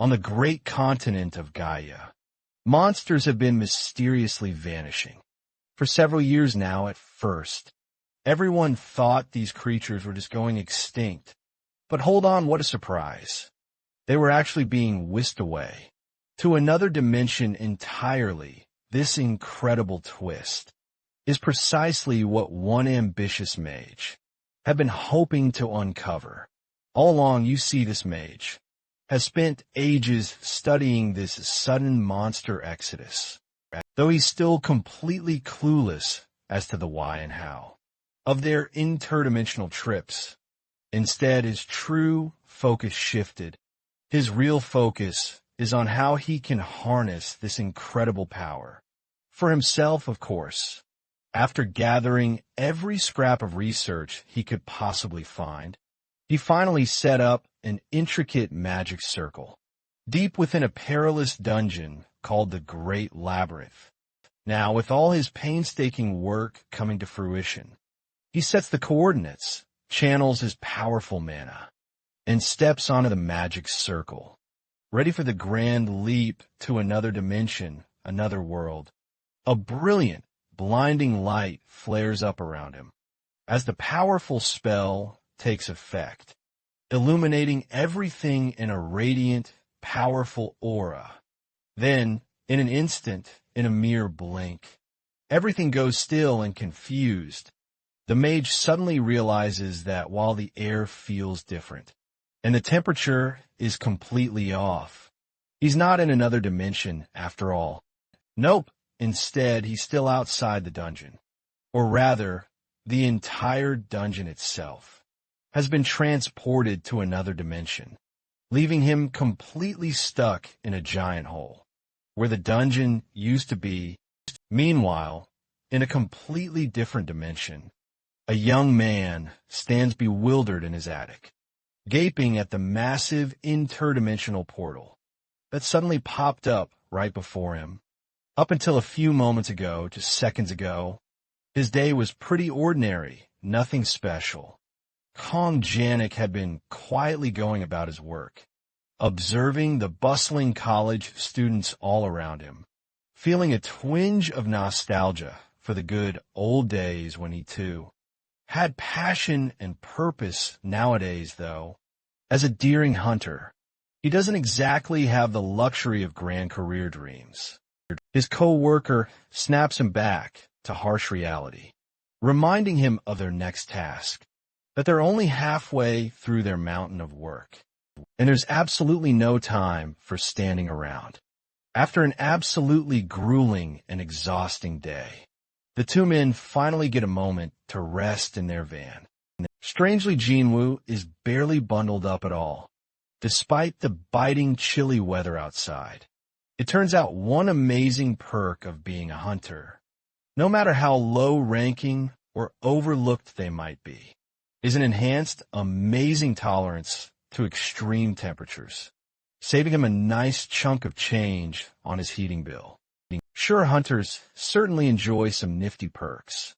On the great continent of Gaia, monsters have been mysteriously vanishing. For several years now at first, everyone thought these creatures were just going extinct. But hold on, what a surprise. They were actually being whisked away to another dimension entirely. This incredible twist is precisely what one ambitious mage had been hoping to uncover. All along, you see this mage has spent ages studying this sudden monster exodus, though he's still completely clueless as to the why and how of their interdimensional trips. Instead, his true focus shifted. His real focus is on how he can harness this incredible power. For himself, of course. After gathering every scrap of research he could possibly find, he finally set up an intricate magic circle, deep within a perilous dungeon called the Great Labyrinth. Now, with all his painstaking work coming to fruition, he sets the coordinates, channels his powerful mana, and steps onto the magic circle, ready for the grand leap to another dimension, another world. A brilliant, blinding light flares up around him as the powerful spell takes effect, illuminating everything in a radiant, powerful aura. Then, in an instant, in a mere blink, everything goes still and confused. The mage suddenly realizes that while the air feels different, and the temperature is completely off, he's not in another dimension after all. Nope, instead he's still outside the dungeon. Or rather, the entire dungeon itself has been transported to another dimension, leaving him completely stuck in a giant hole, where the dungeon used to be. Meanwhile, in a completely different dimension, a young man stands bewildered in his attic, gaping at the massive interdimensional portal that suddenly popped up right before him. Up until a few moments ago, just seconds ago, his day was pretty ordinary, nothing special. Kong Janik had been quietly going about his work, observing the bustling college students all around him, feeling a twinge of nostalgia for the good old days when he, too, had passion and purpose. Nowadays, though, as a daring hunter, he doesn't exactly have the luxury of grand career dreams. His co-worker snaps him back to harsh reality, reminding him of their next task, that they're only halfway through their mountain of work, and there's absolutely no time for standing around. After an absolutely grueling and exhausting day, the two men finally get a moment to rest in their van. Strangely, Jinwoo is barely bundled up at all, despite the biting, chilly weather outside. It turns out one amazing perk of being a hunter, no matter how low-ranking or overlooked they might be, is an enhanced, amazing tolerance to extreme temperatures, saving him a nice chunk of change on his heating bill. Sure, hunters certainly enjoy some nifty perks,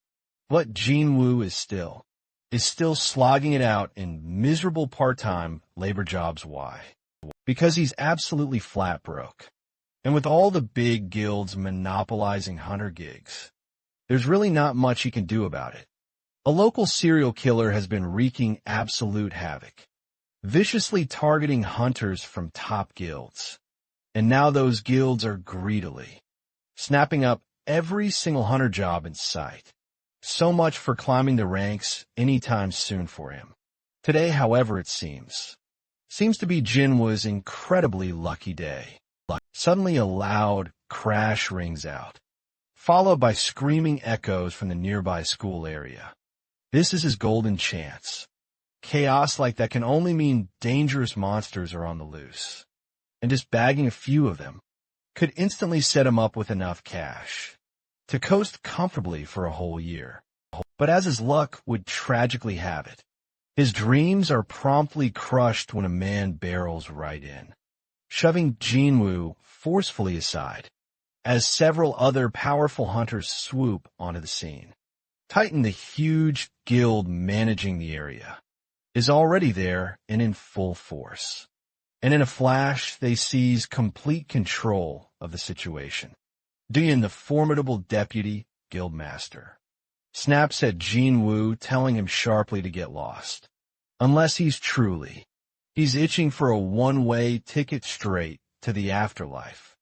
but Jinwoo is still slogging it out in miserable part-time labor jobs. Why? Because he's absolutely flat broke. And with all the big guilds monopolizing hunter gigs, there's really not much he can do about it. A local serial killer has been wreaking absolute havoc, viciously targeting hunters from top guilds. And now those guilds are greedily snapping up every single hunter job in sight. So much for climbing the ranks anytime soon for him. Today, however, it seems to be Jinwoo's incredibly lucky day. Suddenly a loud crash rings out, followed by screaming echoes from the nearby school area. This is his golden chance. Chaos like that can only mean dangerous monsters are on the loose, and just bagging a few of them could instantly set him up with enough cash to coast comfortably for a whole year. But as his luck would tragically have it, his dreams are promptly crushed when a man barrels right in, shoving Jinwoo forcefully aside, as several other powerful hunters swoop onto the scene. Titan, the huge guild managing the area, is already there and in full force. and in a flash, they seize complete control of the situation. Duyin, the formidable deputy guildmaster, snaps at Jin Woo, telling him sharply to get lost. Unless he's itching for a one-way ticket straight to the afterlife.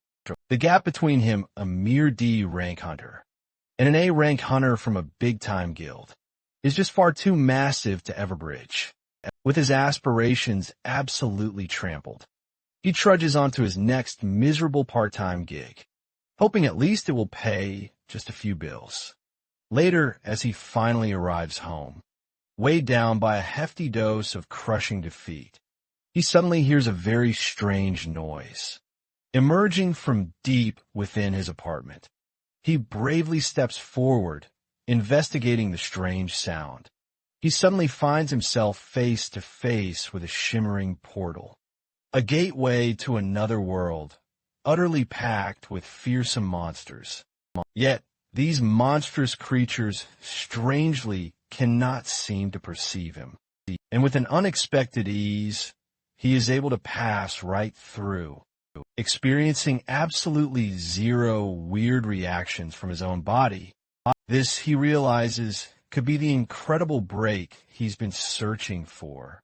The gap between him, a mere D rank hunter, and an A rank hunter from a big-time guild, is just far too massive to ever bridge. With his aspirations absolutely trampled, he trudges onto his next miserable part-time gig, hoping at least it will pay just a few bills. Later, as he finally arrives home, weighed down by a hefty dose of crushing defeat, he suddenly hears a very strange noise emerging from deep within his apartment. He bravely steps forward, investigating the strange sound. He suddenly finds himself face to face with a shimmering portal, a gateway to another world, utterly packed with fearsome monsters. Yet, these monstrous creatures strangely cannot seem to perceive him, and with an unexpected ease, he is able to pass right through, experiencing absolutely zero weird reactions from his own body. This, he realizes, could be the incredible break he's been searching for.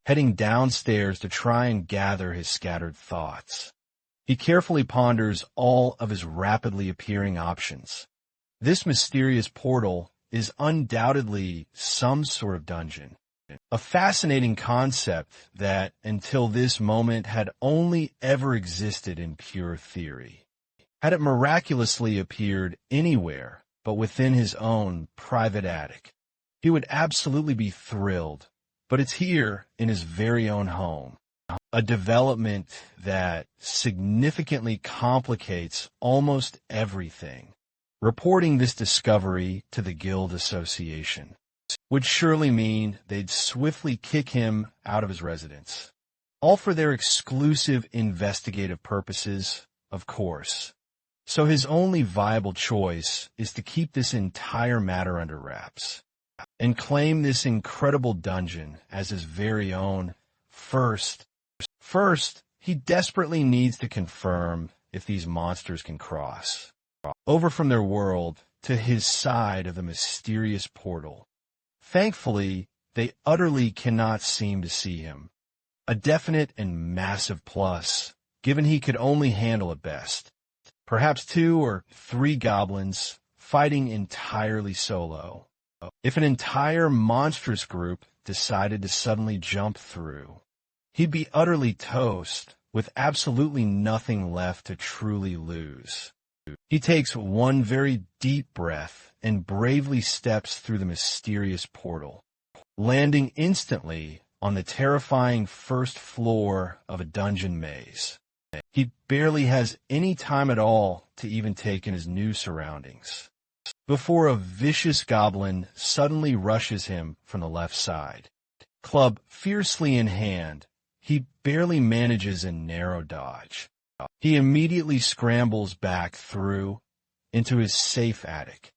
Heading downstairs to try and gather his scattered thoughts, he carefully ponders all of his rapidly appearing options. This mysterious portal is undoubtedly some sort of dungeon, a fascinating concept that, until this moment, had only ever existed in pure theory. Had it miraculously appeared anywhere but within his own private attic, he would absolutely be thrilled, but it's here in his very own home, a development that significantly complicates almost everything. Reporting this discovery to the Guild Association would surely mean they'd swiftly kick him out of his residence. All for their exclusive investigative purposes, of course. So his only viable choice is to keep this entire matter under wraps and claim this incredible dungeon as his very own. First, he desperately needs to confirm if these monsters can cross over from their world to his side of the mysterious portal. Thankfully, they utterly cannot seem to see him. A definite and massive plus, given he could only handle at best perhaps 2 or 3 goblins fighting entirely solo. If an entire monstrous group decided to suddenly jump through, he'd be utterly toast, with absolutely nothing left to truly lose. He takes one very deep breath and bravely steps through the mysterious portal, landing instantly on the terrifying first floor of a dungeon maze. He barely has any time at all to even take in his new surroundings, before a vicious goblin suddenly rushes him from the left side. Club fiercely in hand, he barely manages a narrow dodge. He immediately scrambles back through into his safe attic,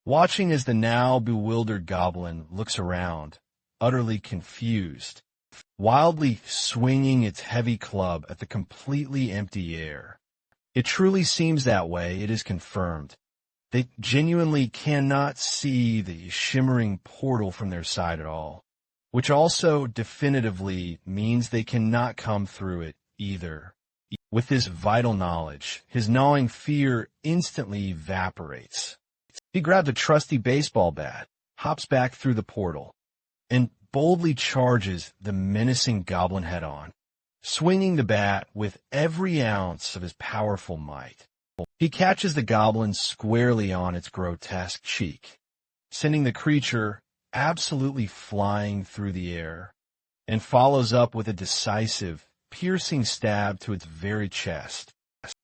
watching as the now bewildered goblin looks around, utterly confused, wildly swinging its heavy club at the completely empty air. It truly seems that way, it is confirmed. They genuinely cannot see the shimmering portal from their side at all, which also definitively means they cannot come through it either. With this vital knowledge, his gnawing fear instantly evaporates. He grabs a trusty baseball bat, hops back through the portal, and boldly charges the menacing goblin head-on, swinging the bat with every ounce of his powerful might. He catches the goblin squarely on its grotesque cheek, sending the creature absolutely flying through the air, and follows up with a decisive, piercing stab to its very chest.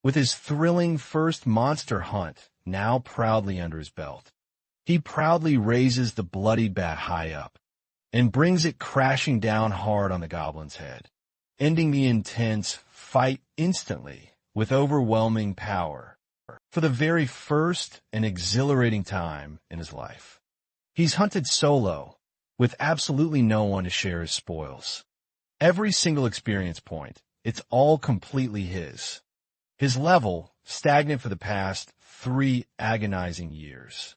With his thrilling first monster hunt now proudly under his belt, he proudly raises the bloody bat high up and brings it crashing down hard on the goblin's head, ending the intense fight instantly with overwhelming power for the very first and exhilarating time in his life. He's hunted solo, with absolutely no one to share his spoils. Every single experience point It's all completely his. His level, stagnant for the past 3 agonizing years,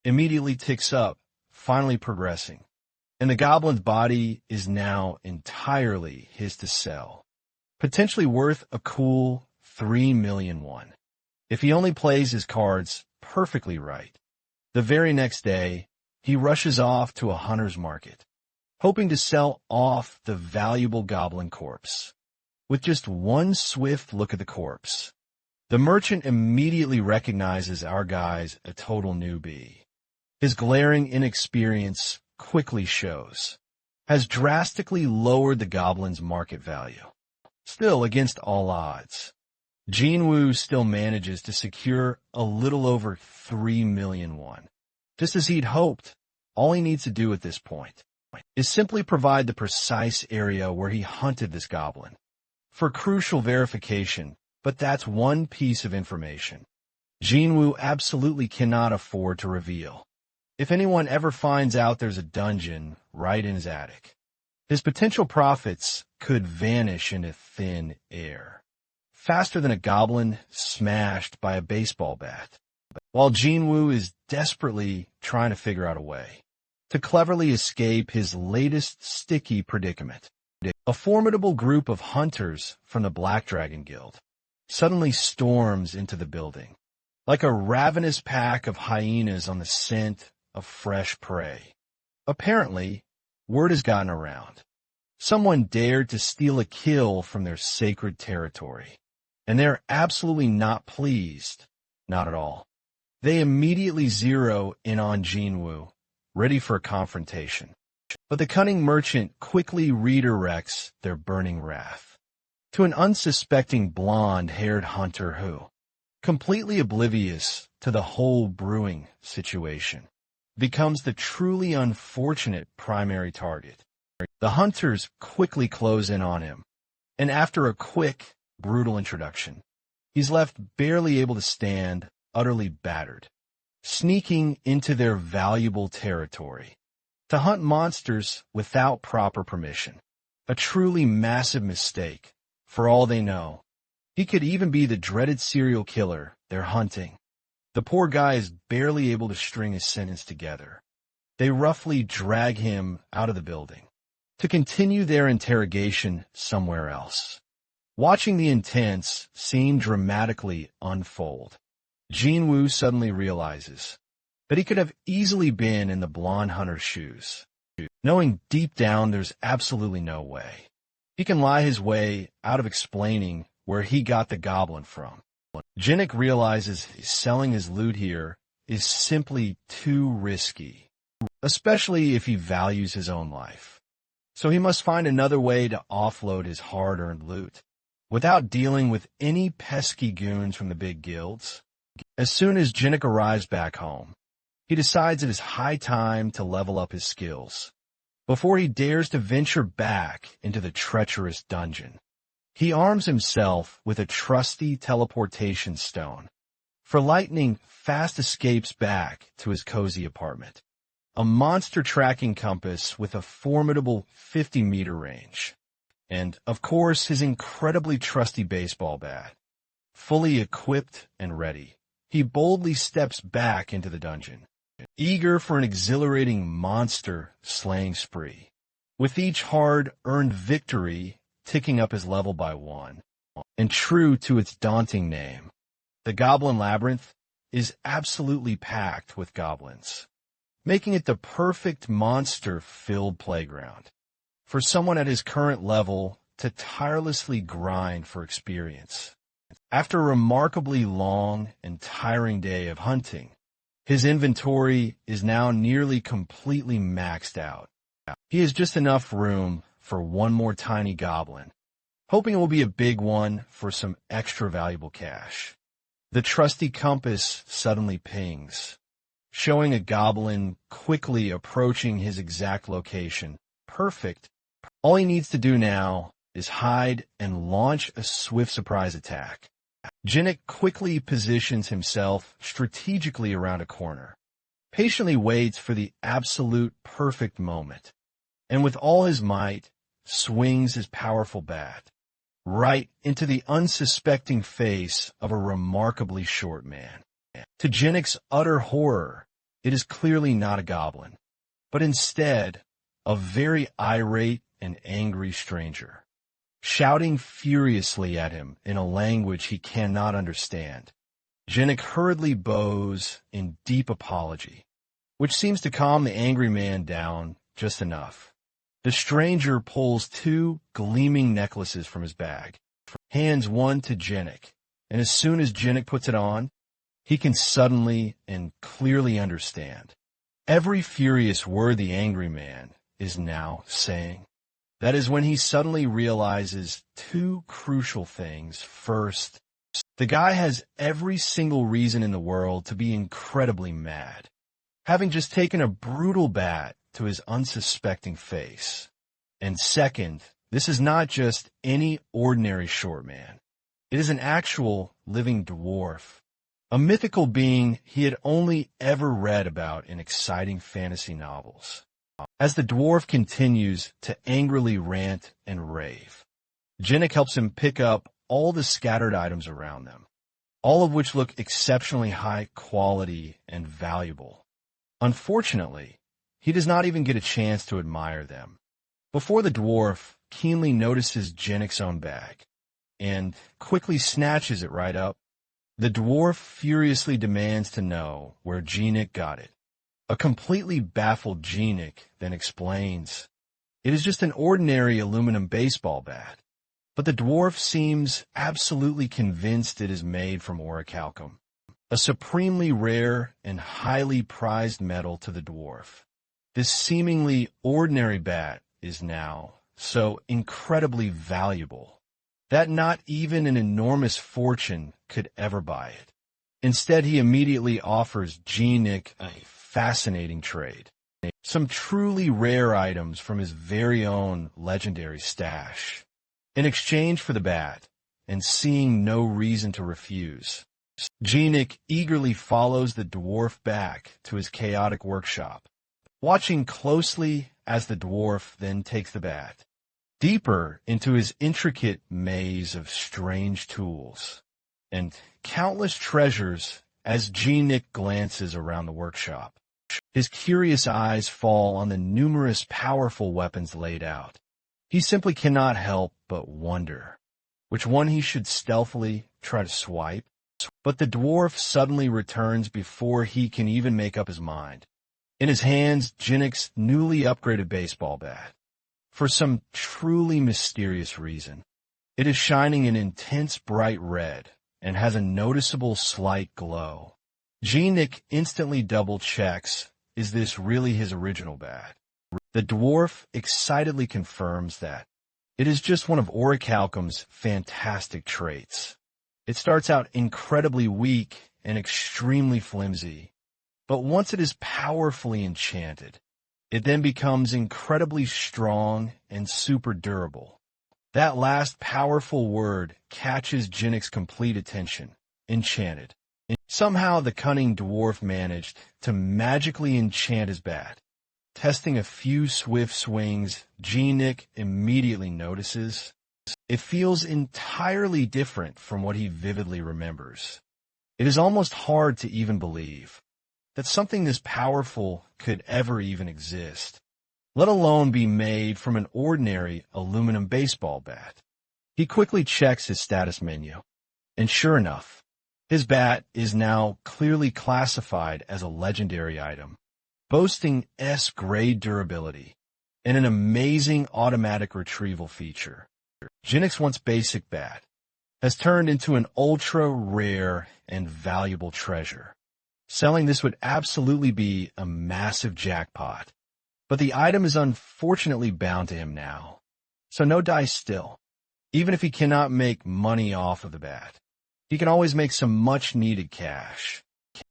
immediately ticks up, finally progressing. And the goblin's body is now entirely his to sell, potentially worth a cool 3 million won. If he only plays his cards perfectly right. The very next day, he rushes off to a hunter's market, hoping to sell off the valuable goblin corpse. With just one swift look at the corpse, the merchant immediately recognizes our guy's a total newbie. His glaring inexperience quickly shows, has drastically lowered the goblin's market value. Still, against all odds, Jinwoo still manages to secure a little over 3 million won. Just as he'd hoped, all he needs to do at this point is simply provide the precise area where he hunted this goblin for crucial verification, but that's one piece of information Jinwoo absolutely cannot afford to reveal. If anyone ever finds out there's a dungeon right in his attic, his potential profits could vanish into thin air, faster than a goblin smashed by a baseball bat. While Jinwoo is desperately trying to figure out a way to cleverly escape his latest sticky predicament, a formidable group of hunters from the Black Dragon Guild suddenly storms into the building, like a ravenous pack of hyenas on the scent of fresh prey. Apparently, word has gotten around. Someone dared to steal a kill from their sacred territory, and they're absolutely not pleased, not at all. They immediately zero in on Jinwoo, ready for a confrontation. But the cunning merchant quickly redirects their burning wrath to an unsuspecting blonde-haired hunter who, completely oblivious to the whole brewing situation, becomes the truly unfortunate primary target. The hunters quickly close in on him, and after a quick, brutal introduction, he's left barely able to stand, utterly battered, sneaking into their valuable territory to hunt monsters without proper permission. A truly massive mistake. For all they know, he could even be the dreaded serial killer they're hunting. The poor guy is barely able to string his sentence together. They roughly drag him out of the building to continue their interrogation somewhere else. Watching the intense scene dramatically unfold, Jinwoo suddenly realizes that he could have easily been in the blonde hunter's shoes, knowing deep down there's absolutely no way he can lie his way out of explaining where he got the goblin from. Jinnik realizes selling his loot here is simply too risky, especially if he values his own life. So he must find another way to offload his hard-earned loot without dealing with any pesky goons from the big guilds. As soon as Jinnik arrives back home, he decides it is high time to level up his skills before he dares to venture back into the treacherous dungeon. He arms himself with a trusty teleportation stone for lightning fast escapes back to his cozy apartment, a monster tracking compass with a formidable 50-meter range, and, of course, his incredibly trusty baseball bat. Fully equipped and ready, he boldly steps back into the dungeon, eager for an exhilarating monster-slaying spree, with each hard-earned victory ticking up his level by 1. And true to its daunting name, the Goblin Labyrinth is absolutely packed with goblins, making it the perfect monster-filled playground for someone at his current level to tirelessly grind for experience. After a remarkably long and tiring day of hunting, his inventory is now nearly completely maxed out. He has just enough room for one more tiny goblin, hoping it will be a big one for some extra valuable cash. The trusty compass suddenly pings, showing a goblin quickly approaching his exact location. Perfect. All he needs to do now is hide and launch a swift surprise attack. Jinnik quickly positions himself strategically around a corner, patiently waits for the absolute perfect moment, and with all his might, swings his powerful bat, right into the unsuspecting face of a remarkably short man. To Jinnick's utter horror, it is clearly not a goblin, but instead a very irate and angry stranger, shouting furiously at him in a language he cannot understand. Jinnick hurriedly bows in deep apology, which seems to calm the angry man down just enough. The stranger pulls two gleaming necklaces from his bag, hands one to Jinnick, and as soon as Jinnick puts it on, he can suddenly and clearly understand every furious word the angry man is now saying. That is when he suddenly realizes two crucial things. First, the guy has every single reason in the world to be incredibly mad, having just taken a brutal bat to his unsuspecting face. And second, this is not just any ordinary short man. It is an actual living dwarf, a mythical being he had only ever read about in exciting fantasy novels. As the dwarf continues to angrily rant and rave, Jinnick helps him pick up all the scattered items around them, all of which look exceptionally high quality and valuable. Unfortunately, he does not even get a chance to admire them before the dwarf keenly notices Jinnick's own bag and quickly snatches it right up. The dwarf furiously demands to know where Jinnick got it. A completely baffled Jinnick then explains, it is just an ordinary aluminum baseball bat, but the dwarf seems absolutely convinced it is made from orichalcum, a supremely rare and highly prized metal to the dwarf. This seemingly ordinary bat is now so incredibly valuable that not even an enormous fortune could ever buy it. Instead, he immediately offers Jinnick a fascinating trade, some truly rare items from his very own legendary stash. In exchange for the bat, and seeing no reason to refuse, Jinnick eagerly follows the dwarf back to his chaotic workshop, watching closely as the dwarf then takes the bat deeper into his intricate maze of strange tools and countless treasures. As Jinnick glances around the workshop, his curious eyes fall on the numerous powerful weapons laid out. He simply cannot help but wonder which one he should stealthily try to swipe. But the dwarf suddenly returns before he can even make up his mind. In his hands, Jinnick's newly upgraded baseball bat. For some truly mysterious reason, it is shining an intense bright red and has a noticeable slight glow. Jinnick instantly double-checks, is this really his original bat? The dwarf excitedly confirms that it is just one of orichalcum's fantastic traits. It starts out incredibly weak and extremely flimsy, but once it is powerfully enchanted, it then becomes incredibly strong and super durable. That last powerful word catches Jinnick's complete attention. Enchanted. Somehow the cunning dwarf managed to magically enchant his bat. Testing a few swift swings, Jinnick immediately notices it feels entirely different from what he vividly remembers. It is almost hard to even believe that something this powerful could ever even exist, let alone be made from an ordinary aluminum baseball bat. He quickly checks his status menu, and sure enough, his bat is now clearly classified as a legendary item, boasting S-grade durability and an amazing automatic retrieval feature. Jinnick's once basic bat has turned into an ultra-rare and valuable treasure. Selling this would absolutely be a massive jackpot. But the item is unfortunately bound to him now, so no dice still. Even if he cannot make money off of the bat, he can always make some much-needed cash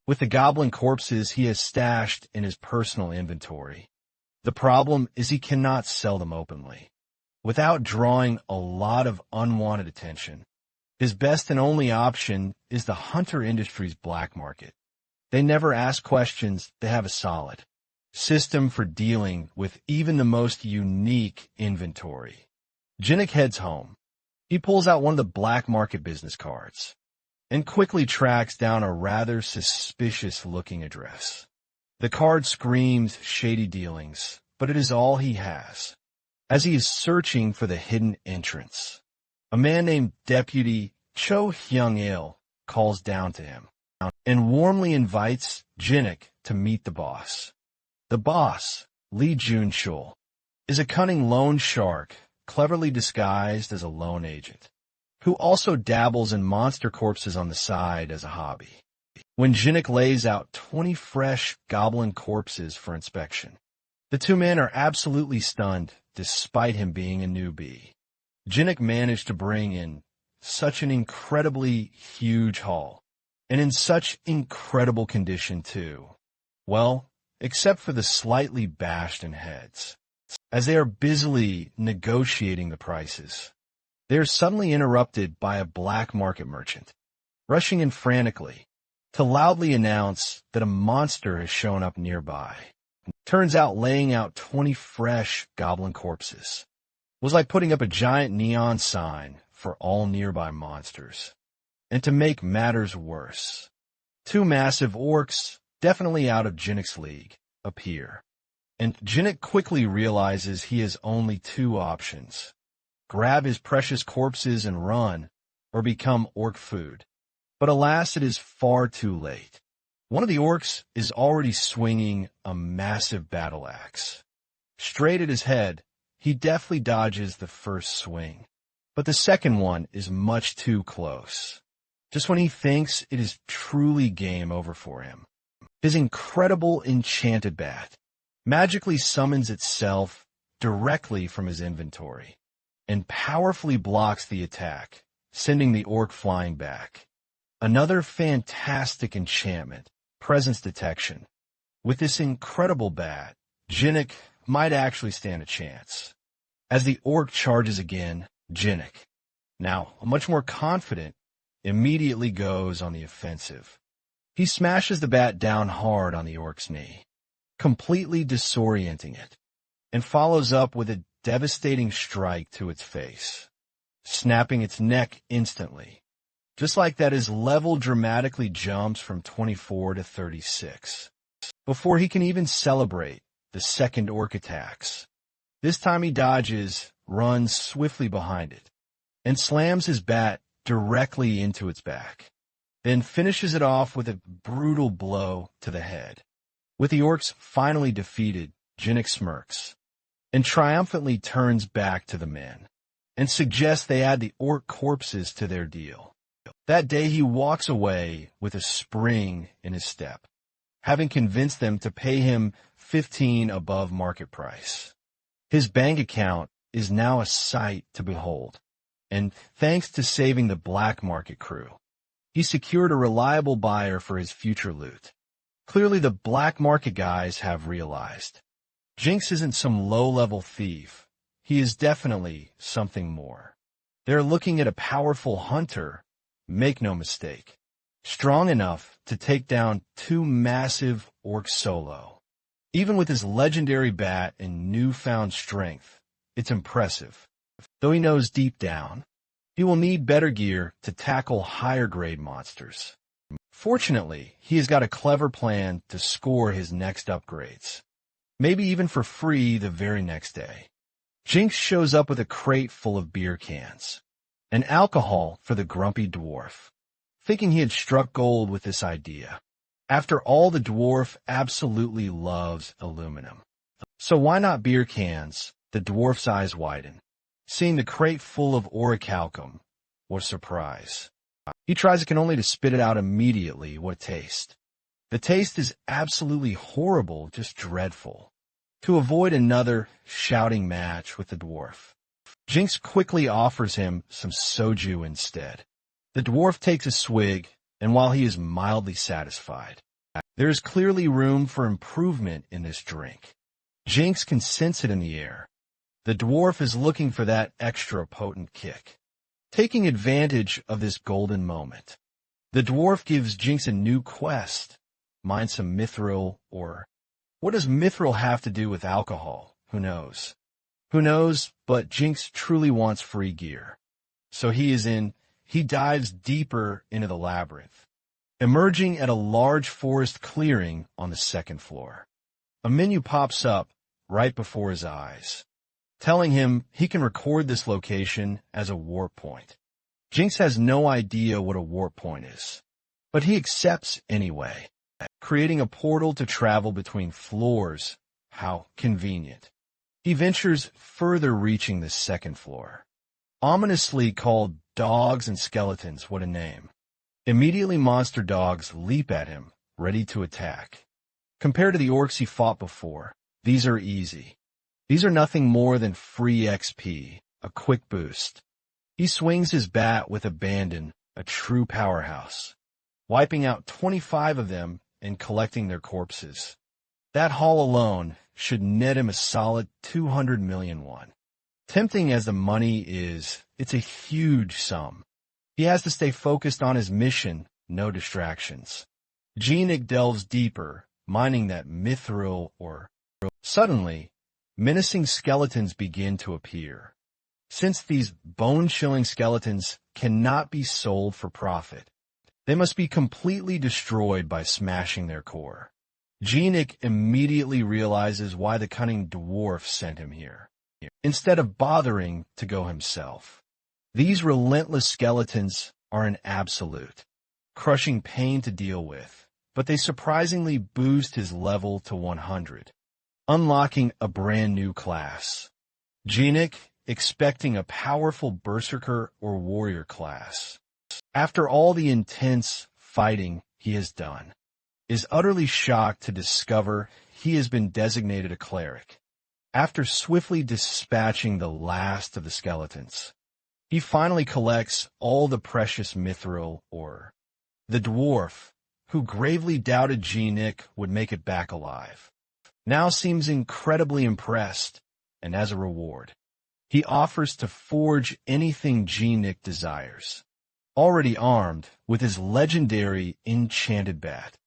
with the goblin corpses he has stashed in his personal inventory. The problem is he cannot sell them openly, without drawing a lot of unwanted attention. His best and only option is the hunter industry's black market. They never ask questions, they have a solid system for dealing with even the most unique inventory. Jinnick heads home, He pulls out one of the black market business cards and quickly tracks down a rather suspicious-looking address. The card screams shady dealings, but it is all he has. As he is searching for the hidden entrance, a man named Deputy Cho Hyung-il calls down to him and warmly invites Jinnik to meet the boss. The boss, Lee Jun-chul, is a cunning loan shark cleverly disguised as a loan agent, who also dabbles in monster corpses on the side as a hobby. When Jinnik lays out 20 fresh goblin corpses for inspection, the two men are absolutely stunned despite him being a newbie. Jinnik managed to bring in such an incredibly huge haul, and in such incredible condition too. Well, except for the slightly bashed in heads. As they are busily negotiating the prices, they are suddenly interrupted by a black market merchant, rushing in frantically to loudly announce that a monster has shown up nearby. Turns out laying out 20 fresh goblin corpses was like putting up a giant neon sign for all nearby monsters. And to make matters worse, two massive orcs, definitely out of Jinnik's league, appear. And Jinnik quickly realizes he has only two options: grab his precious corpses and run, or become orc food. But alas, it is far too late. One of the orcs is already swinging a massive battle axe. Straight at his head, he deftly dodges the first swing. But the second one is much too close. Just when he thinks it is truly game over for him, his incredible enchanted bat magically summons itself directly from his inventory and powerfully blocks the attack, sending the orc flying back. Another fantastic enchantment, presence detection. With this incredible bat, Jinnik might actually stand a chance. As the orc charges again, Jinnik, now much more confident, immediately goes on the offensive. He smashes the bat down hard on the orc's knee, completely disorienting it, and follows up with a devastating strike to its face, snapping its neck instantly. Just like that, his level dramatically jumps from 24 to 36. Before he can even celebrate, the second orc attacks. This time he dodges, runs swiftly behind it, and slams his bat directly into its back, then finishes it off with a brutal blow to the head. With the orcs finally defeated, Jinnik smirks and triumphantly turns back to the men and suggests they add the orc corpses to their deal. That day he walks away with a spring in his step, having convinced them to pay him 15 above market price. His bank account is now a sight to behold, and thanks to saving the black market crew, he secured a reliable buyer for his future loot. Clearly the black market guys have realized Jinx isn't some low-level thief. He is definitely something more. They're looking at a powerful hunter, make no mistake, strong enough to take down two massive orcs solo. Even with his legendary bat and newfound strength, it's impressive. Though he knows deep down, he will need better gear to tackle higher-grade monsters. Fortunately, he has got a clever plan to score his next upgrades, maybe even for free the very next day. Jinx shows up with a crate full of beer cans and alcohol for the grumpy dwarf, thinking he had struck gold with this idea. After all, the dwarf absolutely loves aluminum. So why not beer cans? The dwarf's eyes widen, seeing the crate full of orichalcum, or surprise. He tries again only to spit it out immediately. What taste? The taste is absolutely horrible, just dreadful. To avoid another shouting match with the dwarf, Jinx quickly offers him some soju instead. The dwarf takes a swig, and while he is mildly satisfied, there is clearly room for improvement in this drink. Jinx can sense it in the air. The dwarf is looking for that extra potent kick. Taking advantage of this golden moment, the dwarf gives Jinx a new quest. Mine some mithril, or what does mithril have to do with alcohol? Who knows? Who knows, but Jinx truly wants free gear. So he dives deeper into the labyrinth, emerging at a large forest clearing on the second floor. A menu pops up right before his eyes, telling him he can record this location as a warp point. Jinx has no idea what a warp point is, but he accepts anyway, creating a portal to travel between floors. How convenient. He ventures further, reaching the second floor. Ominously called Dogs and Skeletons, what a name. Immediately monster dogs leap at him, ready to attack. Compared to the orcs he fought before, these are easy. These are nothing more than free XP, a quick boost. He swings his bat with abandon, a true powerhouse, wiping out 25 of them and collecting their corpses. That haul alone should net him a solid 200 million won. Tempting as the money is, it's a huge sum. He has to stay focused on his mission, no distractions. Genik delves deeper, mining that mithril or... Suddenly, menacing skeletons begin to appear. Since these bone-chilling skeletons cannot be sold for profit, they must be completely destroyed by smashing their core. Genik immediately realizes why the cunning dwarf sent him here, instead of bothering to go himself. These relentless skeletons are an absolute, crushing pain to deal with, but they surprisingly boost his level to 100, unlocking a brand new class. Genik, expecting a powerful berserker or warrior class, after all the intense fighting he has done, is utterly shocked to discover he has been designated a cleric. After swiftly dispatching the last of the skeletons, he finally collects all the precious mithril ore. The dwarf, who gravely doubted Genik would make it back alive, now seems incredibly impressed, and as a reward, he offers to forge anything Genik desires. Already armed with his legendary enchanted bat,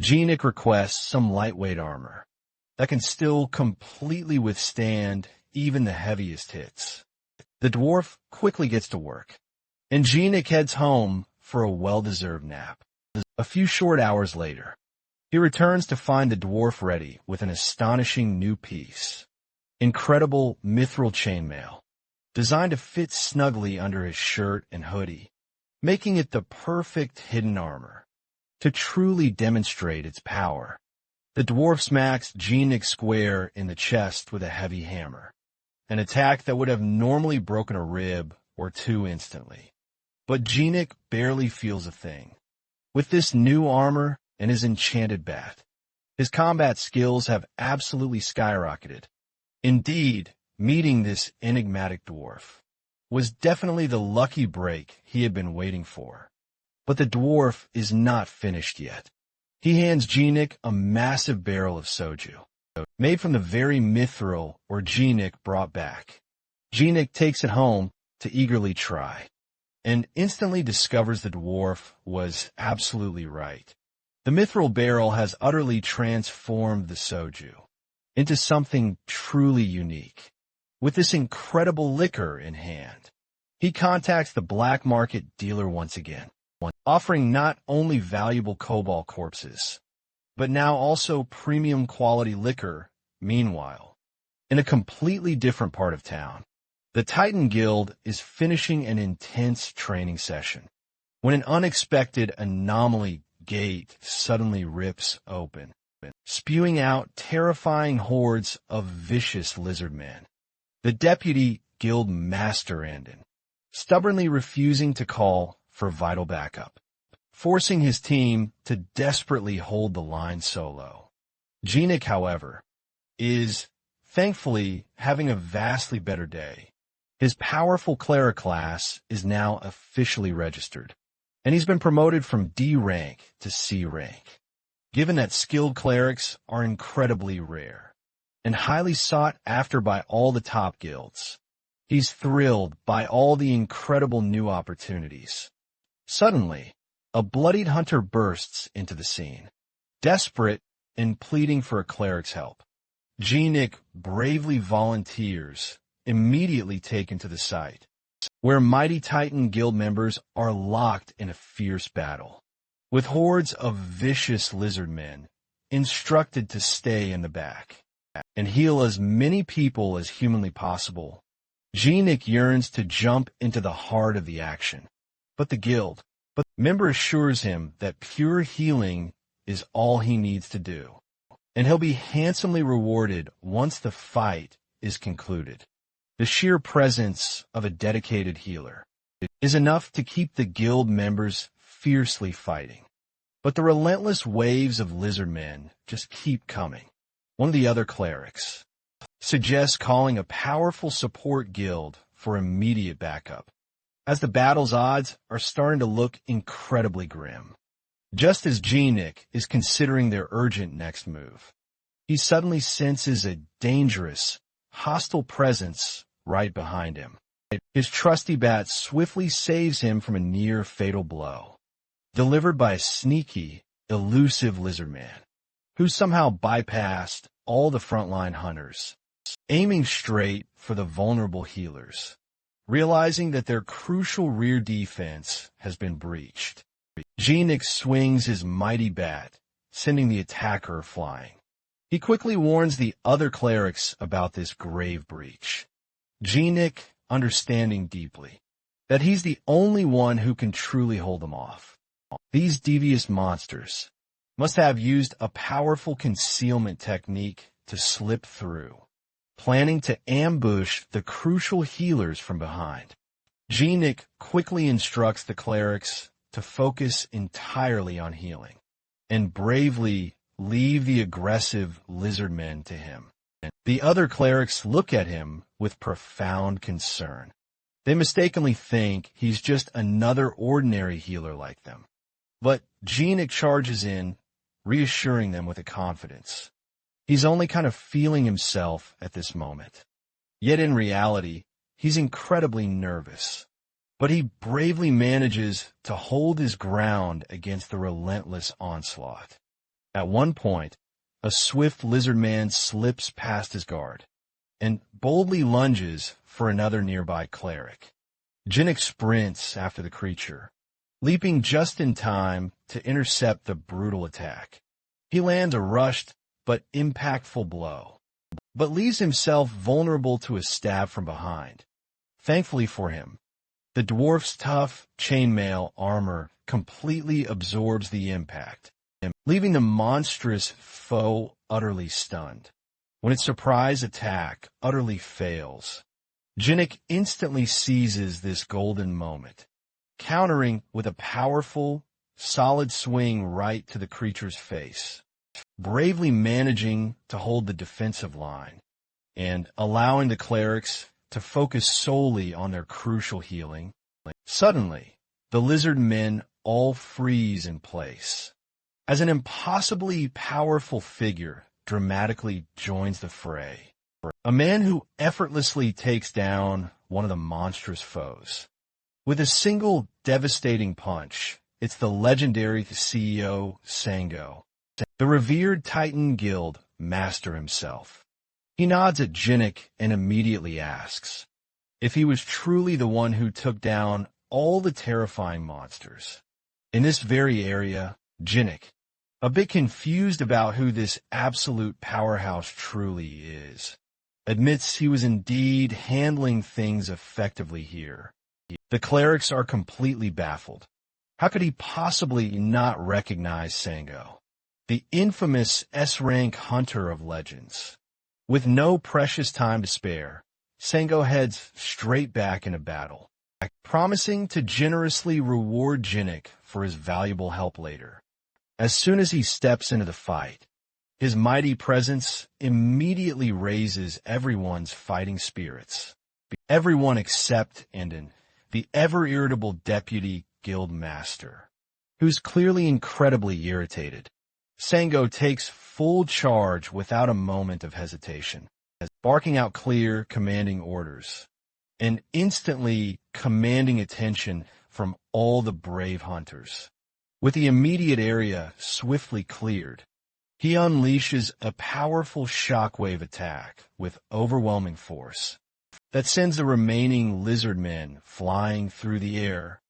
Genik requests some lightweight armor that can still completely withstand even the heaviest hits. The dwarf quickly gets to work, and Genik heads home for a well-deserved nap. A few short hours later, he returns to find the dwarf ready with an astonishing new piece. Incredible mithril chainmail, designed to fit snugly under his shirt and hoodie, making it the perfect hidden armor. To truly demonstrate its power, the dwarf smacks Genik square in the chest with a heavy hammer, an attack that would have normally broken a rib or two instantly. But Genik barely feels a thing. With this new armor and his enchanted bat, his combat skills have absolutely skyrocketed. Indeed, meeting this enigmatic dwarf was definitely the lucky break he had been waiting for. But the dwarf is not finished yet. He hands Genik a massive barrel of soju, made from the very mithril or Genik brought back. Genik takes it home to eagerly try, and instantly discovers the dwarf was absolutely right. The mithril barrel has utterly transformed the soju into something truly unique. With this incredible liquor in hand, he contacts the black market dealer once again, offering not only valuable cobalt corpses, but now also premium quality liquor. Meanwhile, in a completely different part of town, the Titan Guild is finishing an intense training session when an unexpected anomaly gate suddenly rips open, spewing out terrifying hordes of vicious lizard men. The deputy guild master Andon, stubbornly refusing to call for vital backup, forcing his team to desperately hold the line solo. Genik, however, is thankfully having a vastly better day. His powerful cleric class is now officially registered, and he's been promoted from D rank to C rank. Given that skilled clerics are incredibly rare and highly sought after by all the top guilds, he's thrilled by all the incredible new opportunities. Suddenly, a bloodied hunter bursts into the scene, desperate and pleading for a cleric's help. Genik bravely volunteers, immediately taken to the site. where mighty Titan guild members are locked in a fierce battle, with hordes of vicious lizard men instructed to stay in the back and heal as many people as humanly possible. Genik yearns to jump into the heart of the action, but the guild member assures him that pure healing is all he needs to do, and he'll be handsomely rewarded once the fight is concluded. The sheer presence of a dedicated healer is enough to keep the guild members fiercely fighting. But the relentless waves of lizard men just keep coming. One of the other clerics suggests calling a powerful support guild for immediate backup, as the battle's odds are starting to look incredibly grim. Just as Genik is considering their urgent next move, he suddenly senses a dangerous, hostile presence right behind him. His trusty bat swiftly saves him from a near-fatal blow, delivered by a sneaky, elusive lizard man, who somehow bypassed all the frontline hunters, aiming straight for the vulnerable healers. Realizing that their crucial rear defense has been breached, Genik swings his mighty bat, sending the attacker flying. He quickly warns the other clerics about this grave breach, Genik understanding deeply that he's the only one who can truly hold them off. These devious monsters must have used a powerful concealment technique to slip through, planning to ambush the crucial healers from behind. Genik quickly instructs the clerics to focus entirely on healing, and bravely leave the aggressive lizard men to him. The other clerics look at him with profound concern. They mistakenly think he's just another ordinary healer like them. But Genik charges in, reassuring them with a confidence. He's only kind of feeling himself at this moment. Yet in reality, he's incredibly nervous. But he bravely manages to hold his ground against the relentless onslaught. At one point, a swift lizard man slips past his guard and boldly lunges for another nearby cleric. Genik sprints after the creature, leaping just in time to intercept the brutal attack. He lands a rushed but impactful blow, but leaves himself vulnerable to a stab from behind. Thankfully for him, the dwarf's tough chainmail armor completely absorbs the impact, leaving the monstrous foe utterly stunned. When its surprise attack utterly fails, Genik instantly seizes this golden moment, countering with a powerful, solid swing right to the creature's face, bravely managing to hold the defensive line and allowing the clerics to focus solely on their crucial healing. Suddenly, the lizard men all freeze in place, as an impossibly powerful figure dramatically joins the fray. A man who effortlessly takes down one of the monstrous foes. With a single devastating punch, it's the legendary CEO Sango, the revered Titan Guild master himself. He nods at Genik and immediately asks if he was truly the one who took down all the terrifying monsters. In this very area, Genik, a bit confused about who this absolute powerhouse truly is, admits he was indeed handling things effectively here. The clerics are completely baffled. How could he possibly not recognize Sango, the infamous S-rank hunter of legends? With no precious time to spare, Sango heads straight back into battle, promising to generously reward Genik for his valuable help later. As soon as he steps into the fight, his mighty presence immediately raises everyone's fighting spirits. Everyone except Endon, the ever-irritable deputy guild master, who's clearly incredibly irritated. Sango takes full charge without a moment of hesitation, barking out clear, commanding orders, and instantly commanding attention from all the brave hunters. With the immediate area swiftly cleared, he unleashes a powerful shockwave attack with overwhelming force, that sends the remaining lizard men flying through the air.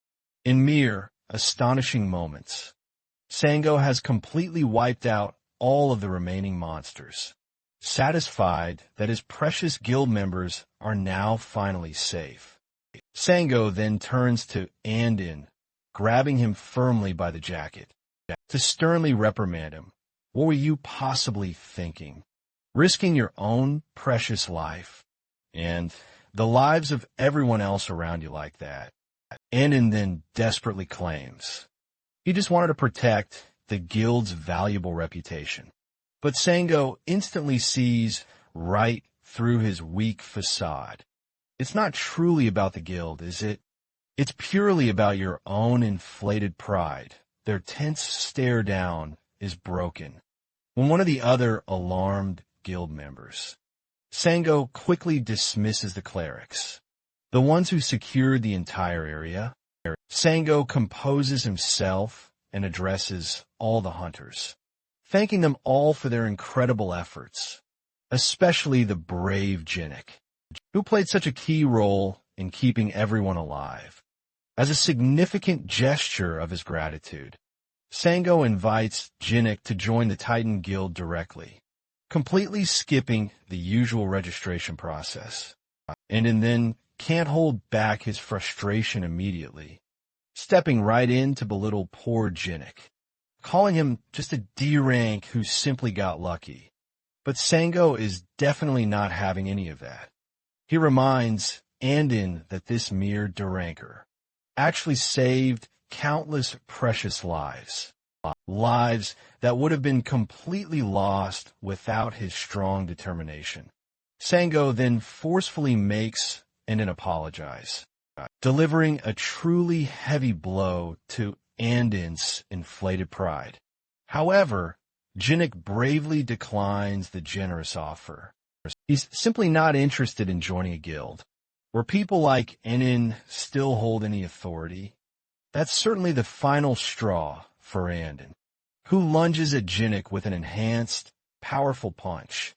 In mere, astonishing moments, Sango has completely wiped out all of the remaining monsters, satisfied that his precious guild members are now finally safe. Sango then turns to Andin, grabbing him firmly by the jacket, to sternly reprimand him. What were you possibly thinking? Risking your own precious life and the lives of everyone else around you like that. Andin then desperately claims he just wanted to protect the guild's valuable reputation. But Sango instantly sees right through his weak facade. It's not truly about the guild, is it? It's purely about your own inflated pride. Their tense stare down is broken when one of the other alarmed guild members. Sango quickly dismisses the clerics, the ones who secured the entire area. Sango composes himself and addresses all the hunters, thanking them all for their incredible efforts, especially the brave Jinnik, who played such a key role in keeping everyone alive. As a significant gesture of his gratitude, Sango invites Jinnik to join the Titan Guild directly, completely skipping the usual registration process, and then can't hold back his frustration immediately, stepping right in to belittle poor Jinnik, calling him just a D-rank who simply got lucky. But Sango is definitely not having any of that. He reminds Andin that this mere D-ranker actually saved countless precious lives, lives that would have been completely lost without his strong determination. Sango then forcefully makes Andin apologize, delivering a truly heavy blow to Andin's inflated pride. However, Jinnik bravely declines the generous offer. He's simply not interested in joining a guild where people like Andin still hold any authority. That's certainly the final straw for Andin, who lunges at Jinnik with an enhanced, powerful punch,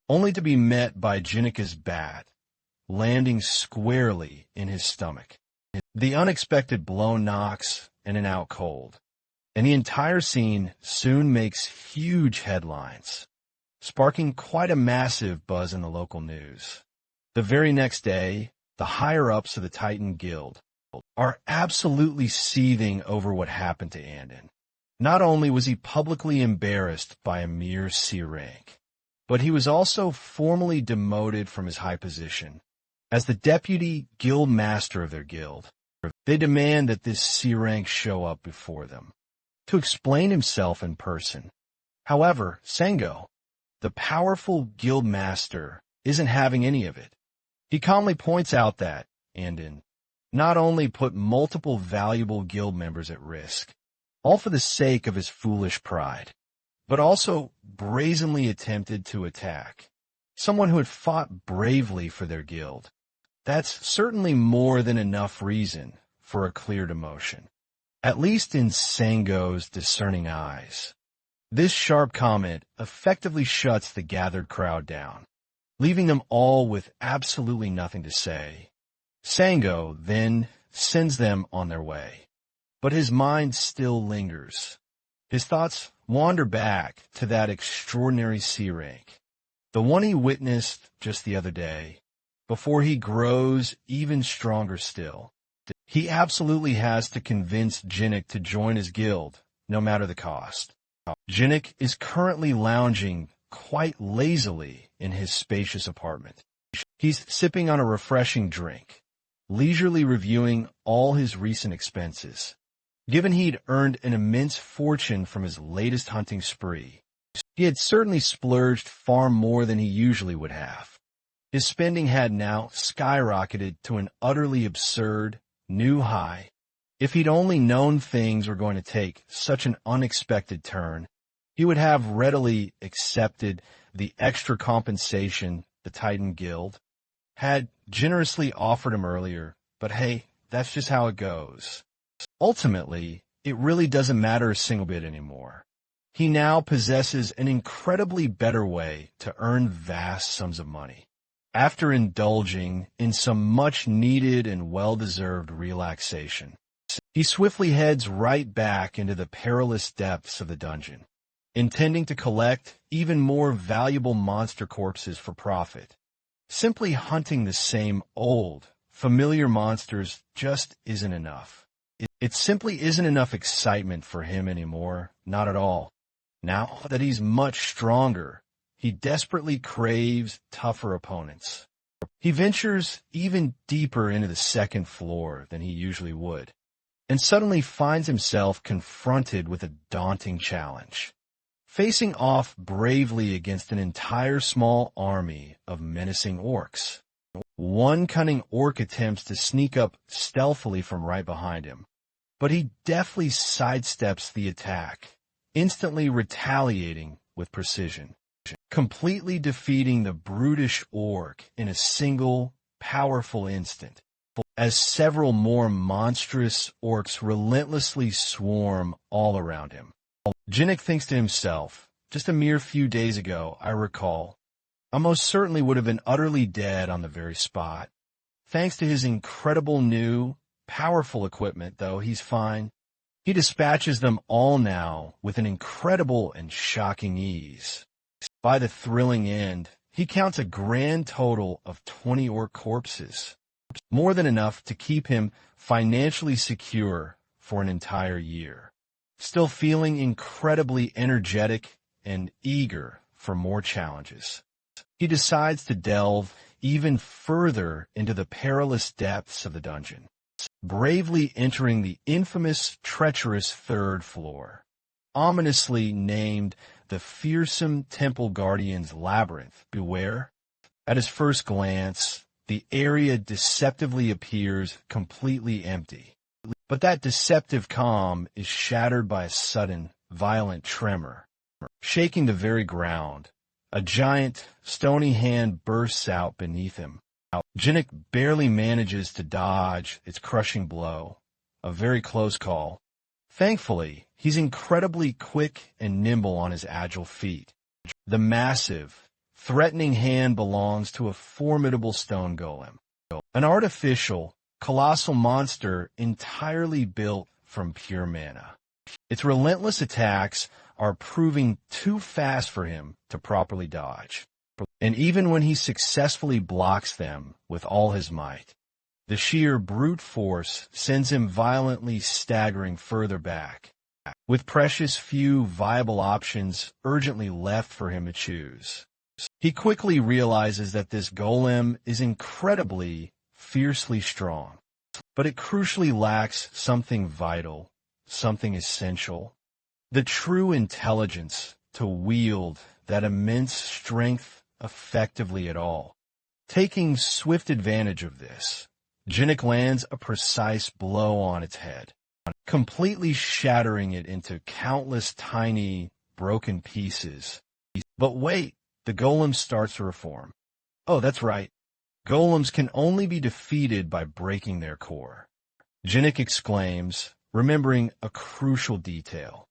only to be met by Jinnik's bat, landing squarely in his stomach. The unexpected blow knocks Andin out cold, and the entire scene soon makes huge headlines, sparking quite a massive buzz in the local news. The very next day, the higher-ups of the Titan Guild are absolutely seething over what happened to Andin. Not only was he publicly embarrassed by a mere C rank, but he was also formally demoted from his high position as the deputy guild master of their guild. They demand that this C rank show up before them to explain himself in person. However, Sango, the powerful guild master, isn't having any of it. He calmly points out that Andin not only put multiple valuable guild members at risk, all for the sake of his foolish pride, but also brazenly attempted to attack someone who had fought bravely for their guild. That's certainly more than enough reason for a clear demotion, at least in Sango's discerning eyes. This sharp comment effectively shuts the gathered crowd down, leaving them all with absolutely nothing to say. Sango then sends them on their way, but his mind still lingers. His thoughts wander back to that extraordinary C rank, the one he witnessed just the other day, before he grows even stronger still. He absolutely has to convince Jinnik to join his guild, no matter the cost. Jinnik is currently lounging quite lazily in his spacious apartment. He's sipping on a refreshing drink, leisurely reviewing all his recent expenses. Given he'd earned an immense fortune from his latest hunting spree, he had certainly splurged far more than he usually would have. His spending had now skyrocketed to an utterly absurd new high. If he'd only known things were going to take such an unexpected turn, he would have readily accepted the extra compensation the Titan Guild had generously offered him earlier, but hey, that's just how it goes. Ultimately, it really doesn't matter a single bit anymore. He now possesses an incredibly better way to earn vast sums of money. After indulging in some much-needed and well-deserved relaxation, he swiftly heads right back into the perilous depths of the dungeon, intending to collect even more valuable monster corpses for profit. Simply hunting the same old, familiar monsters just isn't enough. It simply isn't enough excitement for him anymore, not at all. Now that he's much stronger, he desperately craves tougher opponents. He ventures even deeper into the second floor than he usually would, and suddenly finds himself confronted with a daunting challenge. Facing off bravely against an entire small army of menacing orcs. One cunning orc attempts to sneak up stealthily from right behind him, but he deftly sidesteps the attack, instantly retaliating with precision, completely defeating the brutish orc in a single, powerful instant, as several more monstrous orcs relentlessly swarm all around him. Jinnick thinks to himself, just a mere few days ago, I recall, I most certainly would have been utterly dead on the very spot. Thanks to his incredible new, powerful equipment, though, he's fine. He dispatches them all now with an incredible and shocking ease. By the thrilling end, he counts a grand total of 20 orc corpses, more than enough to keep him financially secure for an entire year. Still feeling incredibly energetic and eager for more challenges, he decides to delve even further into the perilous depths of the dungeon, bravely entering the infamous, treacherous third floor, ominously named the fearsome Temple Guardian's Labyrinth. Beware. At his first glance, the area deceptively appears completely empty. But that deceptive calm is shattered by a sudden, violent tremor. Shaking the very ground, a giant, stony hand bursts out beneath him. Jinnick barely manages to dodge its crushing blow, a very close call. Thankfully, he's incredibly quick and nimble on his agile feet. The massive, threatening hand belongs to a formidable stone golem, an artificial, colossal monster entirely built from pure mana. Its relentless attacks are proving too fast for him to properly dodge. And even when he successfully blocks them with all his might, the sheer brute force sends him violently staggering further back, with precious few viable options urgently left for him to choose. He quickly realizes that this golem is incredibly, fiercely strong, but it crucially lacks something vital, something essential, the true intelligence to wield that immense strength effectively at all. Taking swift advantage of this, Jinnick lands a precise blow on its head, completely shattering it into countless tiny, broken pieces. But wait, the golem starts to reform. Oh, that's right. Golems can only be defeated by breaking their core. Jinnick exclaims, remembering a crucial detail.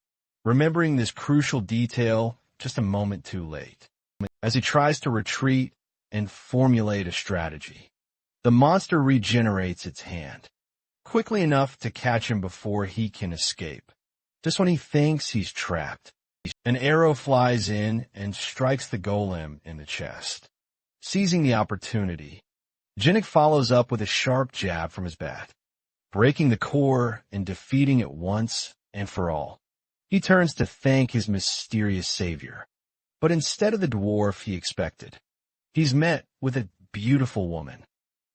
Remembering this crucial detail just a moment too late, as he tries to retreat and formulate a strategy. The monster regenerates its hand, quickly enough to catch him before he can escape. Just when he thinks he's trapped, an arrow flies in and strikes the golem in the chest. Seizing the opportunity, Jinnick follows up with a sharp jab from his bat, breaking the core and defeating it once and for all. He turns to thank his mysterious savior, but instead of the dwarf he expected, he's met with a beautiful woman,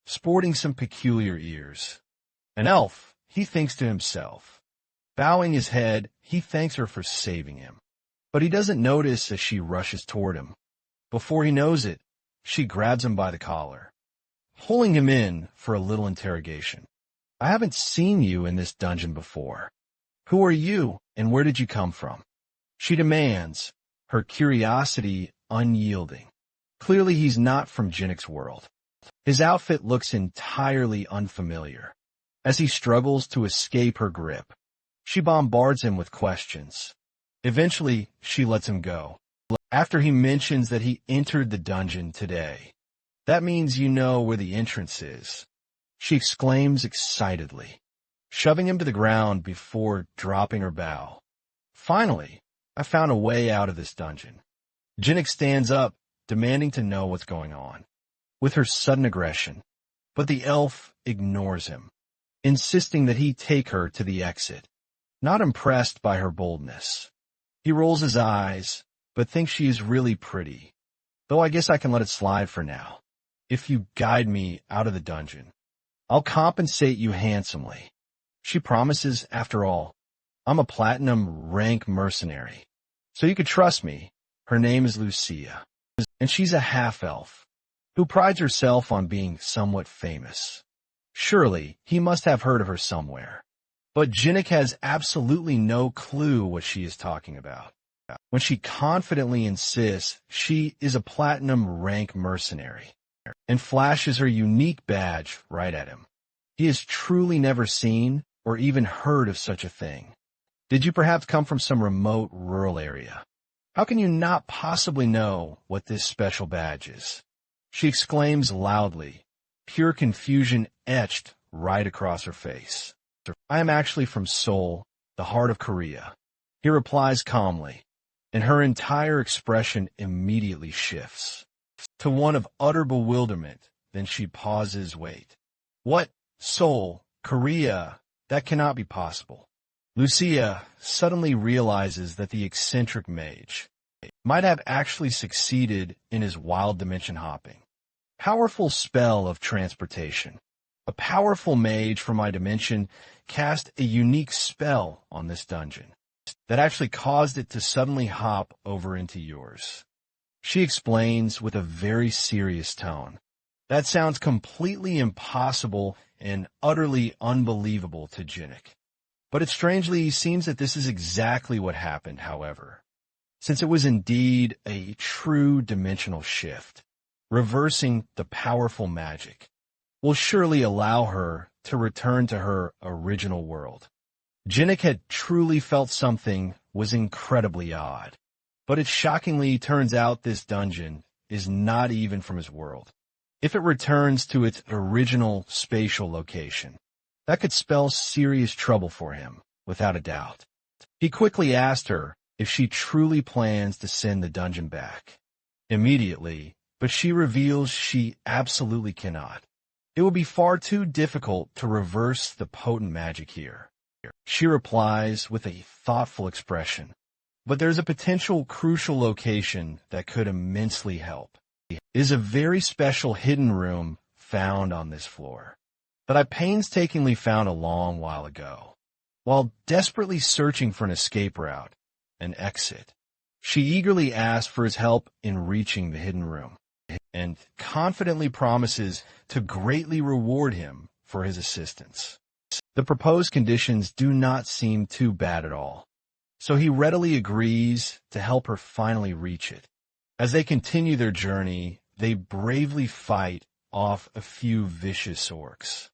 sporting some peculiar ears. An elf, he thinks to himself. Bowing his head, he thanks her for saving him, but he doesn't notice as she rushes toward him. Before he knows it, she grabs him by the collar, pulling him in for a little interrogation. I haven't seen you in this dungeon before. Who are you, and where did you come from? She demands, her curiosity unyielding. Clearly he's not from Jinnick's world. His outfit looks entirely unfamiliar. As he struggles to escape her grip, she bombards him with questions. Eventually, she lets him go, after he mentions that he entered the dungeon today. That means you know where the entrance is, she exclaims excitedly, shoving him to the ground before dropping her bow. Finally, I found a way out of this dungeon. Jinnik stands up, demanding to know what's going on, with her sudden aggression, but the elf ignores him, insisting that he take her to the exit, not impressed by her boldness. He rolls his eyes, but thinks she is really pretty, though I guess I can let it slide for now. If you guide me out of the dungeon, I'll compensate you handsomely. She promises, after all, I'm a platinum rank mercenary, so you could trust me. Her name is Lucia, and she's a half-elf who prides herself on being somewhat famous. Surely, he must have heard of her somewhere. But Jinnik has absolutely no clue what she is talking about when she confidently insists she is a platinum rank mercenary and flashes her unique badge right at him. He has truly never seen or even heard of such a thing. Did you perhaps come from some remote rural area? How can you not possibly know what this special badge is? She exclaims loudly, pure confusion etched right across her face. I am actually from Seoul, the heart of Korea. He replies calmly, and her entire expression immediately shifts to one of utter bewilderment. Then she pauses. Wait. What? Seoul? Korea? That cannot be possible. Lucia suddenly realizes that the eccentric mage might have actually succeeded in his wild dimension hopping. Powerful spell of transportation. A powerful mage from my dimension cast a unique spell on this dungeon that actually caused it to suddenly hop over into yours. She explains with a very serious tone. That sounds completely impossible and utterly unbelievable to Jinnik. But it strangely seems that this is exactly what happened, however, since it was indeed a true dimensional shift. Reversing the powerful magic will surely allow her to return to her original world. Jinnik had truly felt something was incredibly odd, but it shockingly turns out this dungeon is not even from his world. If it returns to its original spatial location, that could spell serious trouble for him, without a doubt. He quickly asked her if she truly plans to send the dungeon back immediately, but she reveals she absolutely cannot. It will be far too difficult to reverse the potent magic here. She replies with a thoughtful expression, but there's a potential crucial location that could immensely help. It is a very special hidden room found on this floor that I painstakingly found a long while ago. While desperately searching for an escape route, an exit, she eagerly asks for his help in reaching the hidden room and confidently promises to greatly reward him for his assistance. The proposed conditions do not seem too bad at all, so he readily agrees to help her finally reach it. As they continue their journey, they bravely fight off a few vicious orcs.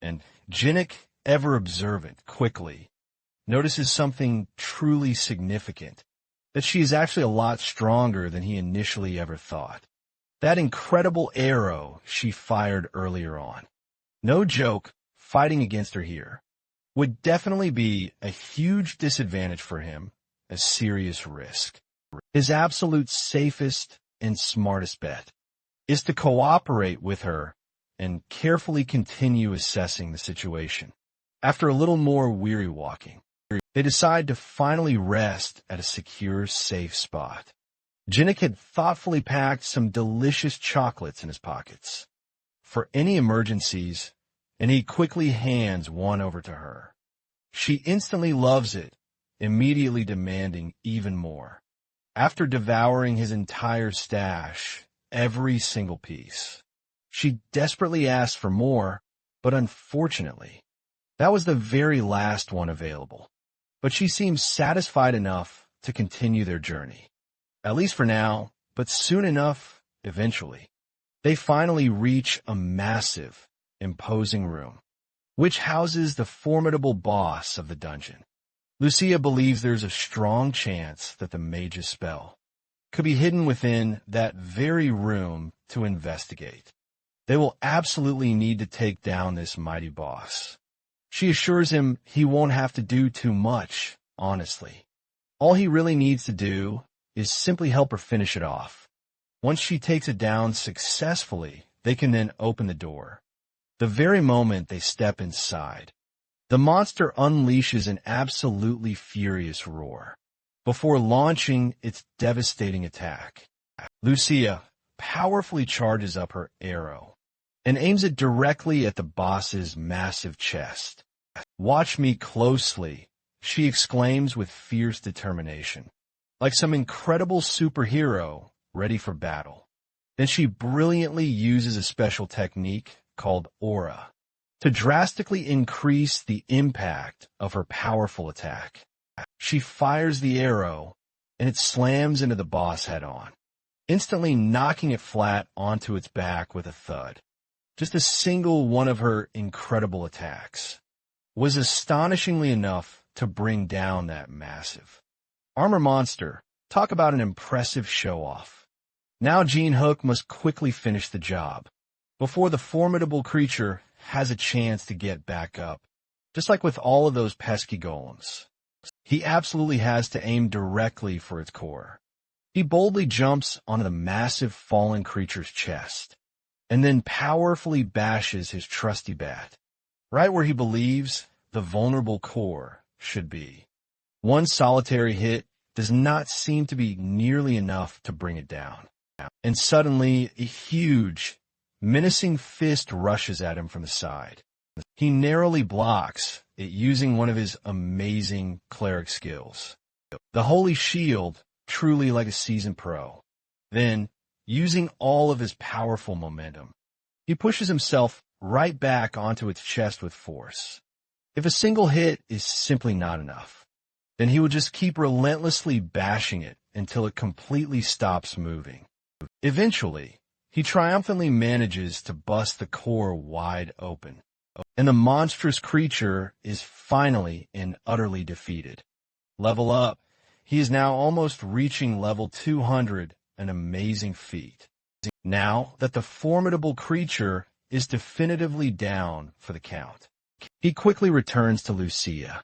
And Jinnik, ever observant, quickly notices something truly significant, that she is actually a lot stronger than he initially ever thought. That incredible arrow she fired earlier on, no joke, fighting against her here would definitely be a huge disadvantage for him, a serious risk. His absolute safest and smartest bet is to cooperate with her and carefully continue assessing the situation. After a little more weary walking, they decide to finally rest at a secure, safe spot. Jinnik had thoughtfully packed some delicious chocolates in his pockets for any emergencies, and he quickly hands one over to her. She instantly loves it, immediately demanding even more. After devouring his entire stash, every single piece, she desperately asked for more, but unfortunately, that was the very last one available. But she seems satisfied enough to continue their journey. At least for now, but soon enough, eventually, they finally reach a massive, imposing room, which houses the formidable boss of the dungeon. Lucia believes there's a strong chance that the mage's spell could be hidden within that very room to investigate. They will absolutely need to take down this mighty boss. She assures him he won't have to do too much, honestly. All he really needs to do is simply help her finish it off. Once she takes it down successfully, they can then open the door. The very moment they step inside, the monster unleashes an absolutely furious roar before launching its devastating attack. Lucia powerfully charges up her arrow and aims it directly at the boss's massive chest. "Watch me closely," she exclaims with fierce determination, like some incredible superhero ready for battle. Then she brilliantly uses a special technique called Aura to drastically increase the impact of her powerful attack. She fires the arrow, and it slams into the boss head-on, instantly knocking it flat onto its back with a thud. Just a single one of her incredible attacks was astonishingly enough to bring down that massive armor monster. Talk about an impressive show-off. Now Jean Hook must quickly finish the job before the formidable creature has a chance to get back up, just like with all of those pesky golems. He absolutely has to aim directly for its core. He boldly jumps onto the massive fallen creature's chest, and then powerfully bashes his trusty bat, right where he believes the vulnerable core should be. One solitary hit does not seem to be nearly enough to bring it down. And suddenly, a huge, menacing fist rushes at him from the side. He narrowly blocks it using one of his amazing cleric skills. The Holy Shield, truly like a seasoned pro. Then, using all of his powerful momentum, he pushes himself right back onto its chest with force. If a single hit is simply not enough, then he will just keep relentlessly bashing it until it completely stops moving. Eventually, he triumphantly manages to bust the core wide open, and the monstrous creature is finally and utterly defeated. Level up. He is now almost reaching level 200, an amazing feat. Now that the formidable creature is definitively down for the count, he quickly returns to Lucia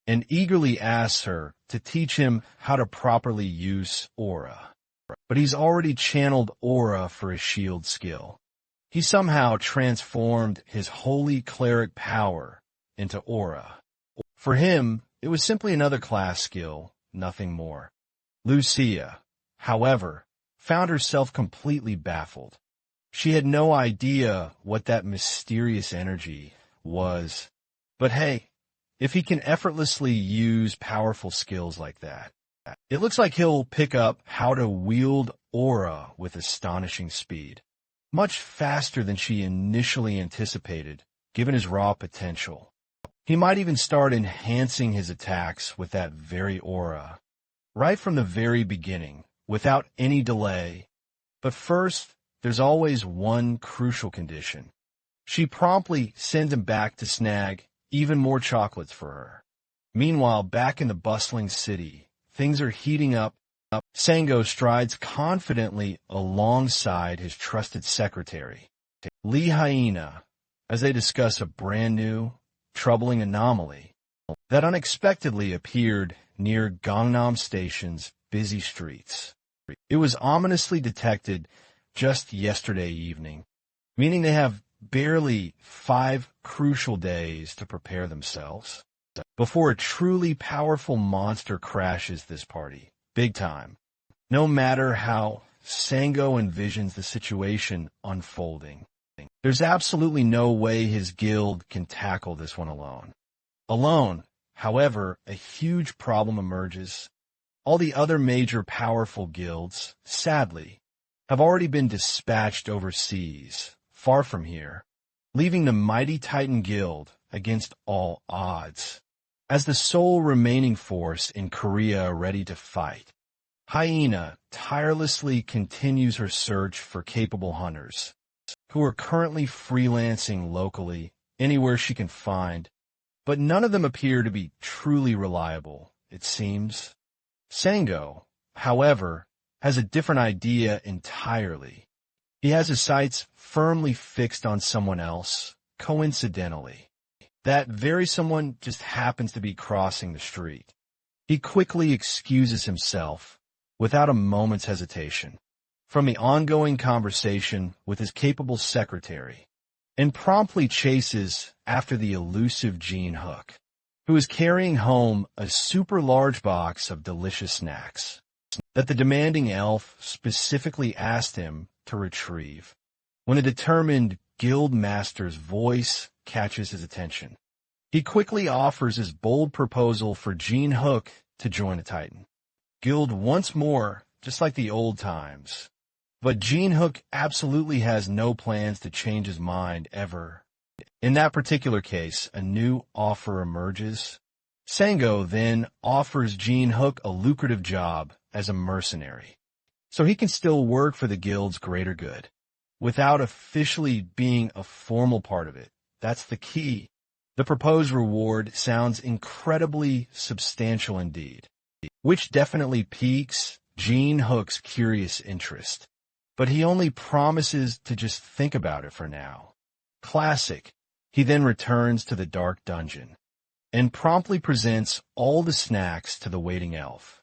and eagerly asks her to teach him how to properly use Aura. But he's already channeled Aura for his shield skill. He somehow transformed his holy cleric power into Aura. For him, it was simply another class skill, nothing more. Lucia, however, found herself completely baffled. She had no idea what that mysterious energy was. But hey, if he can effortlessly use powerful skills like that, it looks like he'll pick up how to wield Aura with astonishing speed. Much faster than she initially anticipated, given his raw potential. He might even start enhancing his attacks with that very Aura, right from the very beginning, without any delay. But first, there's always one crucial condition. She promptly sends him back to snag even more chocolates for her. Meanwhile, back in the bustling city, things are heating up. Sango strides confidently alongside his trusted secretary, Lee Hyena, as they discuss a brand new, troubling anomaly that unexpectedly appeared near Gangnam Station's busy streets. It was ominously detected just yesterday evening, meaning they have barely 5 crucial days to prepare themselves before a truly powerful monster crashes this party, big time. No matter how Sango envisions the situation unfolding, there's absolutely no way his guild can tackle this one alone. However, a huge problem emerges. All the other major powerful guilds, sadly, have already been dispatched overseas, far from here, leaving the mighty Titan Guild against all odds, as the sole remaining force in Korea ready to fight. Hyena tirelessly continues her search for capable hunters, who are currently freelancing locally anywhere she can find, but none of them appear to be truly reliable, it seems. Sango, however, has a different idea entirely. He has his sights firmly fixed on someone else, coincidentally. That very someone just happens to be crossing the street. He quickly excuses himself, without a moment's hesitation, from the ongoing conversation with his capable secretary, and promptly chases after the elusive Jean Hook, who is carrying home a super large box of delicious snacks that the demanding elf specifically asked him to retrieve. When a determined guild master's voice catches his attention, he quickly offers his bold proposal for Jean Hook to join the Titan Guild once more, just like the old times. But Jean Hook absolutely has no plans to change his mind ever. In that particular case, a new offer emerges. Sango then offers Jean Hook a lucrative job as a mercenary, so he can still work for the guild's greater good, without officially being a formal part of it. That's the key. The proposed reward sounds incredibly substantial indeed, which definitely piques Jean Hook's curious interest. But he only promises to just think about it for now. Classic. He then returns to the dark dungeon and promptly presents all the snacks to the waiting elf.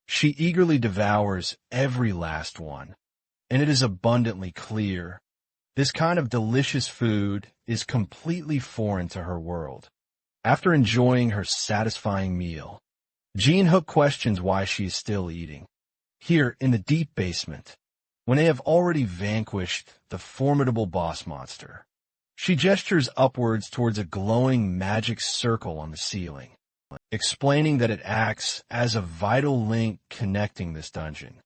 She eagerly devours every last one, and it is abundantly clear this kind of delicious food is completely foreign to her world. After enjoying her satisfying meal, Jean Hook questions why she is still eating. Here in the deep basement, when they have already vanquished the formidable boss monster, she gestures upwards towards a glowing magic circle on the ceiling, explaining that it acts as a vital link connecting this dungeon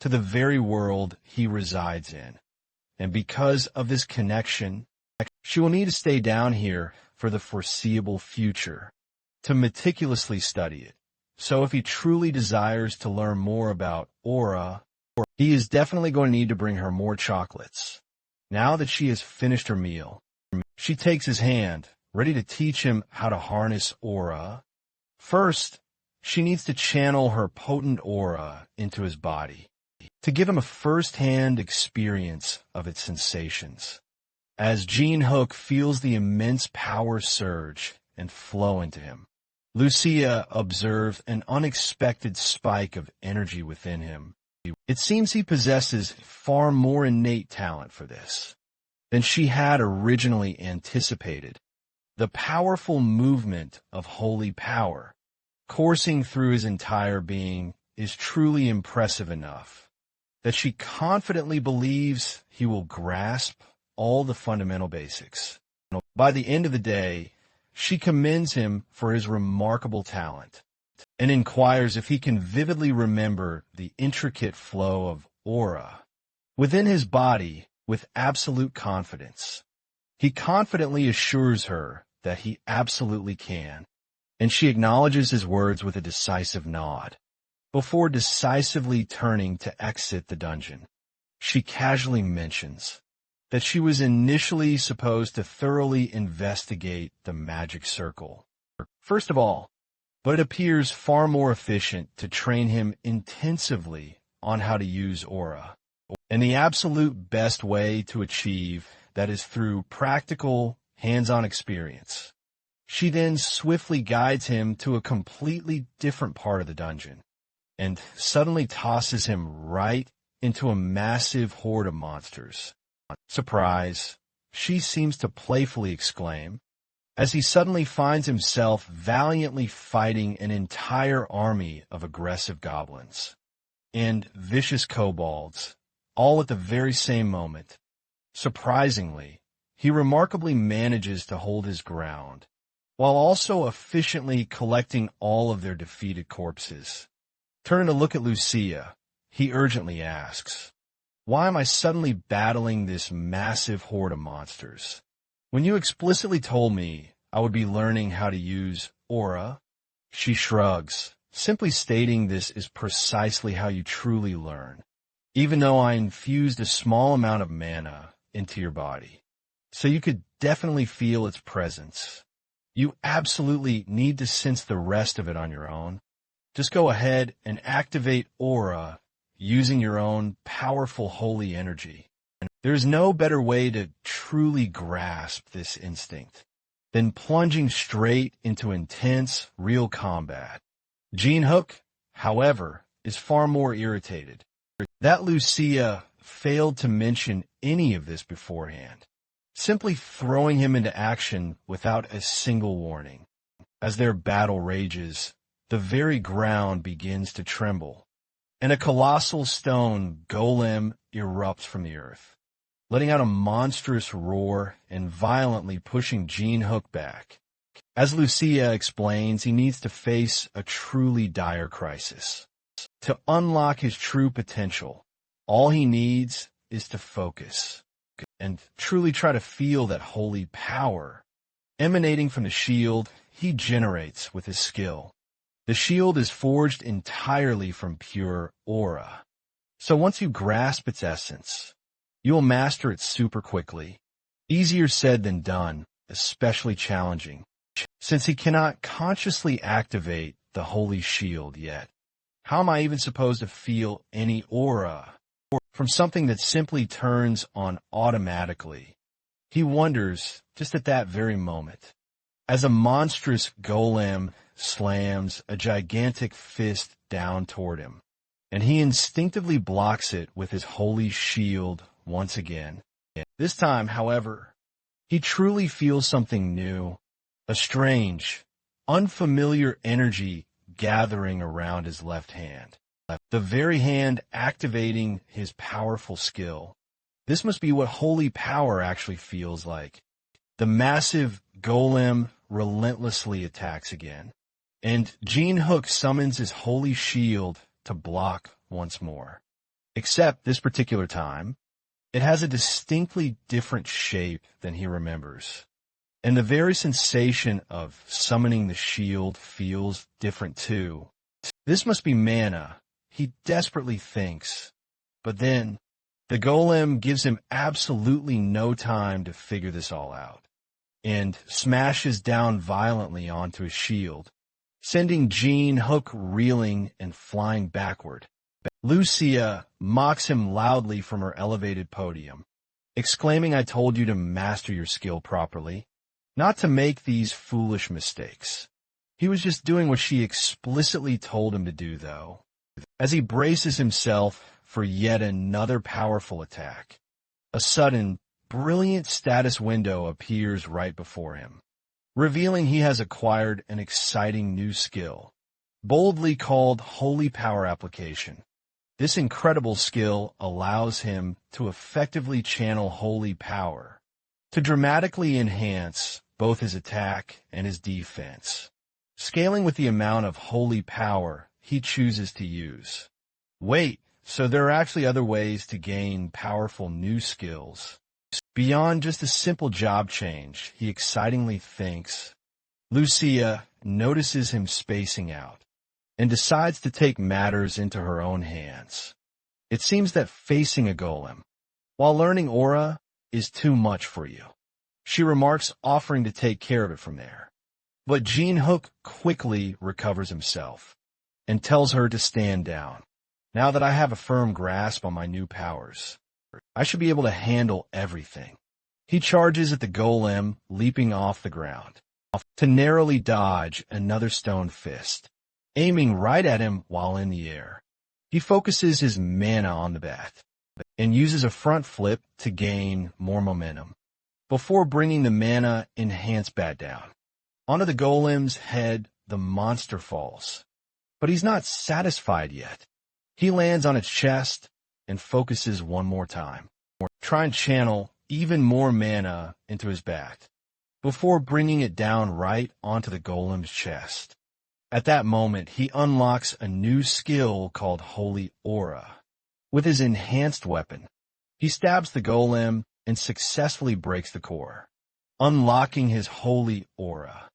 to the very world he resides in. And because of this connection, she will need to stay down here for the foreseeable future to meticulously study it. So if he truly desires to learn more about aura, he is definitely going to need to bring her more chocolates. Now that she has finished her meal, she takes his hand, ready to teach him how to harness aura. First, she needs to channel her potent aura into his body, to give him a first-hand experience of its sensations. As Jean Hook feels the immense power surge and flow into him, Lucia observes an unexpected spike of energy within him. It seems he possesses far more innate talent for this than she had originally anticipated. The powerful movement of holy power coursing through his entire being is truly impressive enough that she confidently believes he will grasp all the fundamental basics. By the end of the day, she commends him for his remarkable talent and inquires if he can vividly remember the intricate flow of aura within his body with absolute confidence. He confidently assures her that he absolutely can, and she acknowledges his words with a decisive nod. Before decisively turning to exit the dungeon, she casually mentions that she was initially supposed to thoroughly investigate the magic circle first of all, but it appears far more efficient to train him intensively on how to use aura. And the absolute best way to achieve that is through practical, hands-on experience. She then swiftly guides him to a completely different part of the dungeon, and suddenly tosses him right into a massive horde of monsters. Surprise, she seems to playfully exclaim, as he suddenly finds himself valiantly fighting an entire army of aggressive goblins and vicious kobolds, all at the very same moment. Surprisingly, he remarkably manages to hold his ground, while also efficiently collecting all of their defeated corpses. Turning to look at Lucia, he urgently asks, "Why am I suddenly battling this massive horde of monsters, when you explicitly told me I would be learning how to use aura?" She shrugs, simply stating this is precisely how you truly learn, even though I infused a small amount of mana into your body, so you could definitely feel its presence. You absolutely need to sense the rest of it on your own. Just go ahead and activate aura using your own powerful holy energy. There's no better way to truly grasp this instinct than plunging straight into intense, real combat. Jin-hook, however, is far more irritated that Lucia failed to mention any of this beforehand, simply throwing him into action without a single warning. As their battle rages, the very ground begins to tremble, and a colossal stone golem erupts from the earth, letting out a monstrous roar and violently pushing Jin-hook back. As Lucia explains, he needs to face a truly dire crisis. To unlock his true potential, all he needs is to focus and truly try to feel that holy power emanating from the shield he generates with his skill. The shield is forged entirely from pure aura, so once you grasp its essence, you will master it super quickly. Easier said than done, especially challenging, since he cannot consciously activate the holy shield yet. How am I even supposed to feel any aura from something that simply turns on automatically? He wonders just at that very moment, as a monstrous golem slams a gigantic fist down toward him, and he instinctively blocks it with his holy shield once again. This time, however, he truly feels something new, a strange, unfamiliar energy gathering around his left hand, the very hand activating his powerful skill. This must be what holy power actually feels like. The massive golem relentlessly attacks again, and Jin-hook summons his holy shield to block once more. Except this particular time, it has a distinctly different shape than he remembers, and the very sensation of summoning the shield feels different too. This must be mana, he desperately thinks, but then the golem gives him absolutely no time to figure this all out, and smashes down violently onto his shield, sending Jin-hook reeling and flying backward. Lucia mocks him loudly from her elevated podium, exclaiming, "I told you to master your skill properly, not to make these foolish mistakes." He was just doing what she explicitly told him to do, though. As he braces himself for yet another powerful attack, a sudden, brilliant status window appears right before him, revealing he has acquired an exciting new skill, boldly called Holy Power Application. This incredible skill allows him to effectively channel holy power, to dramatically enhance both his attack and his defense, scaling with the amount of holy power he chooses to use. Wait, so there are actually other ways to gain powerful new skills. Beyond just a simple job change, he excitingly thinks. Lucia notices him spacing out and decides to take matters into her own hands. It seems that facing a golem, while learning aura, is too much for you, she remarks, offering to take care of it from there. But Jin-hook quickly recovers himself and tells her to stand down. Now that I have a firm grasp on my new powers, I should be able to handle everything. He charges at the golem, leaping off the ground, to narrowly dodge another stone fist, aiming right at him while in the air. He focuses his mana on the bat and uses a front flip to gain more momentum, before bringing the mana enhanced bat down. Onto the golem's head, the monster falls, but he's not satisfied yet. He lands on its chest and focuses one more time, trying to channel even more mana into his bat, before bringing it down right onto the golem's chest. At that moment, he unlocks a new skill called Holy Aura. With his enhanced weapon, he stabs the golem and successfully breaks the core. Unlocking his Holy Aura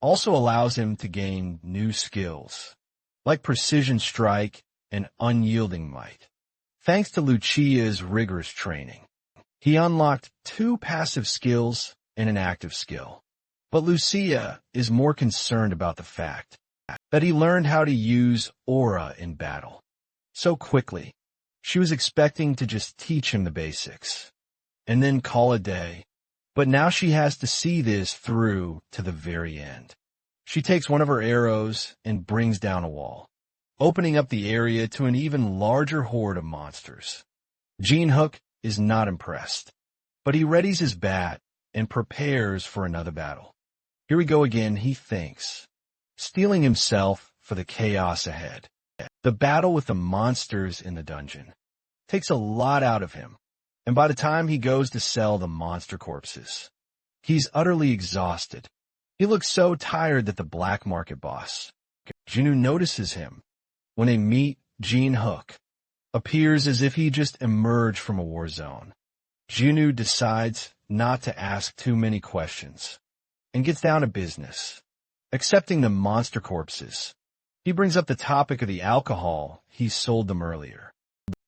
also allows him to gain new skills, like Precision Strike and Unyielding Might. Thanks to Lucia's rigorous training, he unlocked 2 passive skills and an active skill. But Lucia is more concerned about the fact that he learned how to use aura in battle so quickly. She was expecting to just teach him the basics, and then call a day. But now she has to see this through to the very end. She takes one of her arrows and brings down a wall, opening up the area to an even larger horde of monsters. Hook is not impressed, but he readies his bat and prepares for another battle. Here we go again, he thinks, steeling himself for the chaos ahead. The battle with the monsters in the dungeon takes a lot out of him, and by the time he goes to sell the monster corpses, he's utterly exhausted. He looks so tired that the black market boss, Jinu, notices him. When they meet, Hook appears as if he just emerged from a war zone. Jinu decides not to ask too many questions and gets down to business, accepting the monster corpses. He brings up the topic of the alcohol he sold them earlier,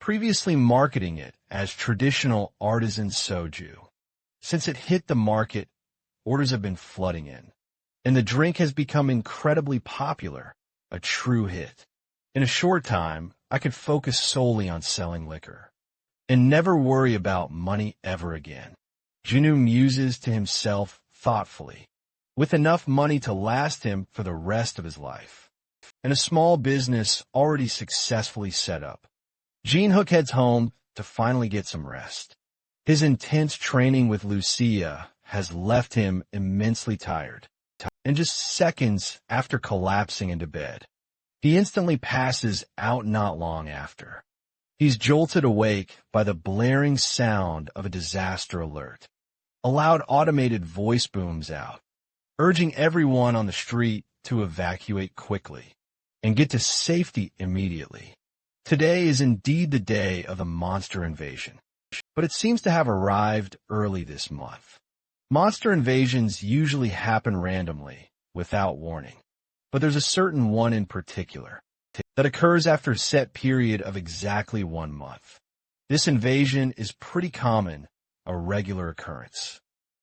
previously marketing it as traditional artisan soju. Since it hit the market, orders have been flooding in, and the drink has become incredibly popular, a true hit. In a short time, I could focus solely on selling liquor and never worry about money ever again. Jinu muses to himself thoughtfully, with enough money to last him for the rest of his life, and a small business already successfully set up. Hook heads home to finally get some rest. His intense training with Lucia has left him immensely tired, and just seconds after collapsing into bed, he instantly passes out not long after. He's jolted awake by the blaring sound of a disaster alert. A loud automated voice booms out, urging everyone on the street to evacuate quickly and get to safety immediately. Today is indeed the day of the monster invasion, but it seems to have arrived early this month. Monster invasions usually happen randomly, without warning, but there's a certain one in particular that occurs after a set period of exactly 1 month. This invasion is pretty common, a regular occurrence,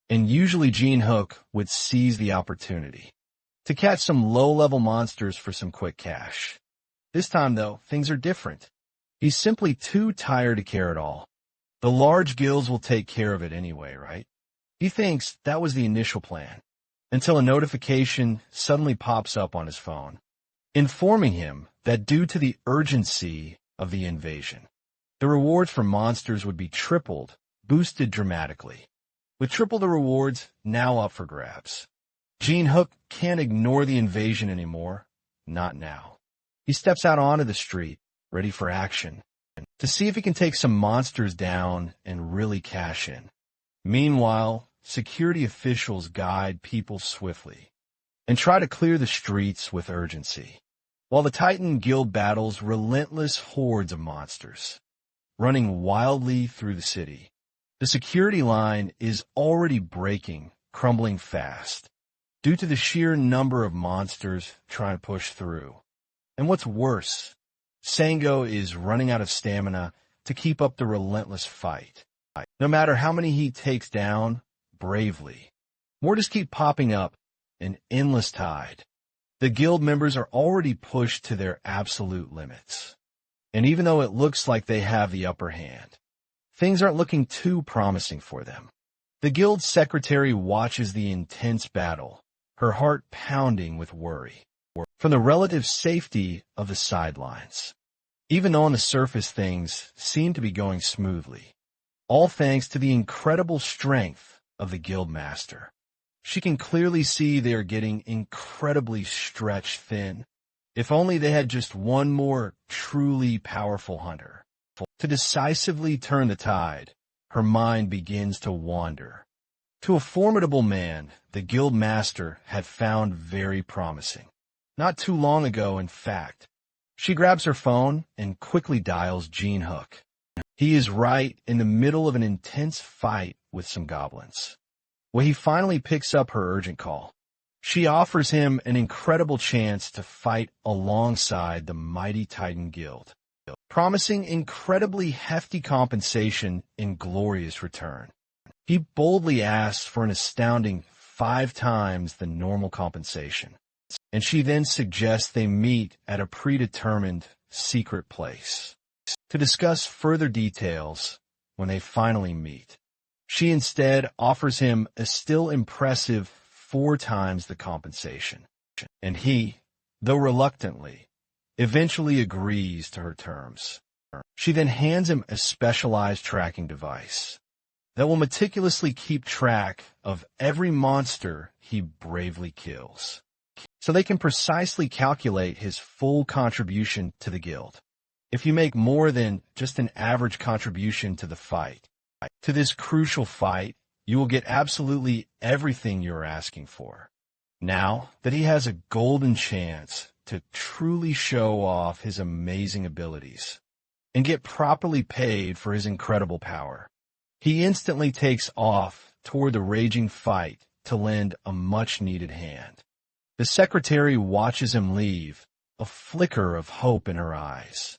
and usually Hook would seize the opportunity to catch some low-level monsters for some quick cash. This time, though, things are different. He's simply too tired to care at all. The large guilds will take care of it anyway, right? He thinks that was the initial plan, until a notification suddenly pops up on his phone, informing him that due to the urgency of the invasion, the rewards for monsters would be tripled, boosted dramatically, with triple the rewards now up for grabs. Hook can't ignore the invasion anymore, not now. He steps out onto the street, ready for action, to see if he can take some monsters down and really cash in. Meanwhile, security officials guide people swiftly and try to clear the streets with urgency, while the Titan Guild battles relentless hordes of monsters, running wildly through the city. The security line is already breaking, crumbling fast, due to the sheer number of monsters trying to push through. And what's worse, Sango is running out of stamina to keep up the relentless fight. No matter how many he takes down, bravely, more just keep popping up, an endless tide. The guild members are already pushed to their absolute limits. And even though it looks like they have the upper hand, things aren't looking too promising for them. The guild secretary watches the intense battle, her heart pounding with worry, from the relative safety of the sidelines. Even though on the surface things seem to be going smoothly, all thanks to the incredible strength of the guild master. She can clearly see they are getting incredibly stretched thin. If only they had just one more truly powerful hunter to decisively turn the tide. Her mind begins to wander to a formidable man the guild master had found very promising. Not too long ago, in fact. She grabs her phone and quickly dials Hook. He is right in the middle of an intense fight with some goblins. When he finally picks up her urgent call, she offers him an incredible chance to fight alongside the mighty Titan Guild, promising incredibly hefty compensation in glorious return. He boldly asks for an astounding 5 times the normal compensation, and she then suggests they meet at a predetermined secret place to discuss further details when they finally meet. She instead offers him a still impressive 4 times the compensation. And he, though reluctantly, eventually agrees to her terms. She then hands him a specialized tracking device that will meticulously keep track of every monster he bravely kills, so they can precisely calculate his full contribution to the guild. If you make more than just an average contribution to this crucial fight, you will get absolutely everything you're asking for. Now that he has a golden chance to truly show off his amazing abilities and get properly paid for his incredible power, he instantly takes off toward the raging fight to lend a much-needed hand. The secretary watches him leave, a flicker of hope in her eyes,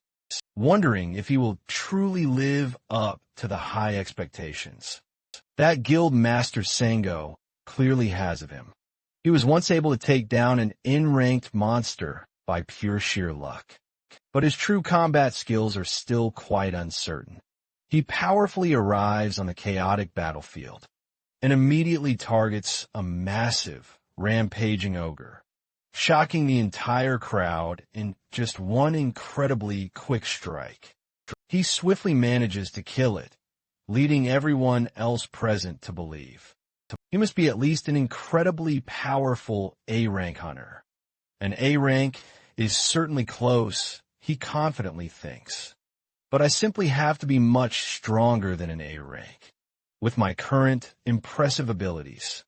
wondering if he will truly live up to the high expectations that Guild Master Sango clearly has of him. He was once able to take down an N-ranked monster by pure sheer luck, but his true combat skills are still quite uncertain. He powerfully arrives on the chaotic battlefield and immediately targets a massive, rampaging ogre, shocking the entire crowd in just one incredibly quick strike. He swiftly manages to kill it, leading everyone else present to believe he must be at least an incredibly powerful A-rank hunter. An A-rank is certainly close, he confidently thinks, but I simply have to be much stronger than an A-rank with my current impressive abilities.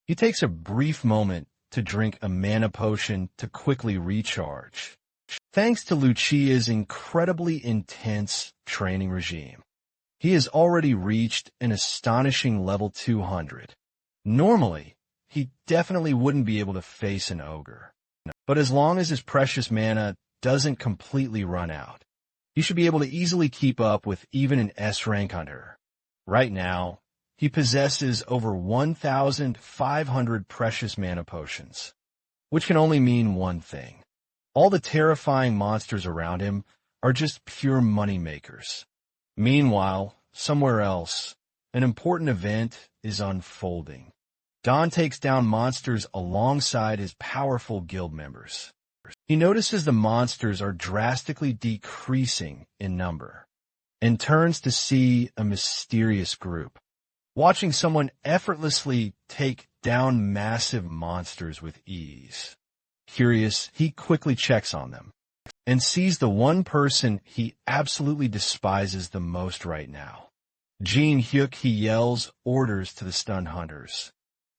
He takes a brief moment to drink a mana potion to quickly recharge. Thanks to Lucia's incredibly intense training regime, he has already reached an astonishing level 200. Normally, he definitely wouldn't be able to face an ogre, but as long as his precious mana doesn't completely run out, he should be able to easily keep up with even an S-rank hunter. Right now, he possesses over 1,500 precious mana potions, which can only mean one thing. All the terrifying monsters around him are just pure money makers. Meanwhile, somewhere else, an important event is unfolding. Don takes down monsters alongside his powerful guild members. He notices the monsters are drastically decreasing in number and turns to see a mysterious group. Watching someone effortlessly take down massive monsters with ease. Curious, he quickly checks on them and sees the one person he absolutely despises the most right now. Jin Hyuk, he yells orders to the stunned hunters,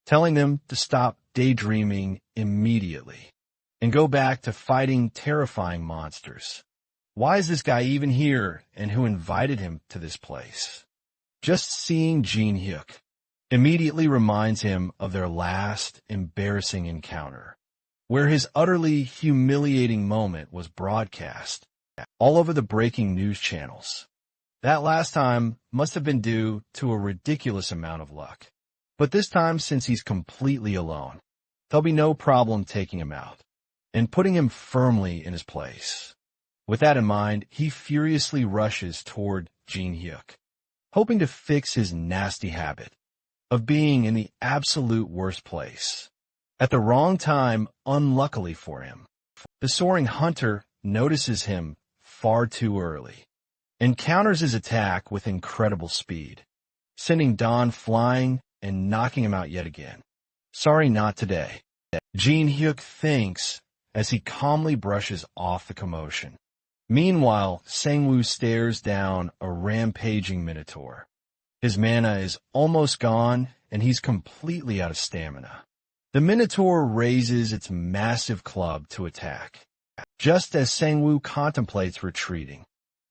telling them to stop daydreaming immediately and go back to fighting terrifying monsters. Why is this guy even here, and who invited him to this place? Just seeing Jin Hyuk immediately reminds him of their last embarrassing encounter, where his utterly humiliating moment was broadcast all over the breaking news channels. That last time must have been due to a ridiculous amount of luck. But this time, since he's completely alone, there'll be no problem taking him out and putting him firmly in his place. With that in mind, he furiously rushes toward Jin Hyuk, hoping to fix his nasty habit of being in the absolute worst place at the wrong time. Unluckily for him, the soaring hunter notices him far too early and counters his attack with incredible speed, sending Don flying and knocking him out yet again. Sorry, not today, Jin Hyuk thinks as he calmly brushes off the commotion. Meanwhile, Sangwoo stares down a rampaging minotaur. His mana is almost gone, and he's completely out of stamina. The minotaur raises its massive club to attack, just as Sangwoo contemplates retreating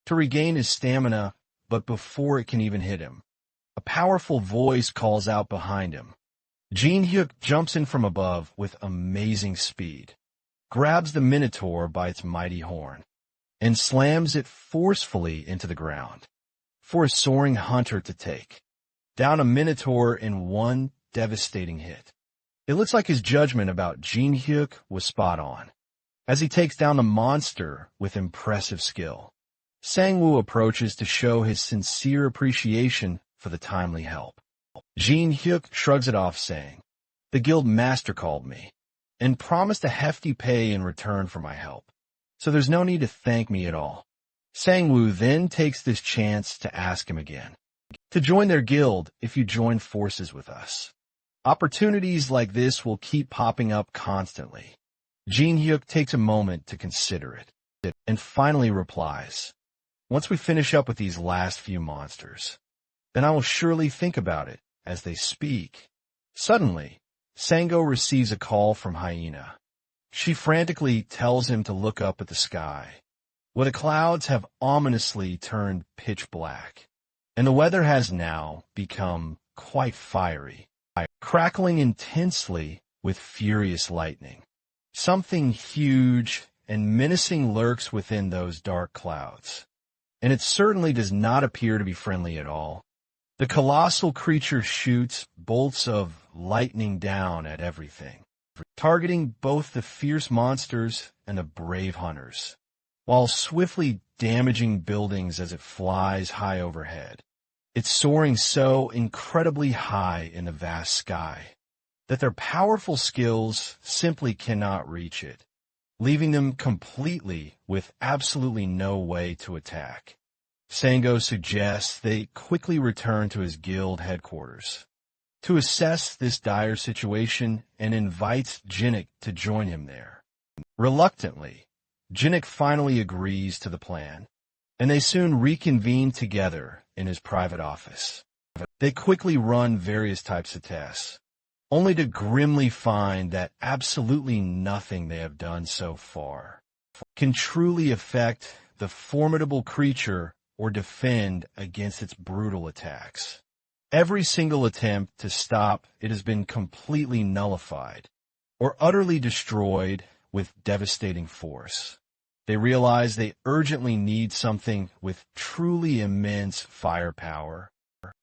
to regain his stamina, but before it can even hit him, a powerful voice calls out behind him. Jin Hyuk jumps in from above with amazing speed, grabs the minotaur by its mighty horn, and slams it forcefully into the ground for a soaring hunter to take down a minotaur in one devastating hit. It looks like his judgment about Jin Hyuk was spot on, as he takes down the monster with impressive skill. Sangwoo approaches to show his sincere appreciation for the timely help. Jin Hyuk shrugs it off, saying, "The guild master called me, and promised a hefty pay in return for my help, so there's no need to thank me at all." Sang-woo then takes this chance to ask him again to join their guild if you join forces with us. Opportunities like this will keep popping up constantly. Jin Hyuk takes a moment to consider it, and finally replies, "Once we finish up with these last few monsters, then I will surely think about it." As they speak, suddenly, Sango receives a call from Hyena. She frantically tells him to look up at the sky, where the clouds have ominously turned pitch black, and the weather has now become quite fiery, crackling intensely with furious lightning. Something huge and menacing lurks within those dark clouds, and it certainly does not appear to be friendly at all. The colossal creature shoots bolts of lightning down at everything, targeting both the fierce monsters and the brave hunters, while swiftly damaging buildings as it flies high overhead. It's soaring so incredibly high in the vast sky that their powerful skills simply cannot reach it, leaving them completely with absolutely no way to attack. Sango suggests they quickly return to his guild headquarters to assess this dire situation and invites Jinnik to join him there. Reluctantly, Jinnik finally agrees to the plan, and they soon reconvene together in his private office. They quickly run various types of tests, only to grimly find that absolutely nothing they have done so far can truly affect the formidable creature or defend against its brutal attacks. Every single attempt to stop it has been completely nullified or utterly destroyed with devastating force. They realize they urgently need something with truly immense firepower,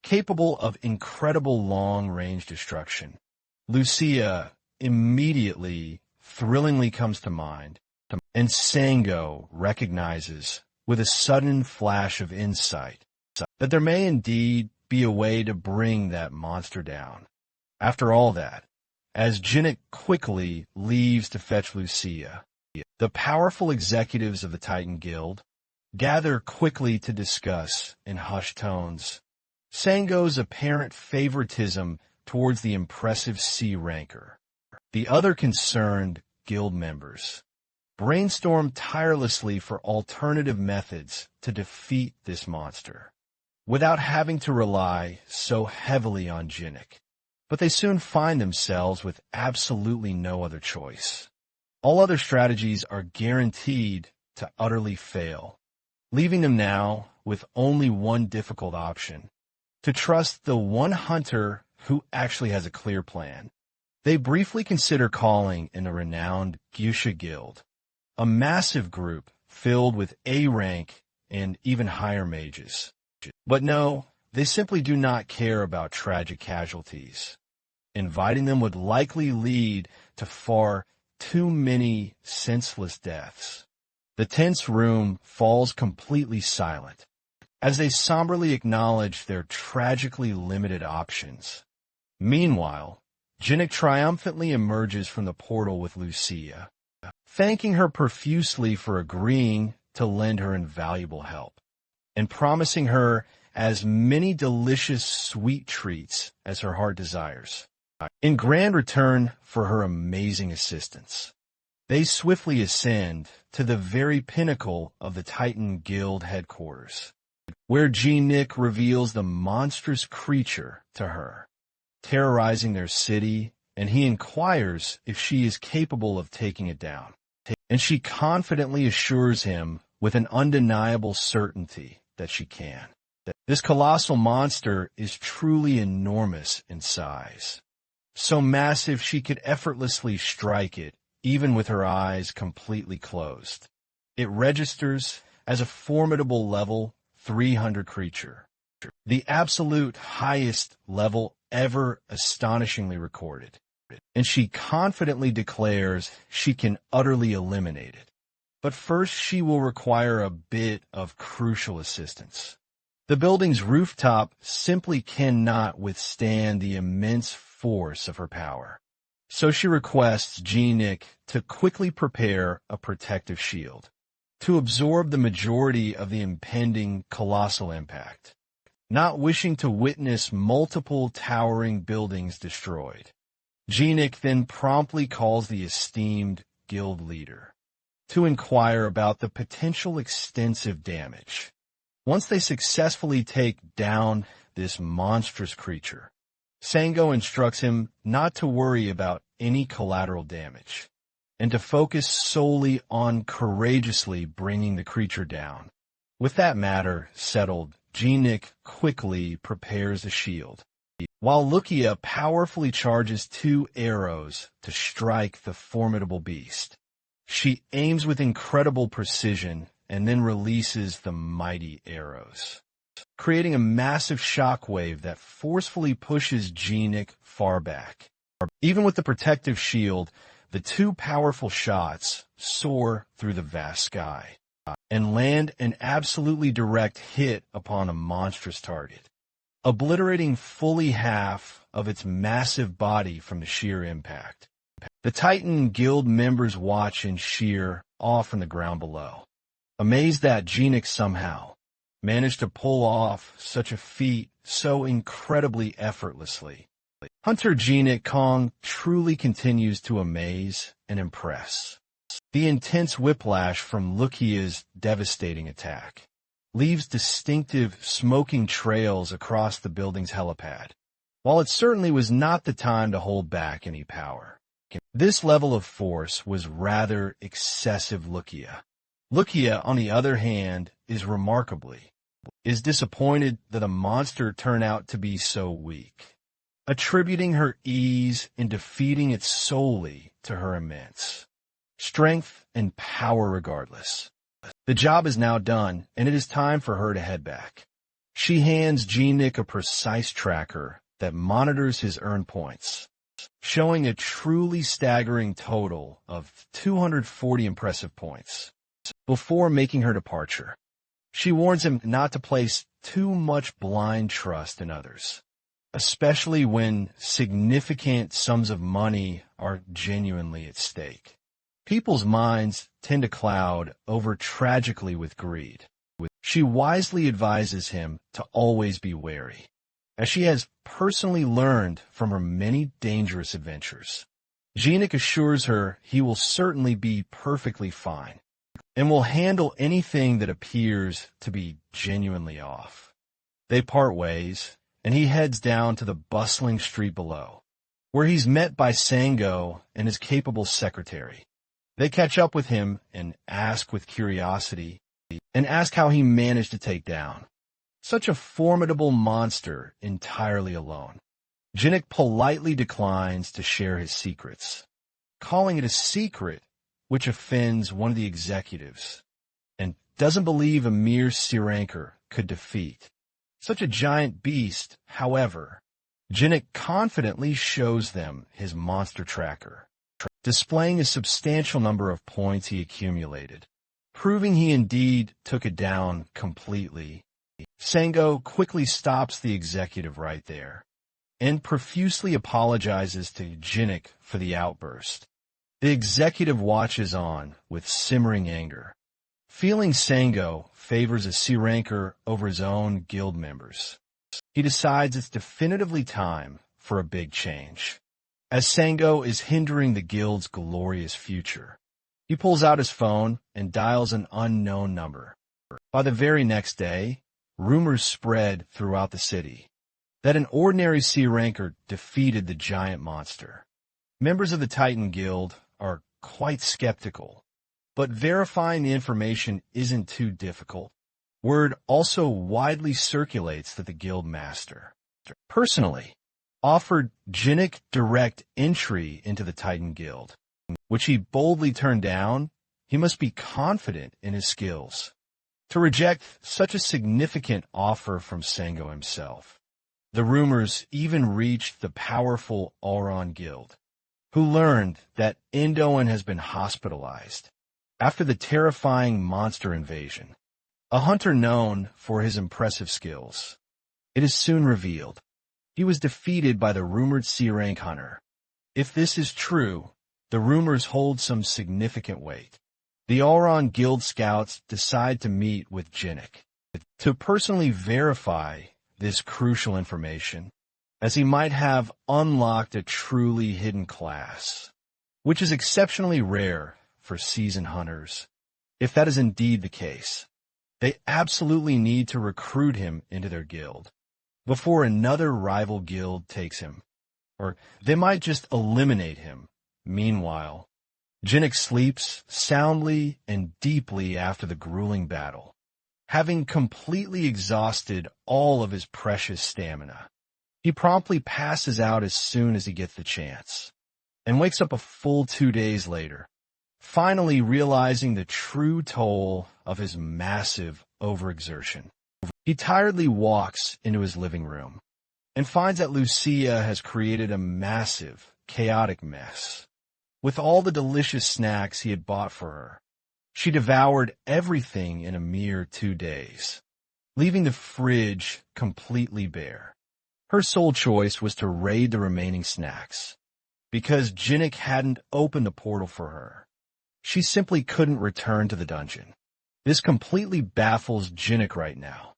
capable of incredible long-range destruction. Lucia immediately, thrillingly comes to mind, and Sango recognizes with a sudden flash of insight that there may indeed be a way to bring that monster down. After all that, as Jinnik quickly leaves to fetch Lucia, the powerful executives of the Titan Guild gather quickly to discuss, in hushed tones, Sango's apparent favoritism towards the impressive C-ranker. The other concerned guild members brainstorm tirelessly for alternative methods to defeat this monster, without having to rely so heavily on Jinnik. But they soon find themselves with absolutely no other choice. All other strategies are guaranteed to utterly fail, leaving them now with only one difficult option: to trust the one hunter who actually has a clear plan. They briefly consider calling in the renowned Gyusha Guild, a massive group filled with A-rank and even higher mages. But no, they simply do not care about tragic casualties. Inviting them would likely lead to far too many senseless deaths. The tense room falls completely silent as they somberly acknowledge their tragically limited options. Meanwhile, Jinnik triumphantly emerges from the portal with Lucia, thanking her profusely for agreeing to lend her invaluable help, and promising her as many delicious sweet treats as her heart desires, in grand return for her amazing assistance. They swiftly ascend to the very pinnacle of the Titan Guild headquarters, where Jinnik reveals the monstrous creature to her, terrorizing their city, and he inquires if she is capable of taking it down. And she confidently assures him with an undeniable certainty that she can. This colossal monster is truly enormous in size, so massive she could effortlessly strike it even with her eyes completely closed. It registers as a formidable level 300 creature, the absolute highest level ever astonishingly recorded, and she confidently declares she can utterly eliminate it. But first she will require a bit of crucial assistance. The building's rooftop simply cannot withstand the immense force of her power. So she requests Genik to quickly prepare a protective shield to absorb the majority of the impending colossal impact, not wishing to witness multiple towering buildings destroyed. Genik then promptly calls the esteemed guild leader to inquire about the potential extensive damage. Once they successfully take down this monstrous creature, Sango instructs him not to worry about any collateral damage and to focus solely on courageously bringing the creature down. With that matter settled, Genik quickly prepares a shield, while Lukia powerfully charges 2 arrows to strike the formidable beast. She aims with incredible precision and then releases the mighty arrows, creating a massive shockwave that forcefully pushes Genik far back. Even with the protective shield, the 2 powerful shots soar through the vast sky and land an absolutely direct hit upon a monstrous target, obliterating fully half of its massive body from the sheer impact. The Titan Guild members watch in sheer awe from the ground below, amazed that Genik somehow managed to pull off such a feat so incredibly effortlessly. Hunter Genik Kong truly continues to amaze and impress. The intense whiplash from Lukia's devastating attack leaves distinctive smoking trails across the building's helipad. While it certainly was not the time to hold back any power, this level of force was rather excessive. Lukia, on the other hand, is disappointed that a monster turned out to be so weak, attributing her ease in defeating it solely to her immense strength and power regardless. The job is now done, and it is time for her to head back. She hands Genik a precise tracker that monitors his earned points, showing a truly staggering total of 240 impressive points. Before making her departure, she warns him not to place too much blind trust in others, especially when significant sums of money are genuinely at stake. People's minds tend to cloud over tragically with greed. She wisely advises him to always be wary, as she has personally learned from her many dangerous adventures. Genik assures her he will certainly be perfectly fine and will handle anything that appears to be genuinely off. They part ways, and he heads down to the bustling street below, where he's met by Sango and his capable secretary. They catch up with him and ask how he managed to take down such a formidable monster entirely alone. Genik politely declines to share his secrets, calling it a secret which offends one of the executives, and doesn't believe a mere C-ranker could defeat such a giant beast. However, Genik confidently shows them his monster tracker, displaying a substantial number of points he accumulated, proving he indeed took it down completely. Sango quickly stops the executive right there and profusely apologizes to Genik for the outburst. The executive watches on with simmering anger, feeling Sango favors a C-ranker over his own guild members. He decides it's definitively time for a big change, as Sango is hindering the guild's glorious future. He pulls out his phone and dials an unknown number. By the very next day, rumors spread throughout the city that an ordinary C-ranker defeated the giant monster. Members of the Titan Guild are quite skeptical, but verifying the information isn't too difficult. Word also widely circulates that the guild master personally offered Genik direct entry into the Titan Guild, which he boldly turned down. He must be confident in his skills to reject such a significant offer from Sango himself. The rumors even reached the powerful Auron Guild, who learned that Indoan has been hospitalized after the terrifying monster invasion. a hunter known for his impressive skills. It is soon revealed he was defeated by the rumored C-rank hunter. If this is true, the rumors hold some significant weight. The Auron Guild scouts decide to meet with Jinnik to personally verify this crucial information, as he might have unlocked a truly hidden class, which is exceptionally rare for seasoned hunters. If that is indeed the case, they absolutely need to recruit him into their guild before another rival guild takes him, or they might just eliminate him. Meanwhile, Jinnik sleeps soundly and deeply after the grueling battle, having completely exhausted all of his precious stamina. He promptly passes out as soon as he gets the chance, and wakes up a full 2 days later, finally realizing the true toll of his massive overexertion. He tiredly walks into his living room and finds that Lucia has created a massive, chaotic mess. With all the delicious snacks he had bought for her, she devoured everything in a mere 2 days, leaving the fridge completely bare. Her sole choice was to raid the remaining snacks, because Jinnik hadn't opened the portal for her. She simply couldn't return to the dungeon. This completely baffles Jinnik right now,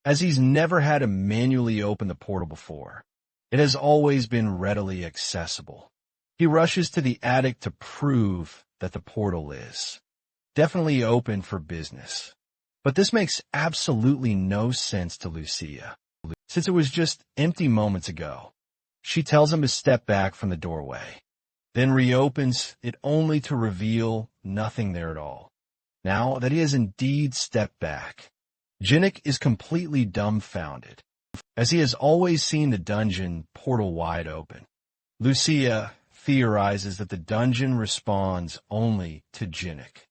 as he's never had to manually open the portal before. It has always been readily accessible. He rushes to the attic to prove that the portal is definitely open for business. But this makes absolutely no sense to Lucia, since it was just empty moments ago. She tells him to step back from the doorway, then reopens it only to reveal nothing there at all. Now that he has indeed stepped back, Jinnik is completely dumbfounded, as he has always seen the dungeon portal wide open. Lucia theorizes that the dungeon responds only to Jinnik,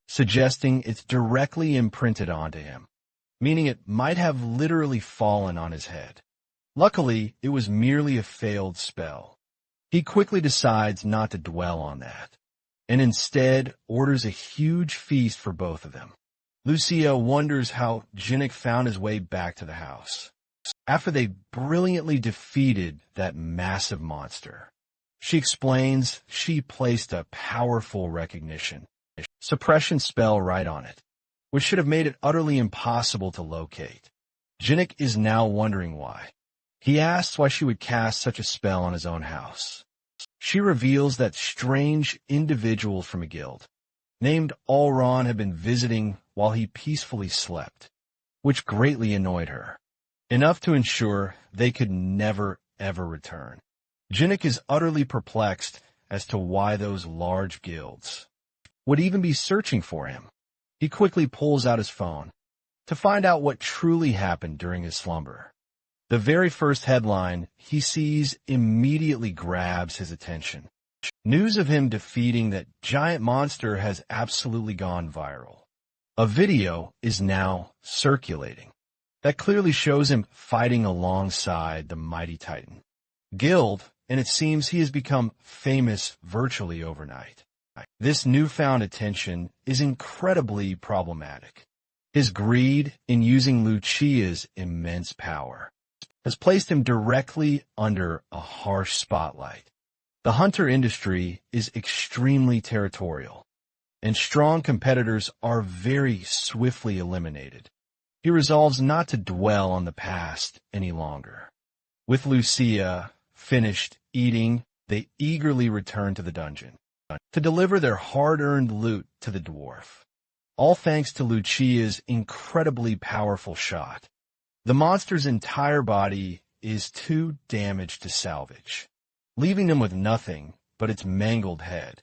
suggesting it's directly imprinted onto him, meaning it might have literally fallen on his head. Luckily, it was merely a failed spell. He quickly decides not to dwell on that, and instead orders a huge feast for both of them. Lucia wonders how Jinnik found his way back to the house, after they brilliantly defeated that massive monster. She explains she placed a powerful recognition suppression spell right on it, which should have made it utterly impossible to locate. Jinnik is now wondering why. He asks why she would cast such a spell on his own house. She reveals that strange individuals from a guild named Auron had been visiting while he peacefully slept, which greatly annoyed her, enough to ensure they could never, ever return. Jinnik is utterly perplexed as to why those large guilds would even be searching for him. He quickly pulls out his phone to find out what truly happened during his slumber. The very first headline he sees immediately grabs his attention. News of him defeating that giant monster has absolutely gone viral. A video is now circulating that clearly shows him fighting alongside the mighty Titan Guild, and it seems he has become famous virtually overnight. This newfound attention is incredibly problematic. His greed in using Lucia's immense power has placed him directly under a harsh spotlight. The hunter industry is extremely territorial, and strong competitors are very swiftly eliminated. He resolves not to dwell on the past any longer. With Lucia finished eating, they eagerly return to the dungeon to deliver their hard-earned loot to the dwarf, all thanks to Lucia's incredibly powerful shot. The monster's entire body is too damaged to salvage, leaving them with nothing but its mangled head.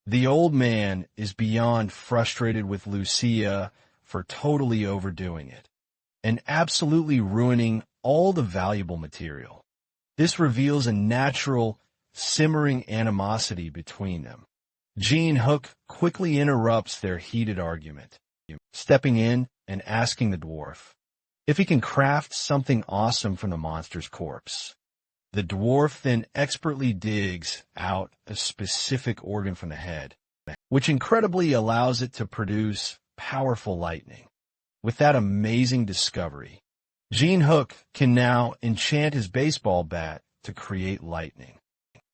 The old man is beyond frustrated with Lucia for totally overdoing it, and absolutely ruining all the valuable material. This reveals a natural, simmering animosity between them. Jean Hook quickly interrupts their heated argument, stepping in and asking the dwarf if he can craft something awesome from the monster's corpse. The dwarf then expertly digs out a specific organ from the head, which incredibly allows it to produce powerful lightning. With that amazing discovery, Gene Hook can now enchant his baseball bat to create lightning.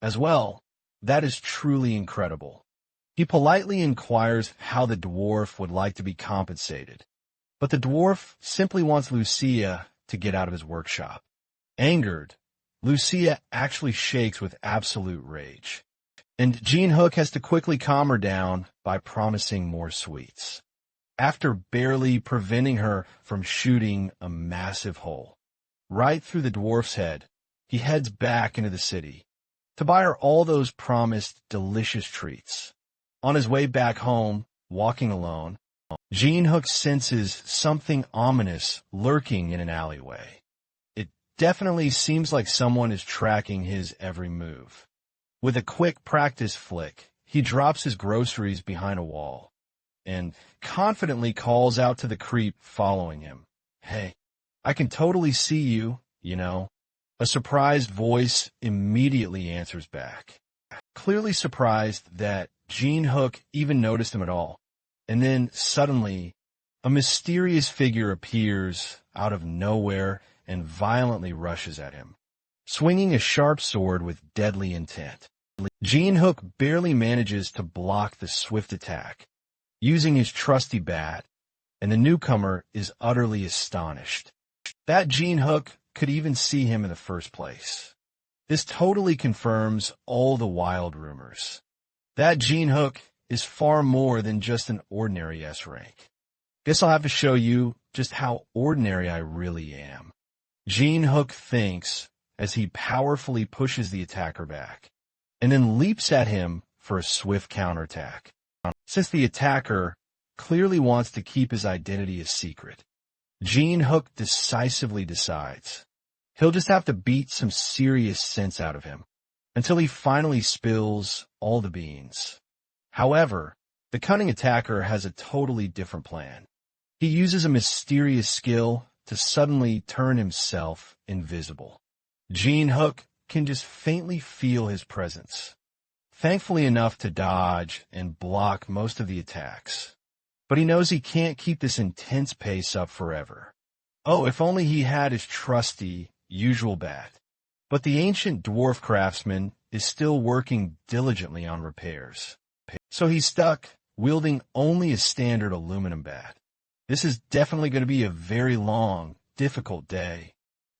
As well, that is truly incredible. He politely inquires how the dwarf would like to be compensated, but the dwarf simply wants Lucia to get out of his workshop. Angered, Lucia actually shakes with absolute rage, and Gene Hook has to quickly calm her down by promising more sweets. After barely preventing her from shooting a massive hole right through the dwarf's head, he heads back into the city to buy her all those promised delicious treats. On his way back home, walking alone, Gene Hook senses something ominous lurking in an alleyway. It definitely seems like someone is tracking his every move. With a quick practice flick, he drops his groceries behind a wall and confidently calls out to the creep following him. "Hey, I can totally see you, you know." A surprised voice immediately answers back, clearly surprised that Gene Hook even noticed him at all. And then suddenly, a mysterious figure appears out of nowhere and violently rushes at him, swinging a sharp sword with deadly intent. Gene Hook barely manages to block the swift attack, using his trusty bat, and the newcomer is utterly astonished that Gene Hook could even see him in the first place. This totally confirms all the wild rumors that Gene Hook is far more than just an ordinary S rank. Guess I'll have to show you just how ordinary I really am. Gene Hook thinks as he powerfully pushes the attacker back, and then leaps at him for a swift counterattack. Since the attacker clearly wants to keep his identity a secret, Gene Hook decisively decides he'll just have to beat some serious sense out of him until he finally spills all the beans. However, the cunning attacker has a totally different plan. He uses a mysterious skill to suddenly turn himself invisible. Gene Hook can just faintly feel his presence, thankfully enough to dodge and block most of the attacks. But he knows he can't keep this intense pace up forever. Oh, if only he had his trusty, usual bat. But the ancient dwarf craftsman is still working diligently on repairs. So he's stuck, wielding only a standard aluminum bat. This is definitely going to be a very long, difficult day,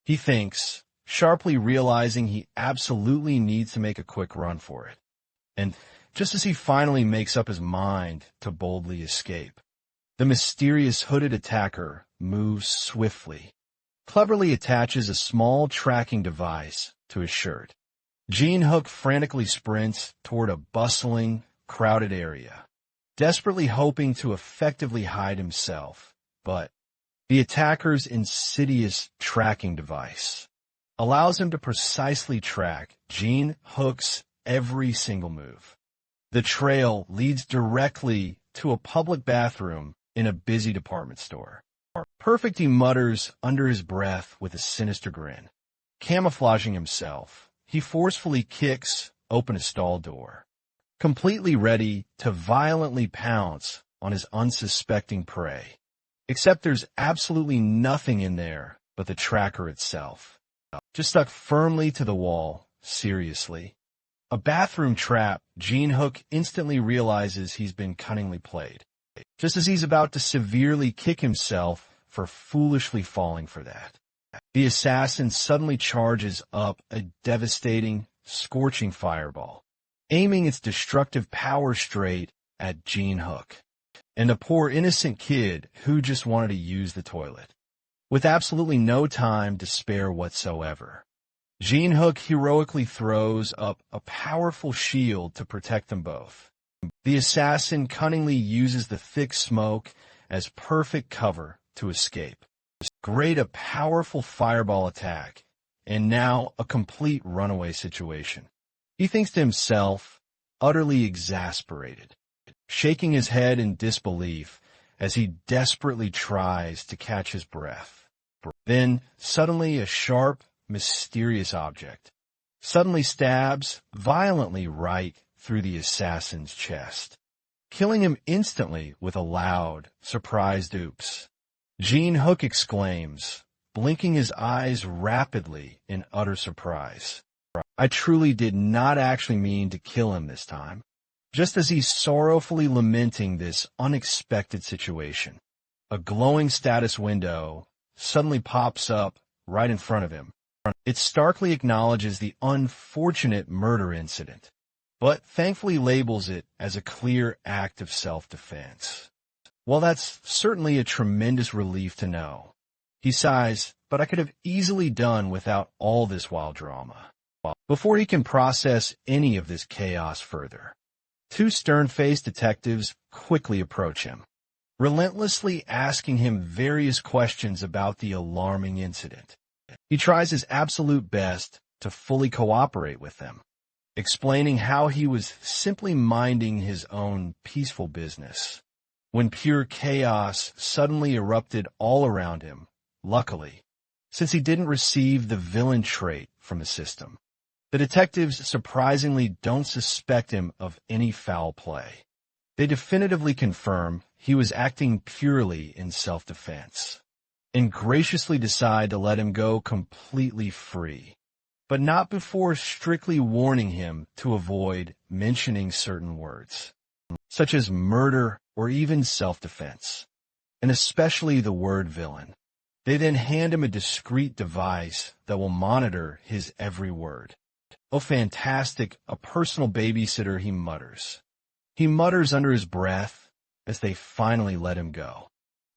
he thinks, sharply realizing he absolutely needs to make a quick run for it. And just as he finally makes up his mind to boldly escape, the mysterious hooded attacker moves swiftly, cleverly attaches a small tracking device to his shirt. Gene Hook frantically sprints toward a bustling, crowded area, desperately hoping to effectively hide himself, but the attacker's insidious tracking device allows him to precisely track Gene Hook's every single move. The trail leads directly to a public bathroom in a busy department store. Perfect, he mutters under his breath with a sinister grin. Camouflaging himself, he forcefully kicks open a stall door, completely ready to violently pounce on his unsuspecting prey. Except there's absolutely nothing in there but the tracker itself, just stuck firmly to the wall, seriously. A bathroom trap, Gene Hook instantly realizes he's been cunningly played, just as he's about to severely kick himself for foolishly falling for that. The assassin suddenly charges up a devastating, scorching fireball, aiming its destructive power straight at Gene Hook and a poor innocent kid who just wanted to use the toilet, with absolutely no time to spare whatsoever. Gene Hook heroically throws up a powerful shield to protect them both. The assassin cunningly uses the thick smoke as perfect cover to escape. Great, a powerful fireball attack, and now a complete runaway situation. He thinks to himself, utterly exasperated, shaking his head in disbelief as he desperately tries to catch his breath. Then, suddenly, a sharp, mysterious object suddenly stabs violently right through the assassin's chest, killing him instantly with a loud, surprised oops. Gene Hook exclaims, blinking his eyes rapidly in utter surprise. I truly did not actually mean to kill him this time. Just as he's sorrowfully lamenting this unexpected situation, a glowing status window suddenly pops up right in front of him. It starkly acknowledges the unfortunate murder incident, but thankfully labels it as a clear act of self-defense. Well, that's certainly a tremendous relief to know. He sighs, but I could have easily done without all this wild drama. Before he can process any of this chaos further, two stern-faced detectives quickly approach him, relentlessly asking him various questions about the alarming incident. He tries his absolute best to fully cooperate with them, explaining how he was simply minding his own peaceful business when pure chaos suddenly erupted all around him, luckily, since he didn't receive the villain trait from the system. The detectives surprisingly don't suspect him of any foul play. They definitively confirm he was acting purely in self-defense, and graciously decide to let him go completely free, but not before strictly warning him to avoid mentioning certain words, such as murder or even self-defense, and especially the word villain. They then hand him a discreet device that will monitor his every word. Oh, fantastic, a personal babysitter, he mutters. He mutters under his breath as they finally let him go.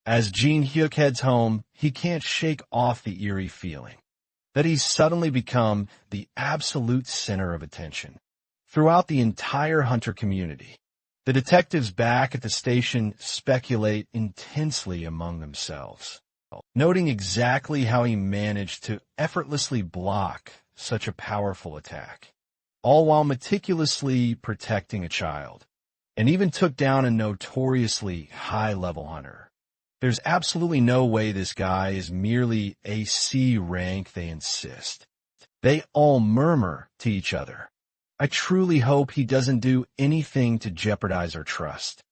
As Gene Hyuk heads home, he can't shake off the eerie feeling that he's suddenly become the absolute center of attention throughout the entire hunter community. The detectives back at the station speculate intensely among themselves, noting exactly how he managed to effortlessly block such a powerful attack, all while meticulously protecting a child, and even took down a notoriously high-level hunter. There's absolutely no way this guy is merely a C rank, they insist. They all murmur to each other. I truly hope he doesn't do anything to jeopardize our trust.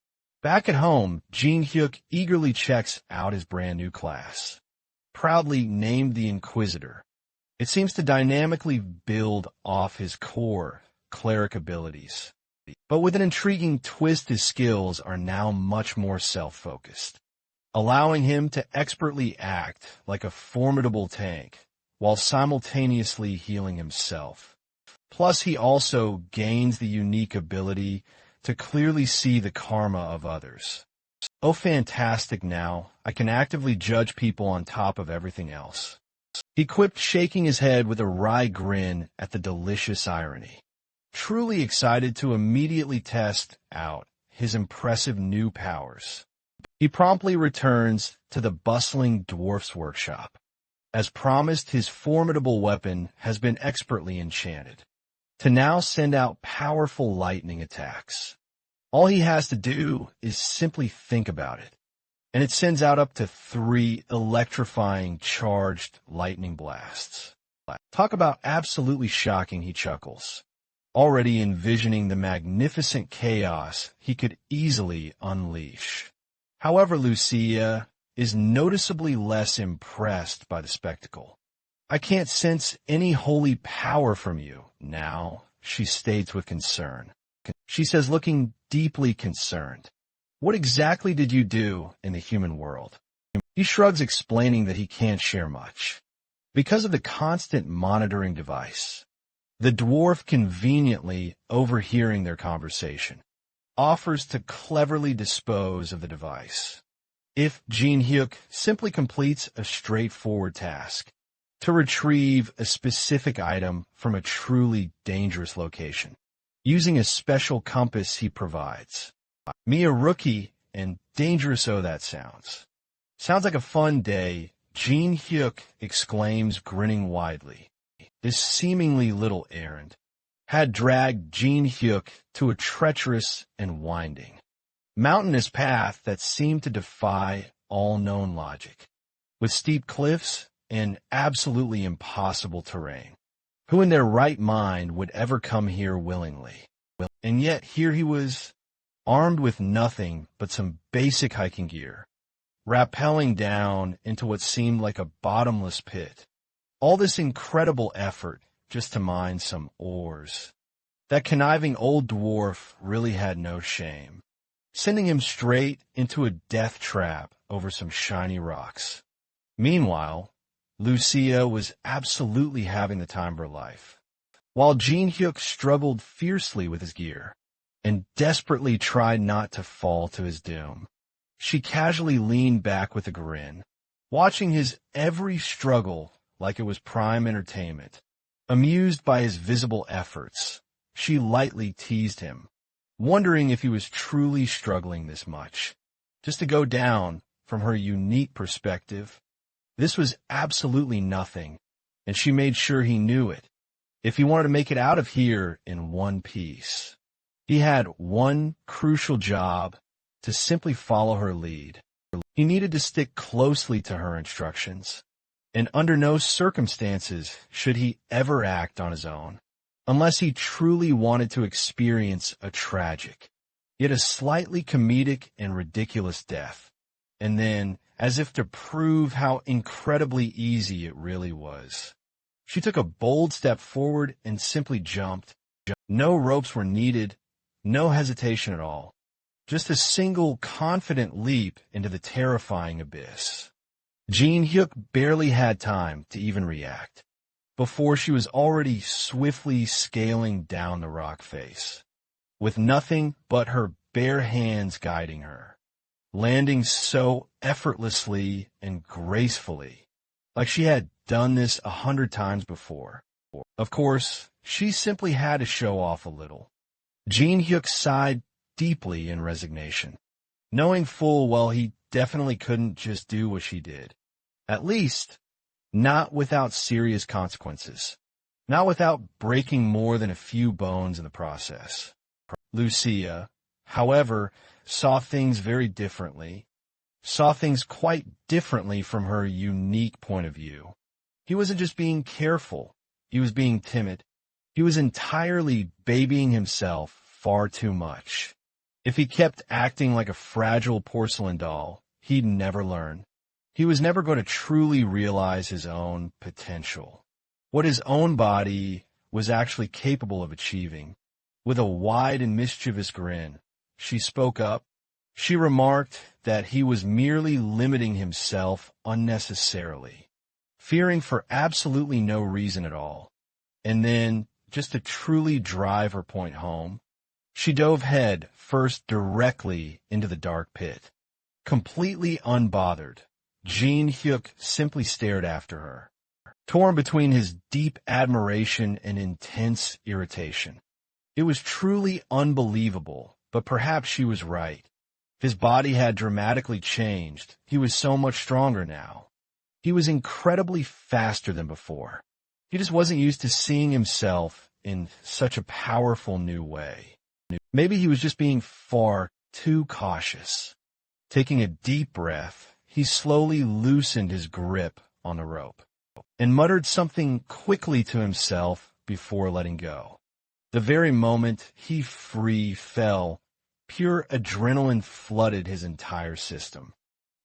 Back at home, Gene Hyuk eagerly checks out his brand new class, proudly named the Inquisitor. It seems to dynamically build off his core cleric abilities. But with an intriguing twist, his skills are now much more self-focused, allowing him to expertly act like a formidable tank while simultaneously healing himself. Plus, he also gains the unique ability to clearly see the karma of others. Oh, fantastic, now I can actively judge people on top of everything else. He quipped, shaking his head with a wry grin at the delicious irony, truly excited to immediately test out his impressive new powers. He promptly returns to the bustling dwarf's workshop. As promised, his formidable weapon has been expertly enchanted to now send out powerful lightning attacks. All he has to do is simply think about it, and it sends out up to 3 electrifying charged lightning blasts. Talk about absolutely shocking, he chuckles, already envisioning the magnificent chaos he could easily unleash. However, Lucia is noticeably less impressed by the spectacle. I can't sense any holy power from you now, she states with concern. She says, looking deeply concerned. What exactly did you do in the human world? He shrugs, explaining that he can't share much because of the constant monitoring device. The dwarf, conveniently overhearing their conversation, offers to cleverly dispose of the device if Gene Hyuk simply completes a straightforward task to retrieve a specific item from a truly dangerous location, using a special compass he provides. Me, a rookie, and dangerous, oh that sounds. Sounds like a fun day, Gene Hyuk exclaims, grinning widely. This seemingly little errand had dragged Gene Hyuk to a treacherous and winding, mountainous path that seemed to defy all known logic, with steep cliffs and absolutely impossible terrain. Who in their right mind would ever come here willingly? And yet here he was, armed with nothing but some basic hiking gear, rappelling down into what seemed like a bottomless pit. All this incredible effort just to mine some ores. That conniving old dwarf really had no shame, sending him straight into a death trap over some shiny rocks. Meanwhile, Lucia was absolutely having the time of her life. While Jin-hyuk struggled fiercely with his gear and desperately tried not to fall to his doom, she casually leaned back with a grin, watching his every struggle like it was prime entertainment. Amused by his visible efforts, she lightly teased him, wondering if he was truly struggling this much. Just to go down, from her unique perspective, this was absolutely nothing, and she made sure he knew it. If he wanted to make it out of here in one piece, he had one crucial job: to simply follow her lead. He needed to stick closely to her instructions, and under no circumstances should he ever act on his own, unless he truly wanted to experience a tragic, yet a slightly comedic and ridiculous death. And then, as if to prove how incredibly easy it really was, she took a bold step forward and simply jumped. No ropes were needed, no hesitation at all. Just a single confident leap into the terrifying abyss. Jin-hyuk barely had time to even react, before she was already swiftly scaling down the rock face, with nothing but her bare hands guiding her, landing so effortlessly and gracefully, like she had done this 100 times before. Of course, she simply had to show off a little. Jin-hyuk sighed deeply in resignation, knowing full well he definitely couldn't just do what she did. At least, not without serious consequences. Not without breaking more than a few bones in the process. Lucia, however, saw things very differently. Saw things quite differently from her unique point of view. He wasn't just being careful. He was being timid. He was entirely babying himself far too much. If he kept acting like a fragile porcelain doll, he'd never learn. He was never going to truly realize his own potential, what his own body was actually capable of achieving. With a wide and mischievous grin, she spoke up. She remarked that he was merely limiting himself unnecessarily, fearing for absolutely no reason at all. And then, just to truly drive her point home, she dove head first directly into the dark pit. Completely unbothered, Jin-hyuk simply stared after her, torn between his deep admiration and intense irritation. It was truly unbelievable, but perhaps she was right. His body had dramatically changed. He was so much stronger now. He was incredibly faster than before. He just wasn't used to seeing himself in such a powerful new way. Maybe he was just being far too cautious. Taking a deep breath, he slowly loosened his grip on the rope and muttered something quickly to himself before letting go. The very moment he fell, pure adrenaline flooded his entire system.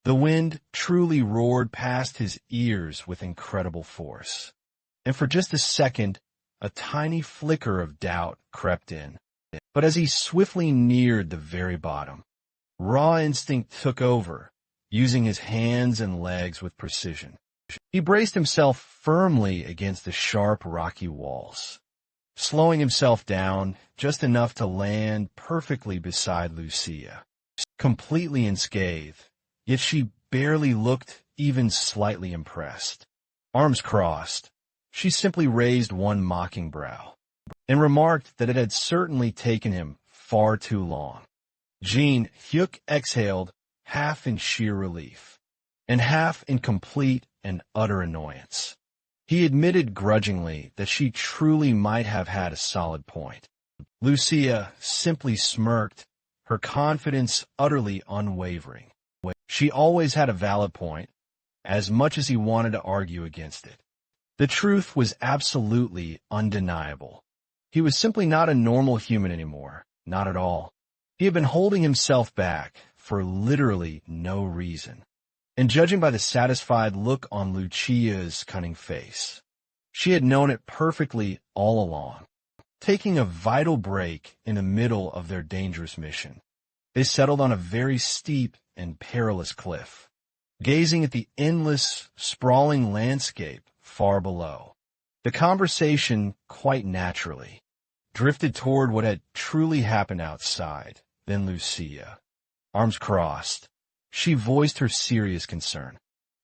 The wind truly roared past his ears with incredible force. And for just a second, a tiny flicker of doubt crept in. But as he swiftly neared the very bottom, raw instinct took over, using his hands and legs with precision. He braced himself firmly against the sharp, rocky walls, slowing himself down just enough to land perfectly beside Lucia, completely unscathed, yet she barely looked even slightly impressed. Arms crossed, she simply raised one mocking brow, and remarked that it had certainly taken him far too long. Jin-hyuk exhaled, half in sheer relief, and half in complete and utter annoyance. He admitted grudgingly that she truly might have had a solid point. Lucia simply smirked, her confidence utterly unwavering. She always had a valid point, as much as he wanted to argue against it. The truth was absolutely undeniable. He was simply not a normal human anymore, not at all. He had been holding himself back for literally no reason. And judging by the satisfied look on Lucia's cunning face, she had known it perfectly all along. Taking a vital break in the middle of their dangerous mission, they settled on a very steep and perilous cliff, gazing at the endless, sprawling landscape far below. The conversation, quite naturally, drifted toward what had truly happened outside. Then Lucia, arms crossed, she voiced her serious concern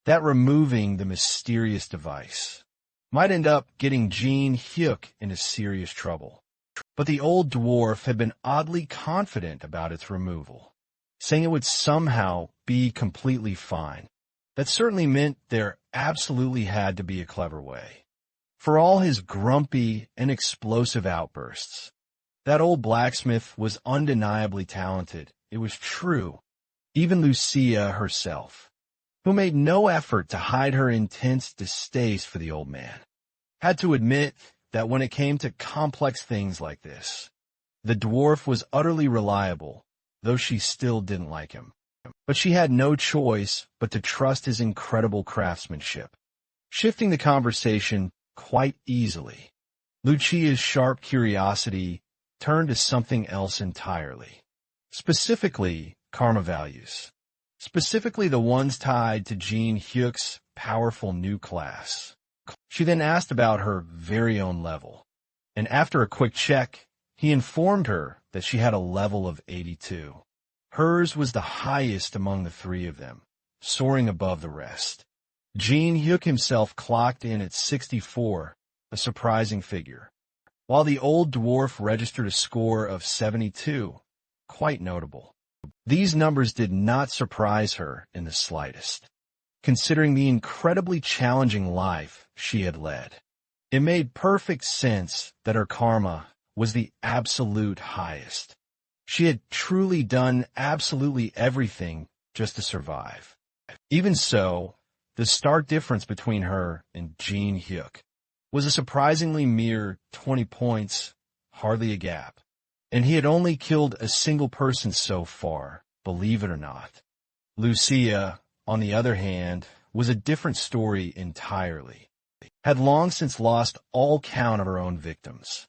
that removing the mysterious device might end up getting Jean Hyuk into serious trouble. But the old dwarf had been oddly confident about its removal, saying it would somehow be completely fine. That certainly meant there absolutely had to be a clever way. For all his grumpy and explosive outbursts, that old blacksmith was undeniably talented. It was true. Even Lucia herself, who made no effort to hide her intense distaste for the old man, had to admit that when it came to complex things like this, the dwarf was utterly reliable, though she still didn't like him. But she had no choice but to trust his incredible craftsmanship. Shifting the conversation quite easily, Lucia's sharp curiosity turned to something else entirely. Specifically, karma values. Specifically the ones tied to Jean Hyuk's powerful new class. She then asked about her very own level, and after a quick check, he informed her that she had a level of 82. Hers was the highest among the three of them, soaring above the rest. Jean Hyuk himself clocked in at 64, a surprising figure, while the old dwarf registered a score of 72, quite notable. These numbers did not surprise her in the slightest, considering the incredibly challenging life she had led. It made perfect sense that her karma was the absolute highest. She had truly done absolutely everything just to survive. Even so, the stark difference between her and Jean Hyuk was a surprisingly mere 20 points, hardly a gap. And he had only killed a single person so far, believe it or not. Lucia, on the other hand, was a different story entirely. Had long since lost all count of her own victims.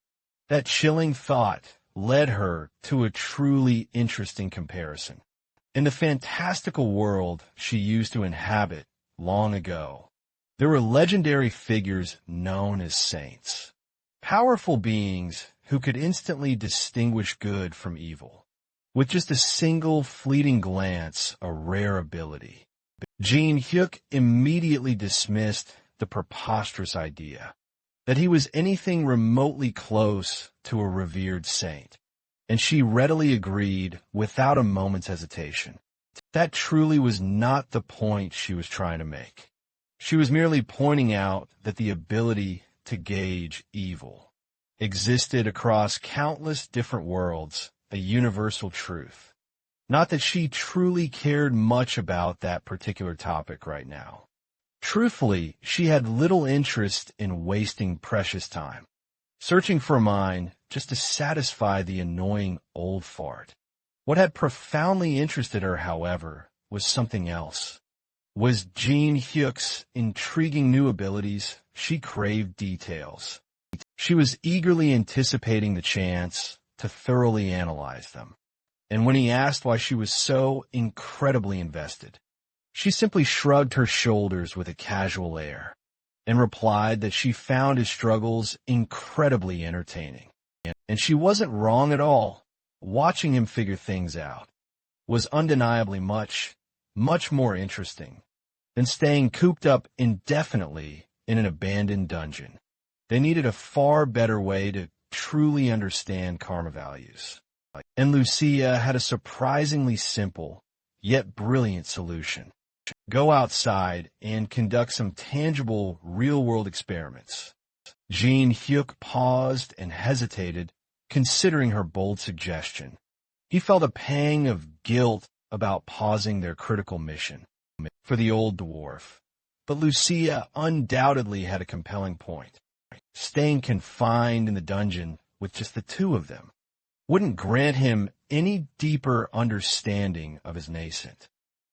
That chilling thought led her to a truly interesting comparison. In the fantastical world she used to inhabit long ago, there were legendary figures known as saints. Powerful beings who could instantly distinguish good from evil. With just a single fleeting glance, a rare ability. Jean Hyuk immediately dismissed the preposterous idea that he was anything remotely close to a revered saint, and she readily agreed without a moment's hesitation. That truly was not the point she was trying to make. She was merely pointing out that the ability to gauge evil existed across countless different worlds, a universal truth. Not that she truly cared much about that particular topic right now. Truthfully, she had little interest in wasting precious time, searching for a mine just to satisfy the annoying old fart. What had profoundly interested her, however, was something else. Was Jean Hyuk's intriguing new abilities. She craved details. She was eagerly anticipating the chance to thoroughly analyze them. And when he asked why she was so incredibly invested, she simply shrugged her shoulders with a casual air and replied that she found his struggles incredibly entertaining. And she wasn't wrong at all. Watching him figure things out was undeniably much more interesting than staying cooped up indefinitely in an abandoned dungeon. They needed a far better way to truly understand karma values. And Lucia had a surprisingly simple, yet brilliant solution. Go outside and conduct some tangible, real-world experiments. Jean Hyuk paused and hesitated, considering her bold suggestion. He felt a pang of guilt about pausing their critical mission for the old dwarf. But Lucia undoubtedly had a compelling point. Staying confined in the dungeon with just the two of them wouldn't grant him any deeper understanding of his nascent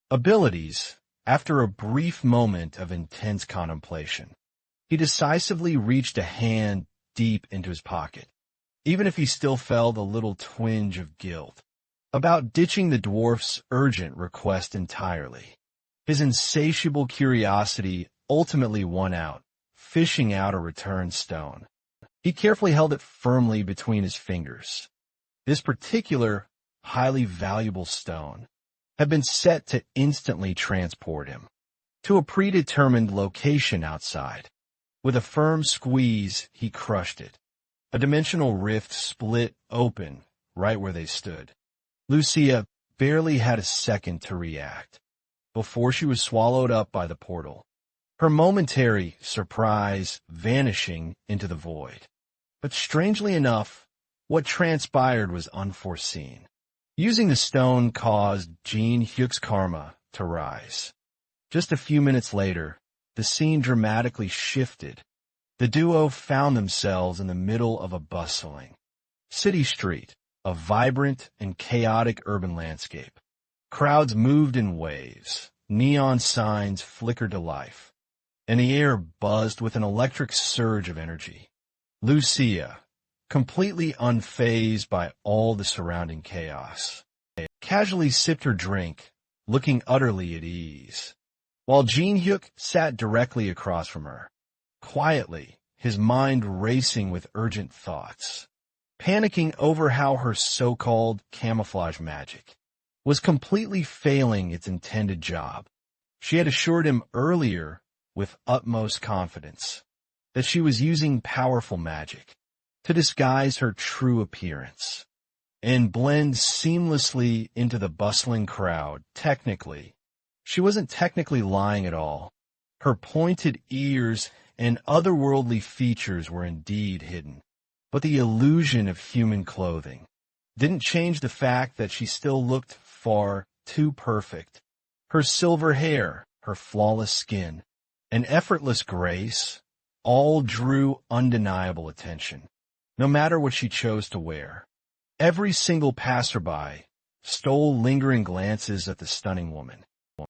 abilities After a brief moment of intense contemplation, he decisively reached a hand deep into his pocket, even if he still felt a little twinge of guilt about ditching the dwarf's urgent request entirely. His insatiable curiosity ultimately won out, fishing out a return stone. He carefully held it firmly between his fingers. This particular, highly valuable stone had been set to instantly transport him to a predetermined location outside. With a firm squeeze, he crushed it. A dimensional rift split open right where they stood. Lucia barely had a second to react before she was swallowed up by the portal, her momentary surprise vanishing into the void. But strangely enough, what transpired was unforeseen. Using the stone caused Jin Hyuk's karma to rise. Just a few minutes later, the scene dramatically shifted. The duo found themselves in the middle of a bustling city street, a vibrant and chaotic urban landscape. Crowds moved in waves, neon signs flickered to life, and the air buzzed with an electric surge of energy. Lucia, completely unfazed by all the surrounding chaos, casually sipped her drink, looking utterly at ease, while Jin Hyuk sat directly across from her, quietly, his mind racing with urgent thoughts, panicking over how her so-called camouflage magic was completely failing its intended job. She had assured him earlier, with utmost confidence, that she was using powerful magic to disguise her true appearance and blend seamlessly into the bustling crowd. Technically, she wasn't technically lying at all. Her pointed ears and otherworldly features were indeed hidden, but the illusion of human clothing didn't change the fact that she still looked far too perfect. Her silver hair, her flawless skin, and effortless grace all drew undeniable attention, no matter what she chose to wear. Every single passerby stole lingering glances at the stunning woman,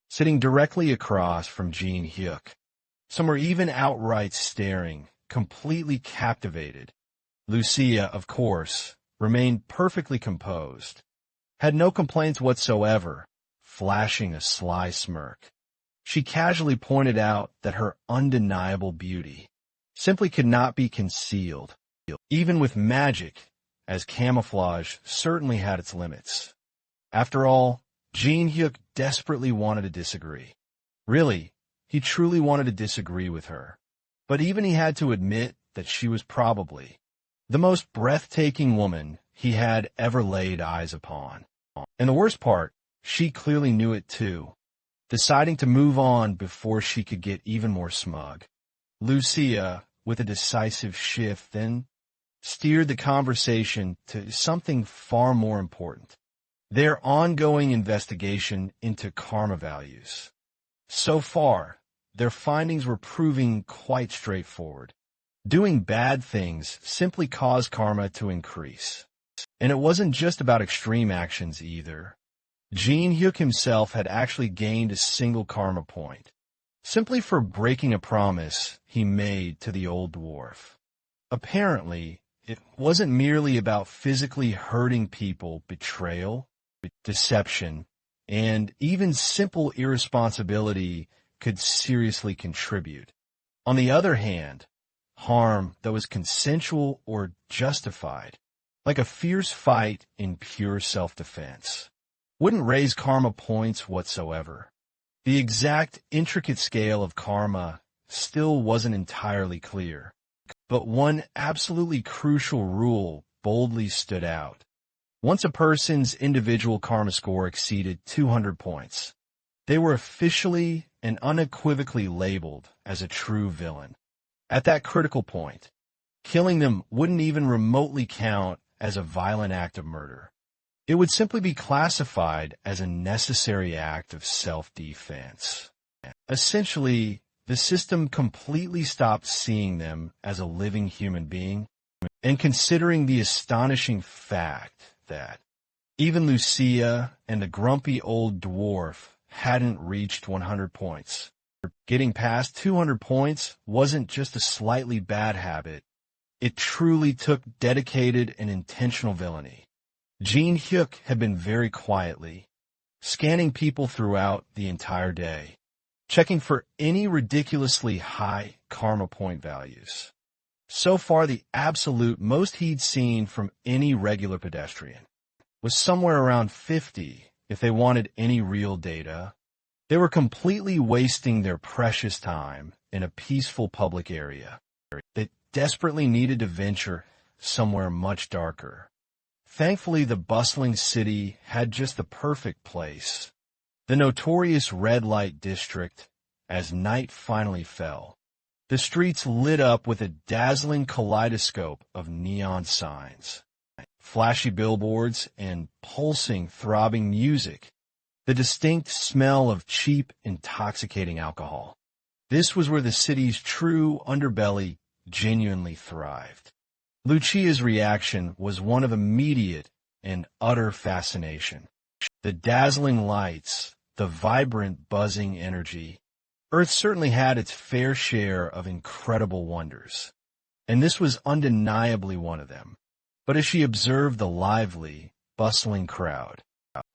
sitting directly across from Jin Hyuk. Some were even outright staring, completely captivated. Lucia, of course, remained perfectly composed, had no complaints whatsoever, flashing a sly smirk. She casually pointed out that her undeniable beauty simply could not be concealed, even with magic, as camouflage certainly had its limits. After all, Jin Hyuk desperately wanted to disagree. Really, he truly wanted to disagree with her. But even he had to admit that she was probably the most breathtaking woman he had ever laid eyes upon. And the worst part, she clearly knew it too, deciding to move on before she could get even more smug. Lucia, with a decisive shift, then steered the conversation to something far more important: their ongoing investigation into karma values. So far, their findings were proving quite straightforward. Doing bad things simply caused karma to increase. And it wasn't just about extreme actions either. Jin Hyuk himself had actually gained a single karma point, simply for breaking a promise he made to the old dwarf. Apparently, it wasn't merely about physically hurting people. Betrayal, deception, and even simple irresponsibility could seriously contribute. On the other hand, harm that was consensual or justified, like a fierce fight in pure self-defense, wouldn't raise karma points whatsoever. The exact intricate scale of karma still wasn't entirely clear, but one absolutely crucial rule boldly stood out. Once a person's individual karma score exceeded 200 points, they were officially and unequivocally labeled as a true villain. At that critical point, killing them wouldn't even remotely count as a violent act of murder. It would simply be classified as a necessary act of self-defense. Essentially, the system completely stopped seeing them as a living human being, and considering the astonishing fact that even Lucia and the grumpy old dwarf hadn't reached 100 points. Getting past 200 points wasn't just a slightly bad habit. It truly took dedicated and intentional villainy. Jin Hyuk had been very quietly, scanning people throughout the entire day, checking for any ridiculously high karma point values. So far, the absolute most he'd seen from any regular pedestrian was somewhere around 50 if they wanted any real data. They were completely wasting their precious time in a peaceful public area that desperately needed to venture somewhere much darker. Thankfully, the bustling city had just the perfect place. The notorious red light district, as night finally fell. The streets lit up with a dazzling kaleidoscope of neon signs, flashy billboards, and pulsing, throbbing music. The distinct smell of cheap, intoxicating alcohol. This was where the city's true underbelly genuinely thrived. Lucia's reaction was one of immediate and utter fascination. The dazzling lights, the vibrant, buzzing energy. Earth certainly had its fair share of incredible wonders, and this was undeniably one of them. But as she observed the lively, bustling crowd,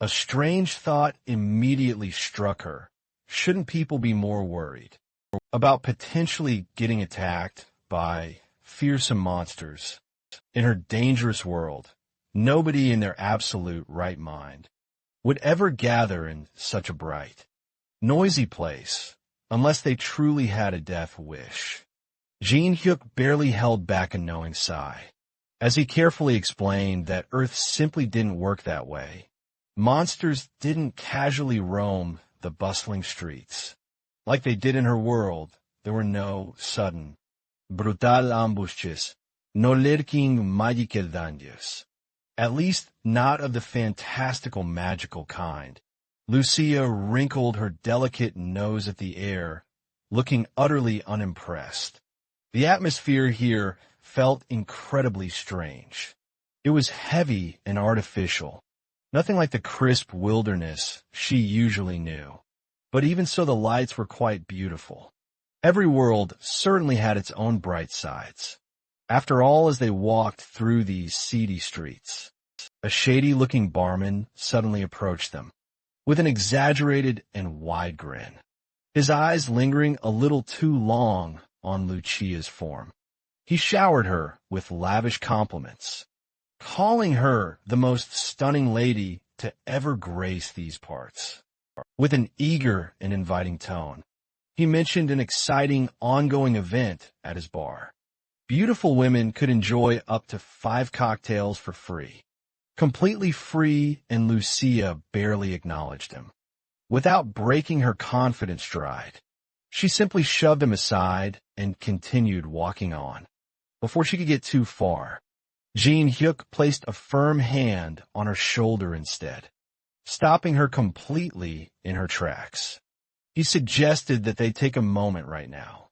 a strange thought immediately struck her. Shouldn't people be more worried about potentially getting attacked by fearsome monsters? In her dangerous world, nobody in their absolute right mind would ever gather in such a bright, noisy place unless they truly had a death wish. Jin Hyuk barely held back a knowing sigh as he carefully explained that Earth simply didn't work that way. Monsters didn't casually roam the bustling streets. Like they did in her world, there were no sudden, brutal ambushes, no lurking magical dangers. At least not of the fantastical magical kind. Lucia wrinkled her delicate nose at the air, looking utterly unimpressed. The atmosphere here felt incredibly strange. It was heavy and artificial, nothing like the crisp wilderness she usually knew. But even so, the lights were quite beautiful. Every world certainly had its own bright sides. After all, as they walked through these seedy streets, a shady-looking barman suddenly approached them, with an exaggerated and wide grin, his eyes lingering a little too long on Lucia's form. He showered her with lavish compliments, calling her the most stunning lady to ever grace these parts. With an eager and inviting tone, he mentioned an exciting ongoing event at his bar. Beautiful women could enjoy up to 5 cocktails for free. Completely free, and Lucia barely acknowledged him. Without breaking her confident stride, she simply shoved him aside and continued walking on. Before she could get too far, Jin Hyuk placed a firm hand on her shoulder instead, stopping her completely in her tracks. He suggested that they take a moment right now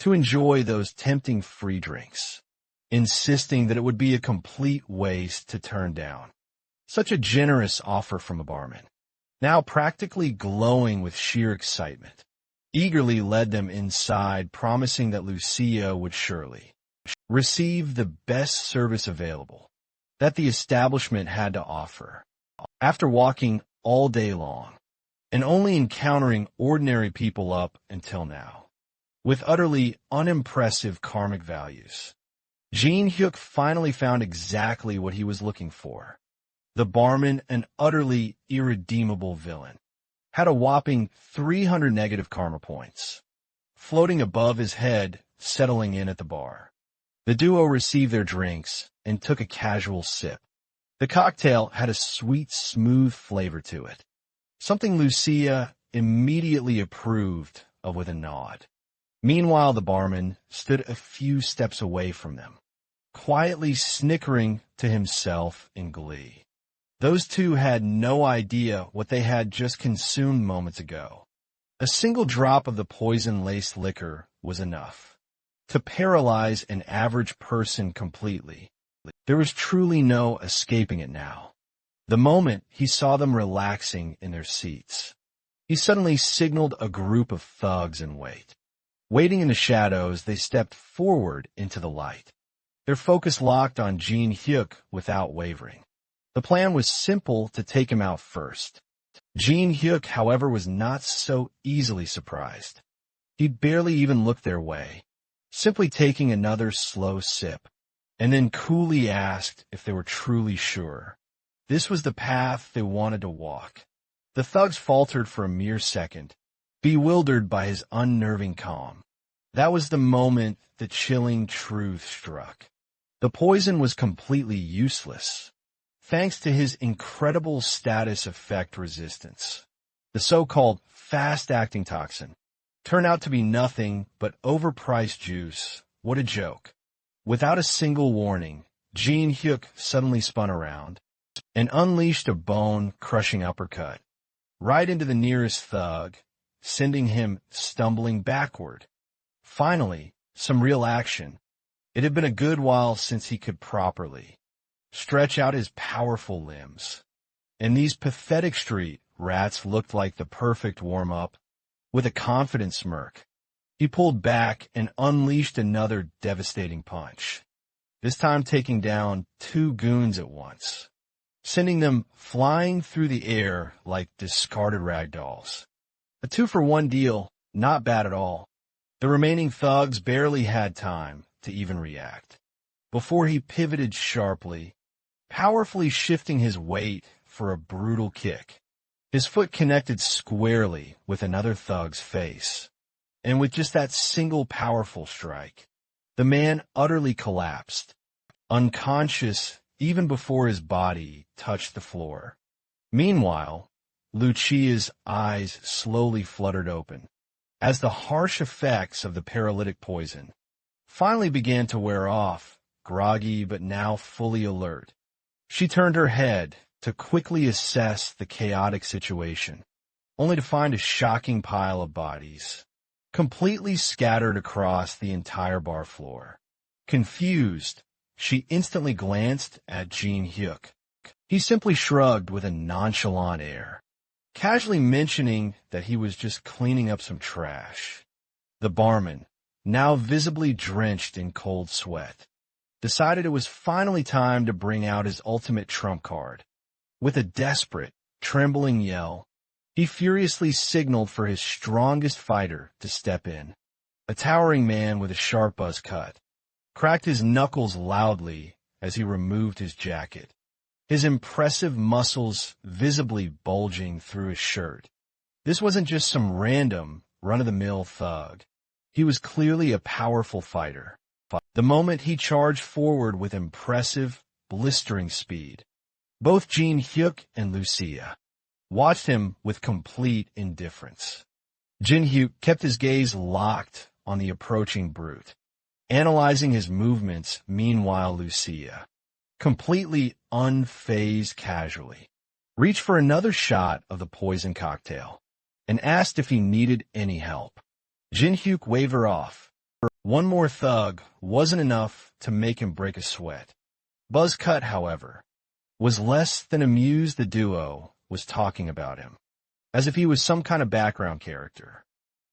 to enjoy those tempting free drinks, insisting that it would be a complete waste to turn down such a generous offer from a barman. Now practically glowing with sheer excitement, eagerly led them inside, promising that Lucia would surely receive the best service available that the establishment had to offer. After walking all day long and only encountering ordinary people up until now, with utterly unimpressive karmic values, Jin Hyuk finally found exactly what he was looking for. The barman, an utterly irredeemable villain, had a whopping 300 negative karma points, floating above his head, settling in at the bar. The duo received their drinks and took a casual sip. The cocktail had a sweet, smooth flavor to it, something Lucia immediately approved of with a nod. Meanwhile, the barman stood a few steps away from them, quietly snickering to himself in glee. Those two had no idea what they had just consumed moments ago. A single drop of the poison-laced liquor was enough to paralyze an average person completely. There was truly no escaping it now. The moment he saw them relaxing in their seats, He suddenly signaled a group of thugs in wait. Waiting in the shadows, they stepped forward into the light. Their focus locked on Jin Hyuk without wavering. The plan was simple: to take him out first. Jin Hyuk, however, was not so easily surprised. He'd barely even looked their way, simply taking another slow sip, and then coolly asked if they were truly sure this was the path they wanted to walk. The thugs faltered for a mere second, bewildered by his unnerving calm. That was the moment the chilling truth struck. The poison was completely useless, thanks to his incredible status effect resistance. The so-called fast-acting toxin turned out to be nothing but overpriced juice. What a joke. Without a single warning, Jin Hyuk suddenly spun around and unleashed a bone-crushing uppercut right into the nearest thug, sending him stumbling backward. Finally, some real action. It had been a good while since he could properly stretch out his powerful limbs, and these pathetic street rats looked like the perfect warm-up. With a confident smirk, he pulled back and unleashed another devastating punch, this time taking down two goons at once, sending them flying through the air like discarded rag dolls. A 2-for-1 deal, not bad at all. The remaining thugs barely had time to even react before he pivoted sharply, powerfully shifting his weight for a brutal kick. His foot connected squarely with another thug's face, and with just that single powerful strike, the man utterly collapsed, unconscious even before his body touched the floor. Meanwhile, Lucia's eyes slowly fluttered open as the harsh effects of the paralytic poison finally began to wear off. Groggy but now fully alert, she turned her head to quickly assess the chaotic situation, only to find a shocking pile of bodies completely scattered across the entire bar floor. Confused, she instantly glanced at Jin Hyuk. He simply shrugged with a nonchalant air, casually mentioning that he was just cleaning up some trash. The barman, now visibly drenched in cold sweat, decided it was finally time to bring out his ultimate trump card. With a desperate, trembling yell, he furiously signaled for his strongest fighter to step in. A towering man with a sharp buzz cut cracked his knuckles loudly as he removed his jacket, his impressive muscles visibly bulging through his shirt. This wasn't just some random, run-of-the-mill thug. He was clearly a powerful fighter. The moment he charged forward with impressive, blistering speed, both Jin Hyuk and Lucia watched him with complete indifference. Jin Hyuk kept his gaze locked on the approaching brute, analyzing his movements. Meanwhile, Lucia, completely unfazed casually, reached for another shot of the poison cocktail and asked if he needed any help. Jin Hyuk waved her off. One more thug wasn't enough to make him break a sweat. Buzzcut, however, was less than amused the duo was talking about him, as if he was some kind of background character.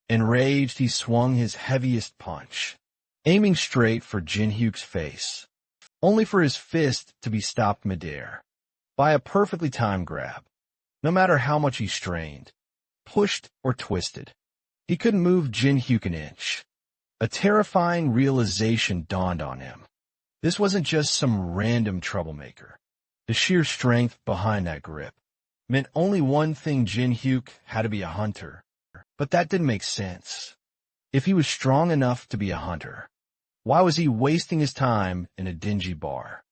Enraged, he swung his heaviest punch, aiming straight for Jin Hyuk's face, only for his fist to be stopped midair by a perfectly timed grab. No matter how much he strained, pushed, or twisted, he couldn't move Jin Hyuk an inch. A terrifying realization dawned on him. This wasn't just some random troublemaker. The sheer strength behind that grip meant only one thing: Jin Hyuk had to be a hunter. But that didn't make sense. If he was strong enough to be a hunter, why was he wasting his time in a dingy bar,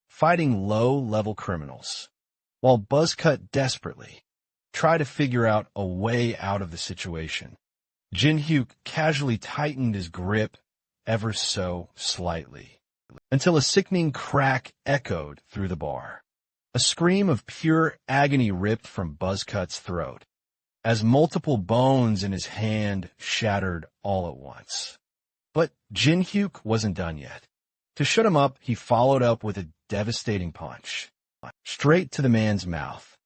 fighting low-level criminals, while Buzzcut desperately tried to figure out a way out of the situation? Jin Hyuk casually tightened his grip ever so slightly, until a sickening crack echoed through the bar. A scream of pure agony ripped from Buzzcut's throat, as multiple bones in his hand shattered all at once. But Jin Hyuk wasn't done yet. To shut him up, he followed up with a devastating punch, straight to the man's mouth.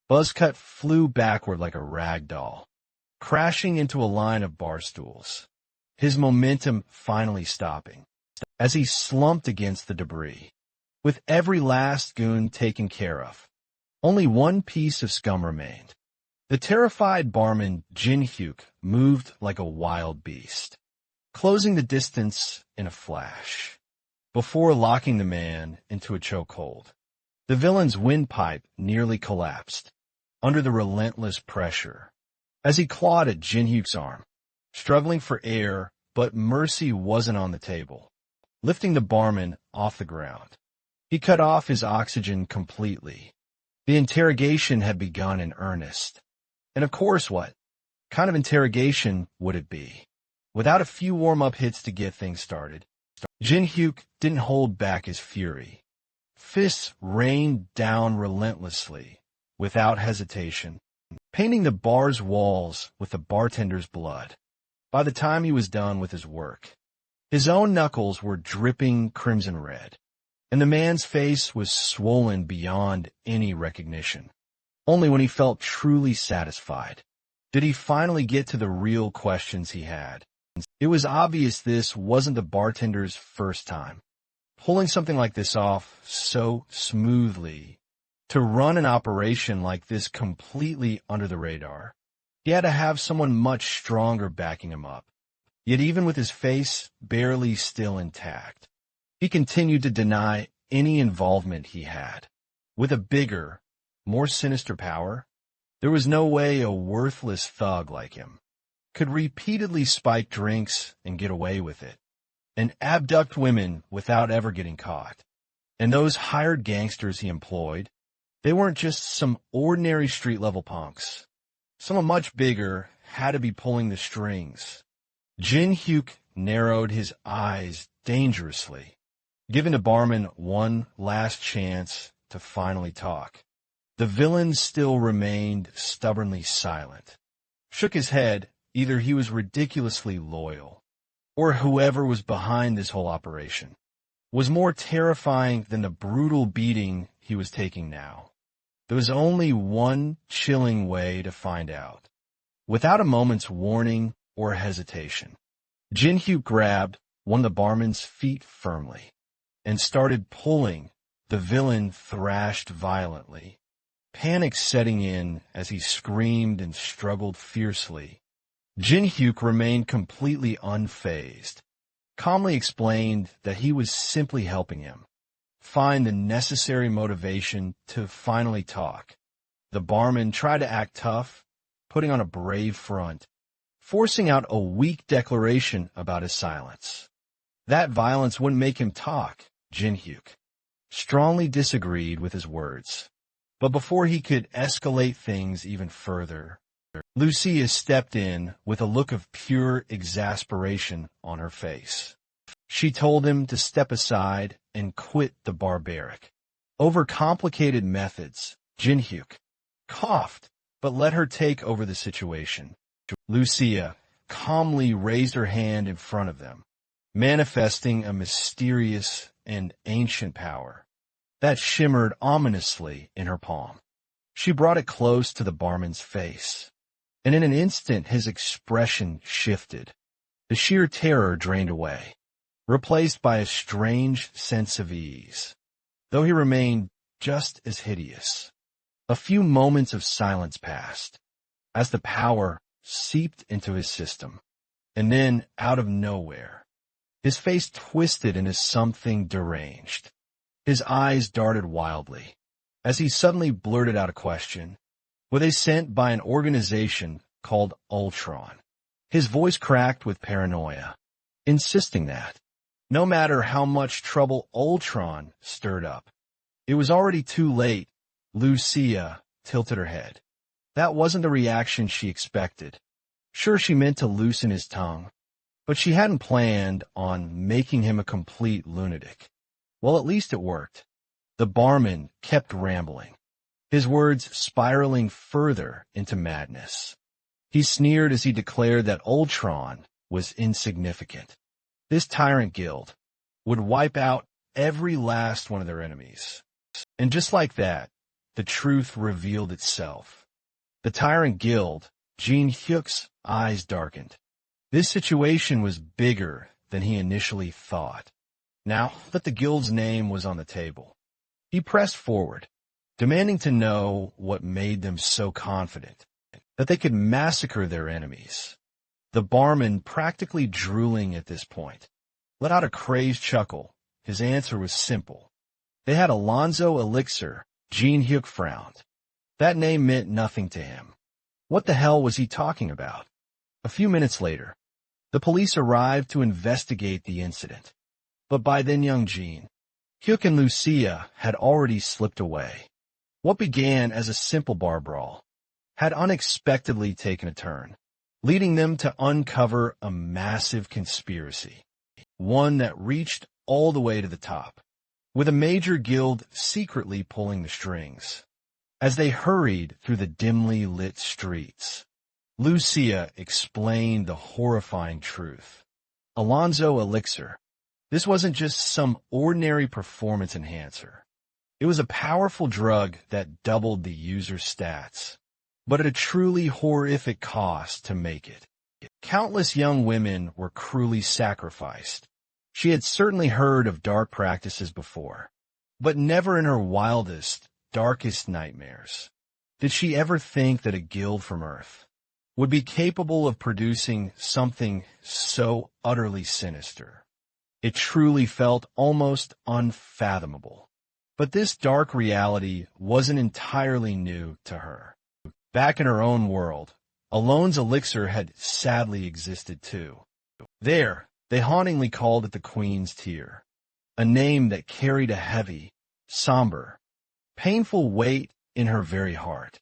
Buzzcut flew backward like a rag doll, crashing into a line of bar stools, his momentum finally stopping as he slumped against the debris. With every last goon taken care of, only one piece of scum remained. The terrified barman Jin-hyuk moved like a wild beast, closing the distance in a flash, before locking the man into a chokehold. The villain's windpipe nearly collapsed under the relentless pressure as he clawed at Jin-hyuk's arm, struggling for air, but mercy wasn't on the table. Lifting the barman off the ground, he cut off his oxygen completely. The interrogation had begun in earnest. And of course, what kind of interrogation would it be? Without a few warm-up hits to get things started, Jin-hyuk didn't hold back his fury. Fists rained down relentlessly, without hesitation, painting the bar's walls with the bartender's blood. By the time he was done with his work, his own knuckles were dripping crimson red, and the man's face was swollen beyond any recognition. Only when he felt truly satisfied did he finally get to the real questions he had. It was obvious this wasn't the bartender's first time pulling something like this off so smoothly. To run an operation like this completely under the radar, he had to have someone much stronger backing him up. Yet even with his face barely still intact, he continued to deny any involvement he had. With a bigger, more sinister power, there was no way a worthless thug like him could repeatedly spike drinks and get away with it, and abduct women without ever getting caught. And those hired gangsters he employed, they weren't just some ordinary street-level punks. Someone much bigger had to be pulling the strings. Jin-hyuk narrowed his eyes dangerously, giving the barman one last chance to finally talk. The villain still remained stubbornly silent. Shook his head, either he was ridiculously loyal, or whoever was behind this whole operation was more terrifying than the brutal beating he was taking now. There was only one chilling way to find out. Without a moment's warning or hesitation, Jin-hyuk grabbed one of the barman's feet firmly and started pulling. The villain thrashed violently, panic setting in as he screamed and struggled fiercely. Jin-hyuk remained completely unfazed, calmly explained that he was simply helping him find the necessary motivation to finally talk. The barman tried to act tough, putting on a brave front, forcing out a weak declaration about his silence. That violence wouldn't make him talk. Jin-hyuk strongly disagreed with his words. But before he could escalate things even further, Lucia stepped in with a look of pure exasperation on her face. She told him to step aside and quit the barbaric, overcomplicated methods. Jin-hyuk coughed, but let her take over the situation. Lucia calmly raised her hand in front of them, manifesting a mysterious and ancient power that shimmered ominously in her palm. She brought it close to the barman's face, and in an instant his expression shifted. The sheer terror drained away, replaced by a strange sense of ease, though he remained just as hideous. A few moments of silence passed, as the power seeped into his system, and then, out of nowhere, his face twisted into something deranged. His eyes darted wildly, as he suddenly blurted out a question. Were they sent by an organization called Ultron? His voice cracked with paranoia, insisting that, no matter how much trouble Ultron stirred up, it was already too late. Lucia tilted her head. That wasn't the reaction she expected. Sure, she meant to loosen his tongue, but she hadn't planned on making him a complete lunatic. Well, at least it worked. The barman kept rambling, his words spiraling further into madness. He sneered as he declared that Ultron was insignificant. This tyrant guild would wipe out every last one of their enemies. And just like that, the truth revealed itself. The tyrant guild, Jin-hyuk's eyes darkened. This situation was bigger than he initially thought. Now that the guild's name was on the table, he pressed forward, demanding to know what made them so confident that they could massacre their enemies. The barman, practically drooling at this point, let out a crazed chuckle. His answer was simple. They had Alonzo Elixir. Jean Hyuk frowned. That name meant nothing to him. What the hell was he talking about? A few minutes later, the police arrived to investigate the incident. But by then young Jean, Hyuk and Lucia had already slipped away. What began as a simple bar brawl had unexpectedly taken a turn, leading them to uncover a massive conspiracy, one that reached all the way to the top, with a major guild secretly pulling the strings. As they hurried through the dimly lit streets, Lucia explained the horrifying truth. Alonzo Elixir. This wasn't just some ordinary performance enhancer. It was a powerful drug that doubled the user's stats, but at a truly horrific cost to make it. Countless young women were cruelly sacrificed. She had certainly heard of dark practices before, but never in her wildest, darkest nightmares did she ever think that a guild from Earth would be capable of producing something so utterly sinister. It truly felt almost unfathomable. But this dark reality wasn't entirely new to her. Back in her own world, Alone's elixir had sadly existed too. There, they hauntingly called it the Queen's Tear, a name that carried a heavy, somber, painful weight in her very heart.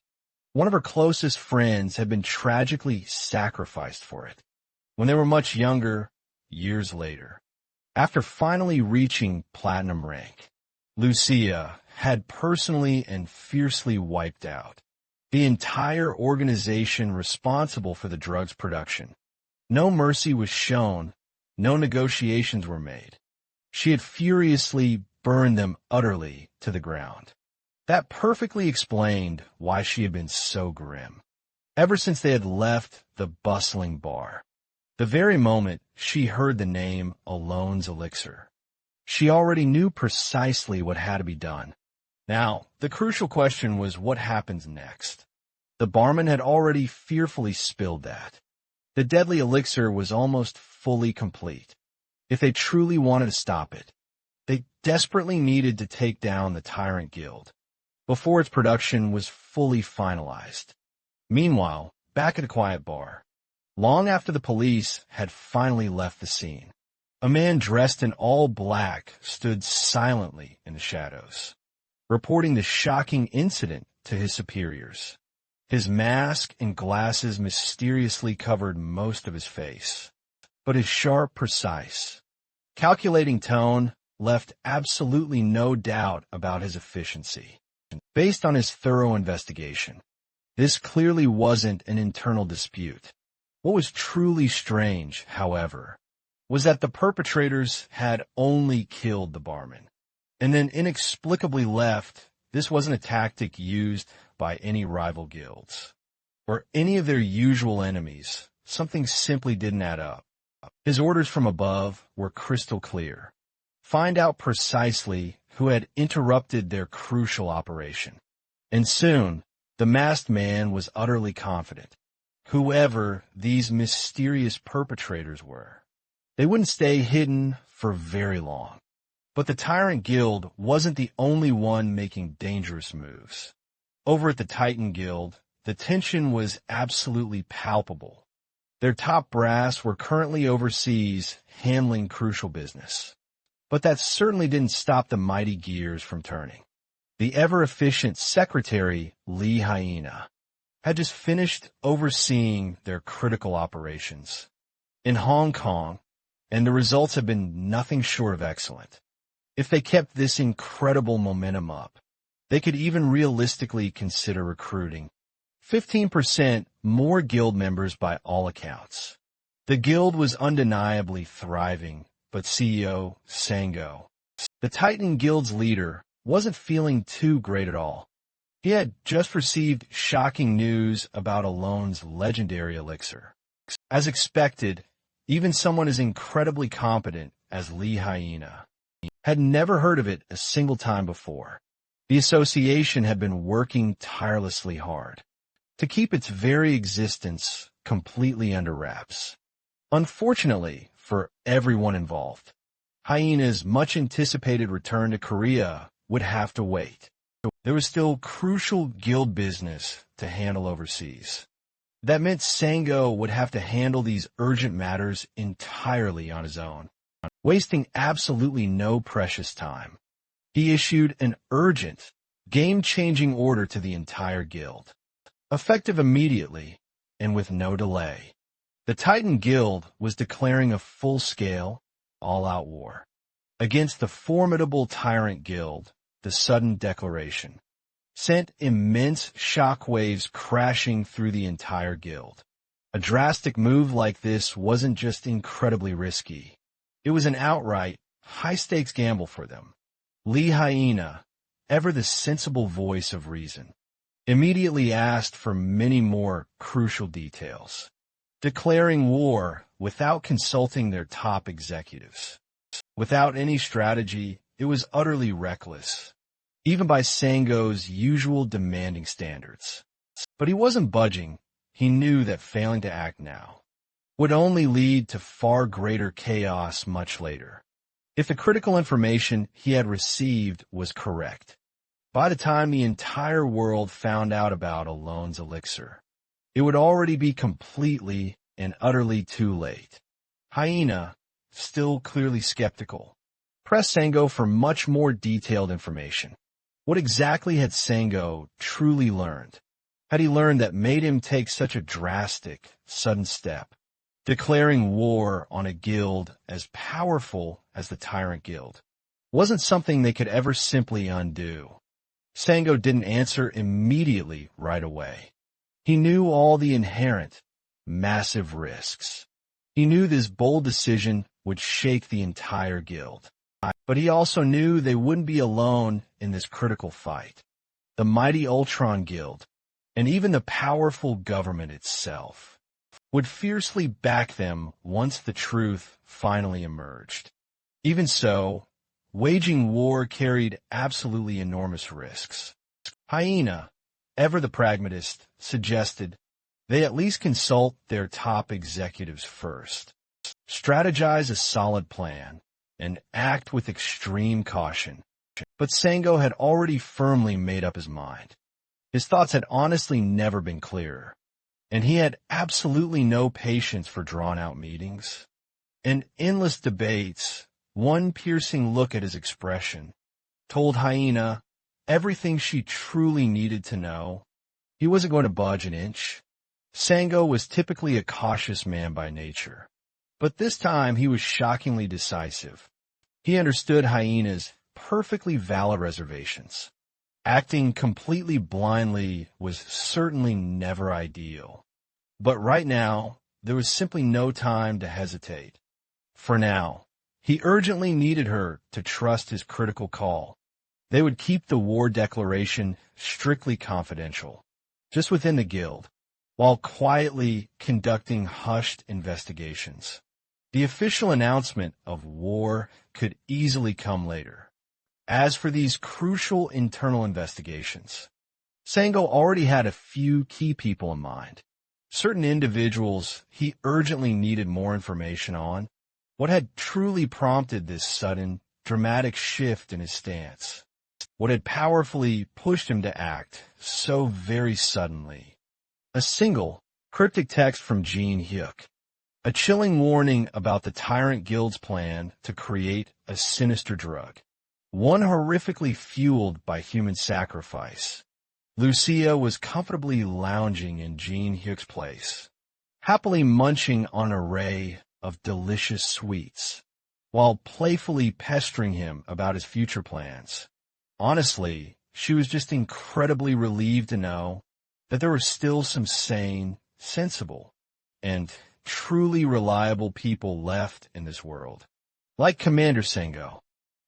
One of her closest friends had been tragically sacrificed for it when they were much younger, years later. After finally reaching platinum rank, Lucia had personally and fiercely wiped out the entire organization responsible for the drug's production. No mercy was shown, no negotiations were made. She had furiously burned them utterly to the ground. That perfectly explained why she had been so grim. Ever since they had left the bustling bar, the very moment she heard the name Alone's Elixir, she already knew precisely what had to be done. Now, the crucial question was what happens next. The barman had already fearfully spilled that. The deadly elixir was almost fully complete. If they truly wanted to stop it, they desperately needed to take down the Tyrant Guild before its production was fully finalized. Meanwhile, back at a quiet bar, long after the police had finally left the scene, a man dressed in all black stood silently in the shadows, reporting the shocking incident to his superiors. His mask and glasses mysteriously covered most of his face, but his sharp, precise, calculating tone left absolutely no doubt about his efficiency. Based on his thorough investigation, this clearly wasn't an internal dispute. What was truly strange, however, was that the perpetrators had only killed the barman, and then inexplicably left. This wasn't a tactic used by any rival guilds or any of their usual enemies. Something simply didn't add up. His orders from above were crystal clear. Find out precisely who had interrupted their crucial operation. And soon, the masked man was utterly confident. Whoever these mysterious perpetrators were, they wouldn't stay hidden for very long. But the Tyrant Guild wasn't the only one making dangerous moves. Over at the Titan Guild, the tension was absolutely palpable. Their top brass were currently overseas handling crucial business. But that certainly didn't stop the mighty gears from turning. The ever-efficient secretary, Lee Hyena, had just finished overseeing their critical operations in Hong Kong, and the results have been nothing short of excellent. If they kept this incredible momentum up, they could even realistically consider recruiting 15% more guild members by all accounts. The guild was undeniably thriving, but CEO Sango, the Titan Guild's leader, wasn't feeling too great at all. He had just received shocking news about Alone's legendary elixir. As expected, even someone as incredibly competent as Lee Hyena had never heard of it a single time before. The association had been working tirelessly hard to keep its very existence completely under wraps. Unfortunately for everyone involved, Hyena's much-anticipated return to Korea would have to wait. There was still crucial guild business to handle overseas. That meant Sango would have to handle these urgent matters entirely on his own, wasting absolutely no precious time. He issued an urgent, game-changing order to the entire guild, effective immediately and with no delay. The Titan Guild was declaring a full-scale, all-out war against the formidable Tyrant Guild. The sudden declaration sent immense shockwaves crashing through the entire guild. A drastic move like this wasn't just incredibly risky. It was an outright, high-stakes gamble for them. Lee Hyena, ever the sensible voice of reason, immediately asked for many more crucial details, declaring war without consulting their top executives. Without any strategy, it was utterly reckless, even by Sango's usual demanding standards. But he wasn't budging. He knew that failing to act now would only lead to far greater chaos much later. If the critical information he had received was correct, by the time the entire world found out about Alone's elixir, it would already be completely and utterly too late. Hyena, still clearly skeptical, pressed Sango for much more detailed information. What exactly had Sango truly learned? Had he learned that made him take such a drastic, sudden step, declaring war on a guild as powerful as the Tyrant Guild wasn't something they could ever simply undo? Sango didn't answer immediately right away. He knew all the inherent, massive risks. He knew this bold decision would shake the entire guild. But he also knew they wouldn't be alone in this critical fight. The mighty Ultron Guild, and even the powerful government itself, would fiercely back them once the truth finally emerged. Even so, waging war carried absolutely enormous risks. Hyena, ever the pragmatist, suggested they at least consult their top executives first, strategize a solid plan, and act with extreme caution. But Sango had already firmly made up his mind. His thoughts had honestly never been clearer, and he had absolutely no patience for drawn-out meetings and endless debates. One piercing look at his expression told Hyena everything she truly needed to know. He wasn't going to budge an inch. Sango was typically a cautious man by nature, but this time he was shockingly decisive. He understood Hyena's perfectly valid reservations. Acting completely blindly was certainly never ideal. But right now, there was simply no time to hesitate. For now, he urgently needed her to trust his critical call. They would keep the war declaration strictly confidential, just within the guild, while quietly conducting hushed investigations. The official announcement of war could easily come later. As for these crucial internal investigations, Sango already had a few key people in mind. Certain individuals he urgently needed more information on. What had truly prompted this sudden, dramatic shift in his stance? What had powerfully pushed him to act so very suddenly? A single, cryptic text from Jin Hyuk. A chilling warning about the Tyrant Guild's plan to create a sinister drug, one horrifically fueled by human sacrifice. Lucia was comfortably lounging in Jin Hyuk's place, happily munching on an array of delicious sweets, while playfully pestering him about his future plans. Honestly, she was just incredibly relieved to know that there were still some sane, sensible, and truly reliable people left in this world. Like Commander Sango,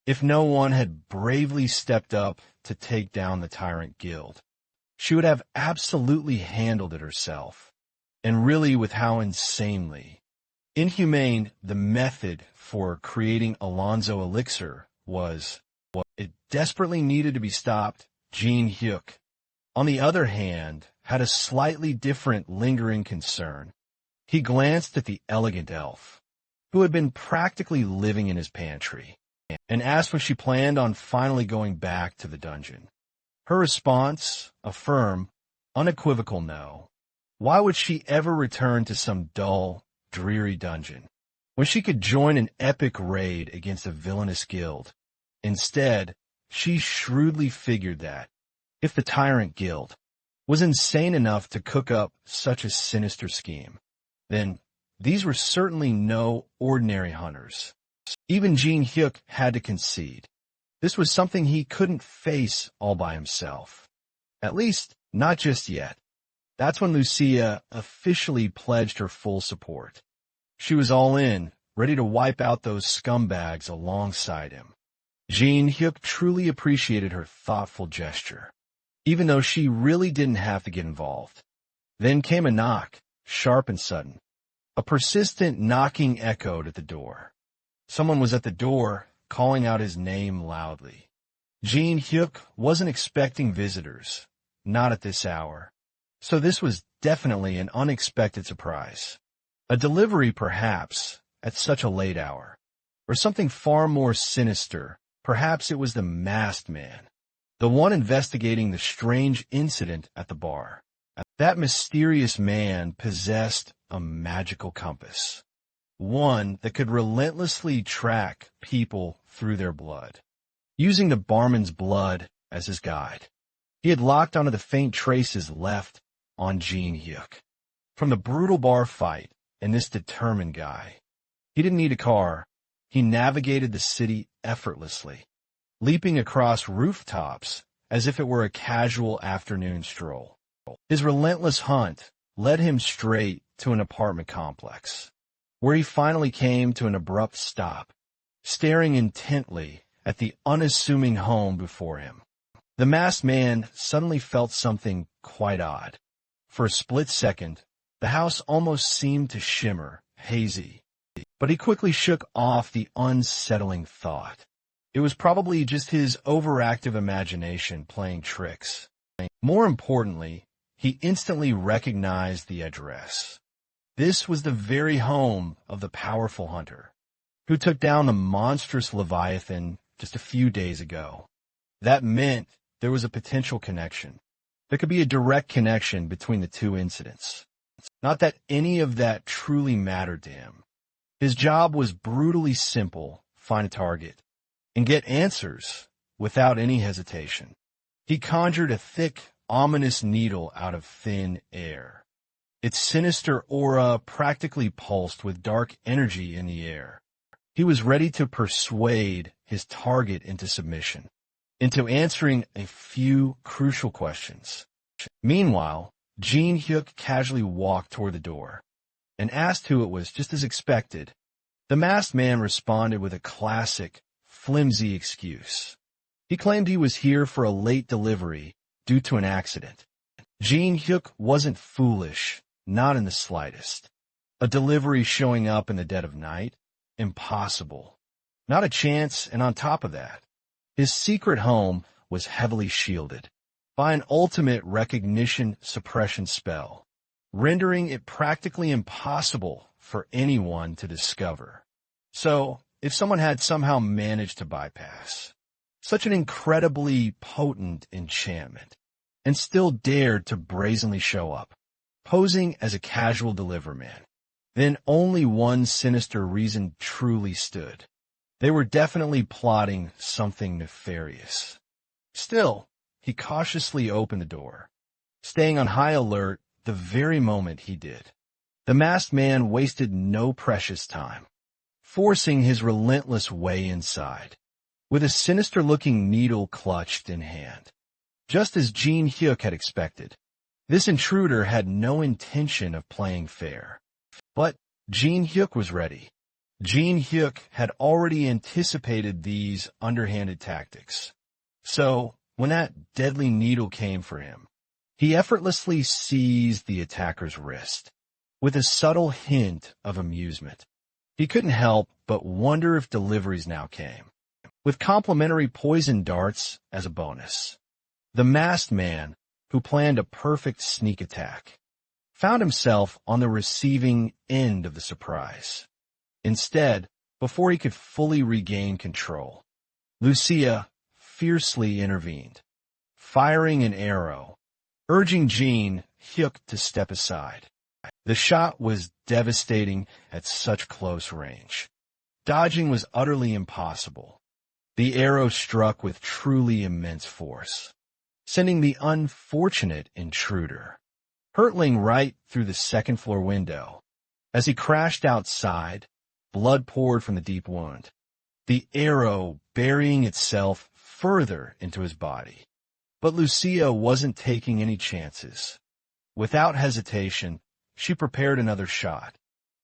if no one had bravely stepped up to take down the Tyrant Guild, she would have absolutely handled it herself. and really with how insanely inhumane the method for creating Alonzo Elixir was. It desperately needed to be stopped. Jin Hyuk, on the other hand, had a slightly different lingering concern. He glanced at the elegant elf, who had been practically living in his pantry, and asked when she planned on finally going back to the dungeon. Her response, a firm, unequivocal no. Why would she ever return to some dull, dreary dungeon, when she could join an epic raid against a villainous guild? Instead, she shrewdly figured that, if the Tyrant Guild was insane enough to cook up such a sinister scheme, then these were certainly no ordinary hunters. Even Jin Hyuk had to concede. This was something he couldn't face all by himself. At least, not just yet. That's when Lucia officially pledged her full support. She was all in, ready to wipe out those scumbags alongside him. Jin Hyuk truly appreciated her thoughtful gesture, even though she really didn't have to get involved. Then came a knock, sharp and sudden. A persistent knocking echoed at the door. Someone was at the door, calling out his name loudly. Jin Hyuk wasn't expecting visitors, not at this hour. So this was definitely an unexpected surprise. A delivery, perhaps, at such a late hour. Or something far more sinister. Perhaps it was the masked man, the one investigating the strange incident at the bar. That mysterious man possessed a magical compass, one that could relentlessly track people through their blood, using the barman's blood as his guide. He had locked onto the faint traces left on Jin Hyuk from the brutal bar fight and this determined guy. He didn't need a car. He navigated the city effortlessly, leaping across rooftops as if it were a casual afternoon stroll. His relentless hunt led him straight to an apartment complex, where he finally came to an abrupt stop, staring intently at the unassuming home before him. The masked man suddenly felt something quite odd. For a split second, the house almost seemed to shimmer, hazy. But he quickly shook off the unsettling thought. It was probably just his overactive imagination playing tricks. More importantly, he instantly recognized the address. This was the very home of the powerful hunter, who took down the monstrous Leviathan just a few days ago. That meant there was a potential connection. There could be a direct connection between the two incidents. Not that any of that truly mattered to him. His job was brutally simple: find a target and get answers without any hesitation. He conjured a thick, ominous needle out of thin air. Its sinister aura practically pulsed with dark energy in the air. He was ready to persuade his target into submission, into answering a few crucial questions. Meanwhile, Jin Hyuk casually walked toward the door and asked who it was, just as expected. The masked man responded with a classic, flimsy excuse. He claimed he was here for a late delivery due to an accident. Jin Hyuk wasn't foolish, not in the slightest. A delivery showing up in the dead of night? Impossible. Not a chance, and on top of that, his secret home was heavily shielded by an ultimate recognition suppression spell, rendering it practically impossible for anyone to discover. So, if someone had somehow managed to bypass such an incredibly potent enchantment and still dared to brazenly show up, posing as a casual deliverman, then only one sinister reason truly stood. They were definitely plotting something nefarious. Still, he cautiously opened the door, staying on high alert the very moment he did. The masked man wasted no precious time, forcing his relentless way inside, with a sinister-looking needle clutched in hand. Just as Jin Hyuk had expected, this intruder had no intention of playing fair. But Jin Hyuk was ready. Jin Hyuk had already anticipated these underhanded tactics. So, when that deadly needle came for him, he effortlessly seized the attacker's wrist, with a subtle hint of amusement. He couldn't help but wonder if deliveries now came, with complimentary poison darts as a bonus. The masked man, who planned a perfect sneak attack, found himself on the receiving end of the surprise. Instead, before he could fully regain control, Lucia fiercely intervened, firing an arrow, urging Jean Hyuk to step aside. The shot was devastating at such close range. Dodging was utterly impossible. The arrow struck with truly immense force, sending the unfortunate intruder hurtling right through the second-floor window. As he crashed outside, blood poured from the deep wound, the arrow burying itself further into his body. But Lucia wasn't taking any chances. Without hesitation, she prepared another shot,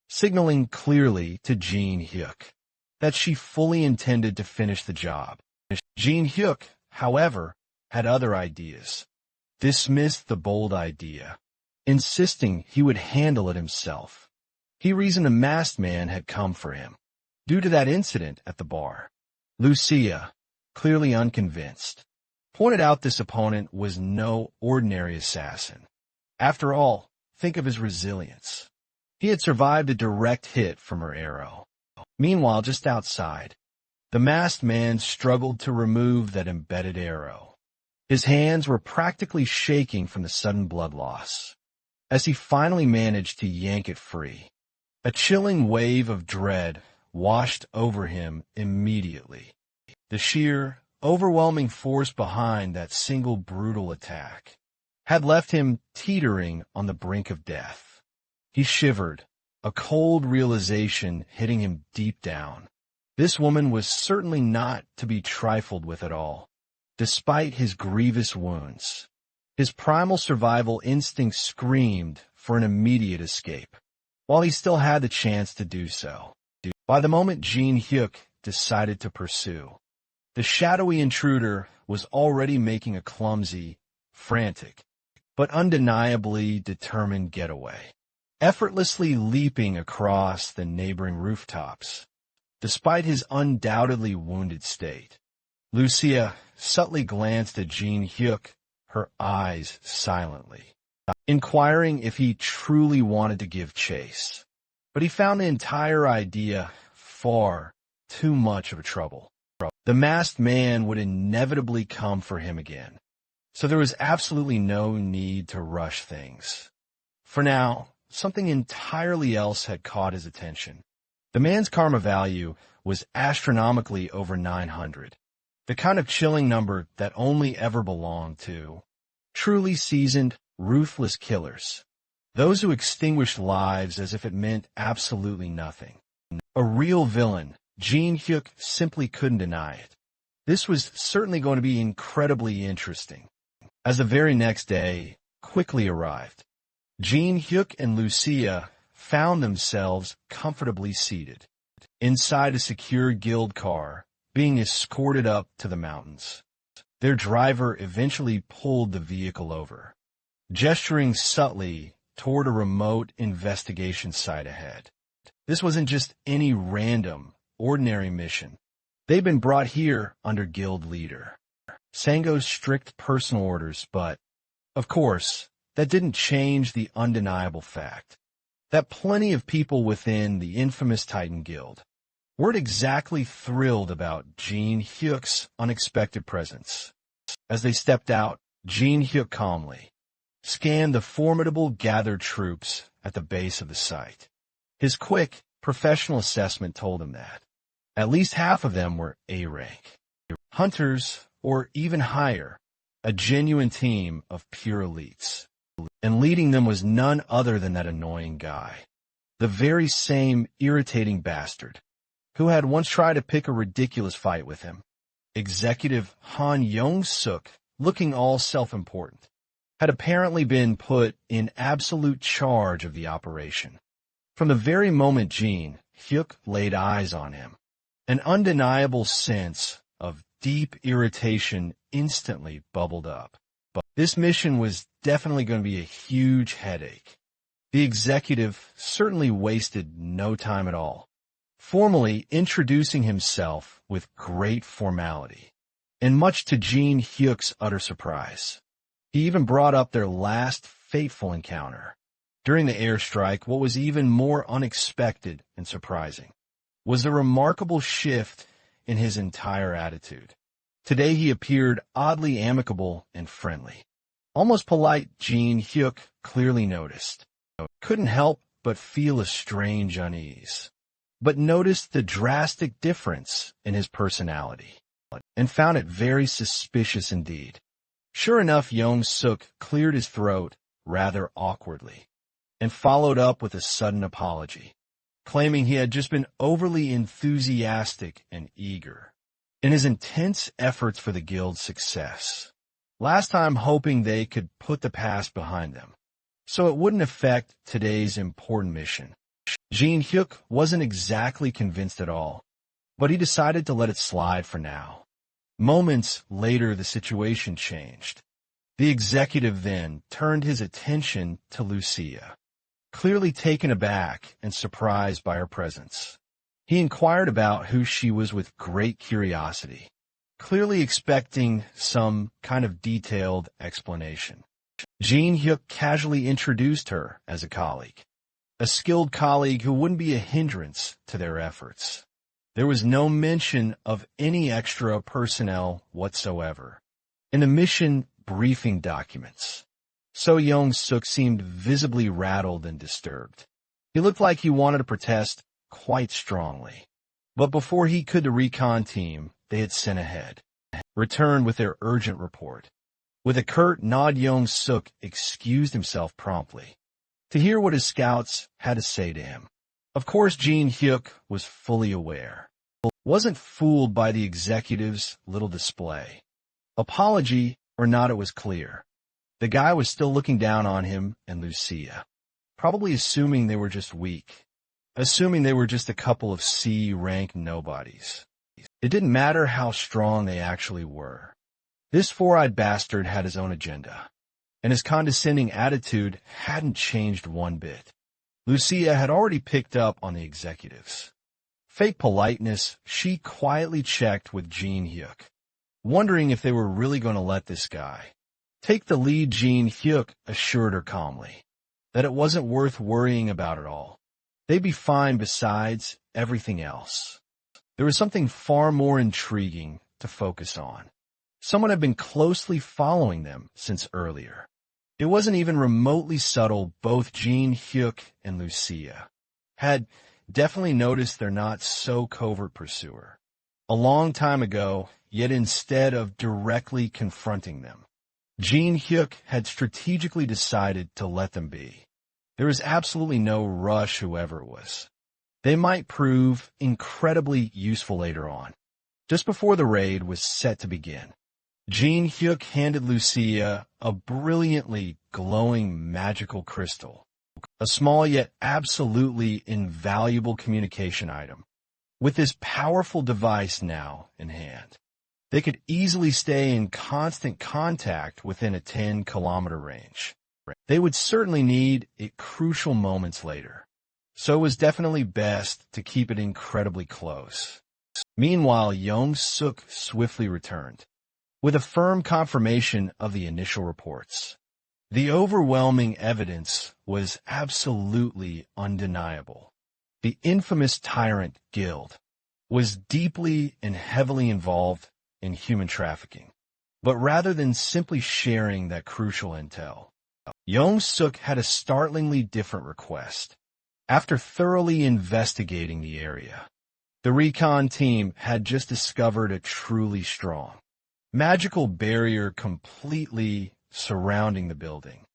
signaling clearly to Jean Hyuk that she fully intended to finish the job. Jean Hyuk, however, had other ideas, dismissed the bold idea, insisting he would handle it himself. He reasoned a masked man had come for him, due to that incident at the bar. Lucia, clearly unconvinced, pointed out this opponent was no ordinary assassin. After all, think of his resilience. He had survived a direct hit from her arrow. Meanwhile, just outside, the masked man struggled to remove that embedded arrow. His hands were practically shaking from the sudden blood loss. As he finally managed to yank it free, a chilling wave of dread washed over him immediately. The sheer, overwhelming force behind that single brutal attack had left him teetering on the brink of death. He shivered, a cold realization hitting him deep down. This woman was certainly not to be trifled with at all. Despite his grievous wounds, his primal survival instinct screamed for an immediate escape, while he still had the chance to do so. By the moment Jean Hyuk decided to pursue, the shadowy intruder was already making a clumsy, frantic, but undeniably determined getaway, effortlessly leaping across the neighboring rooftops. Despite his undoubtedly wounded state, Lucia subtly glanced at Jean Hyuk, her eyes silently, inquiring if he truly wanted to give chase. But he found the entire idea far too much of a trouble. The masked man would inevitably come for him again, so there was absolutely no need to rush things. For now, something entirely else had caught his attention. The man's karma value was astronomically over 900, the kind of chilling number that only ever belonged to truly seasoned, ruthless killers, those who extinguished lives as if it meant absolutely nothing. A real villain, Jean Hyuk simply couldn't deny it. This was certainly going to be incredibly interesting. As the very next day quickly arrived, Jean Hyuk and Lucia found themselves comfortably seated inside a secure guild car, being escorted up to the mountains. Their driver eventually pulled the vehicle over, gesturing subtly toward a remote investigation site ahead. This wasn't just any random, ordinary mission. They'd been brought here under guild leader Sango's strict personal orders, but, of course, that didn't change the undeniable fact that plenty of people within the infamous Titan Guild weren't exactly thrilled about Jean Hyuk's unexpected presence. As they stepped out, Jean Hyuk calmly scanned the formidable gathered troops at the base of the site. His quick, professional assessment told him that at least half of them were A rank, hunters, or even higher, a genuine team of pure elites. And leading them was none other than that annoying guy, the very same irritating bastard who had once tried to pick a ridiculous fight with him. Executive Han Yong-suk, looking all self-important, had apparently been put in absolute charge of the operation. From the very moment Jean Hyuk laid eyes on him, an undeniable sense of deep irritation instantly bubbled up. But this mission was definitely going to be a huge headache. The executive certainly wasted no time at all, formally introducing himself with great formality, and much to Jin Hyuk's utter surprise. He even brought up their last fateful encounter. During the airstrike, what was even more unexpected and surprising was the remarkable shift in his entire attitude. Today he appeared oddly amicable and friendly. Almost polite, Jin Hyuk clearly noticed. Couldn't help but feel a strange unease, but noticed the drastic difference in his personality, and found it very suspicious indeed. Sure enough, Young-suk cleared his throat rather awkwardly, and followed up with a sudden apology, claiming he had just been overly enthusiastic and eager in his intense efforts for the guild's success. Last time hoping they could put the past behind them, so it wouldn't affect today's important mission. Jin Hyuk wasn't exactly convinced at all, but he decided to let it slide for now. Moments later, the situation changed. The executive then turned his attention to Lucia, clearly taken aback and surprised by her presence. He inquired about who she was with great curiosity, clearly expecting some kind of detailed explanation. Jin Hyuk casually introduced her as a colleague, a skilled colleague who wouldn't be a hindrance to their efforts. There was no mention of any extra personnel whatsoever in the mission briefing documents. So Young-suk seemed visibly rattled and disturbed. He looked like he wanted to protest quite strongly. But before he could, the recon team they had sent ahead returned with their urgent report. With a curt nod, Young-suk excused himself promptly to hear what his scouts had to say to him. Of course, Jin Hyuk was fully aware, wasn't fooled by the executive's little display. Apology or not, it was clear. The guy was still looking down on him and Lucia, probably assuming they were just weak, assuming they were just a couple of C-rank nobodies. It didn't matter how strong they actually were. This four-eyed bastard had his own agenda, and his condescending attitude hadn't changed one bit. Lucia had already picked up on the executives. Fake politeness, she quietly checked with Jin Hyuk, wondering if they were really going to let this guy take the lead. Jin Hyuk assured her calmly that it wasn't worth worrying about at all. They'd be fine besides everything else. There was something far more intriguing to focus on. Someone had been closely following them since earlier. It wasn't even remotely subtle. Both Jin Hyuk and Lucia had definitely noticed their not so covert pursuer a long time ago, yet instead of directly confronting them, Jin Hyuk had strategically decided to let them be. There was absolutely no rush, whoever it was. They might prove incredibly useful later on. Just before the raid was set to begin, Jin Hyuk handed Lucia a brilliantly glowing magical crystal, a small yet absolutely invaluable communication item. With this powerful device now in hand, they could easily stay in constant contact within a 10-kilometer range. They would certainly need it crucial moments later, so it was definitely best to keep it incredibly close. Meanwhile, Young-suk swiftly returned with a firm confirmation of the initial reports. The overwhelming evidence was absolutely undeniable. The infamous tyrant guild was deeply and heavily involved in human trafficking. But rather than simply sharing that crucial intel, Young-suk had a startlingly different request. After thoroughly investigating the area, the recon team had just discovered a truly strong magical barrier completely surrounding the building.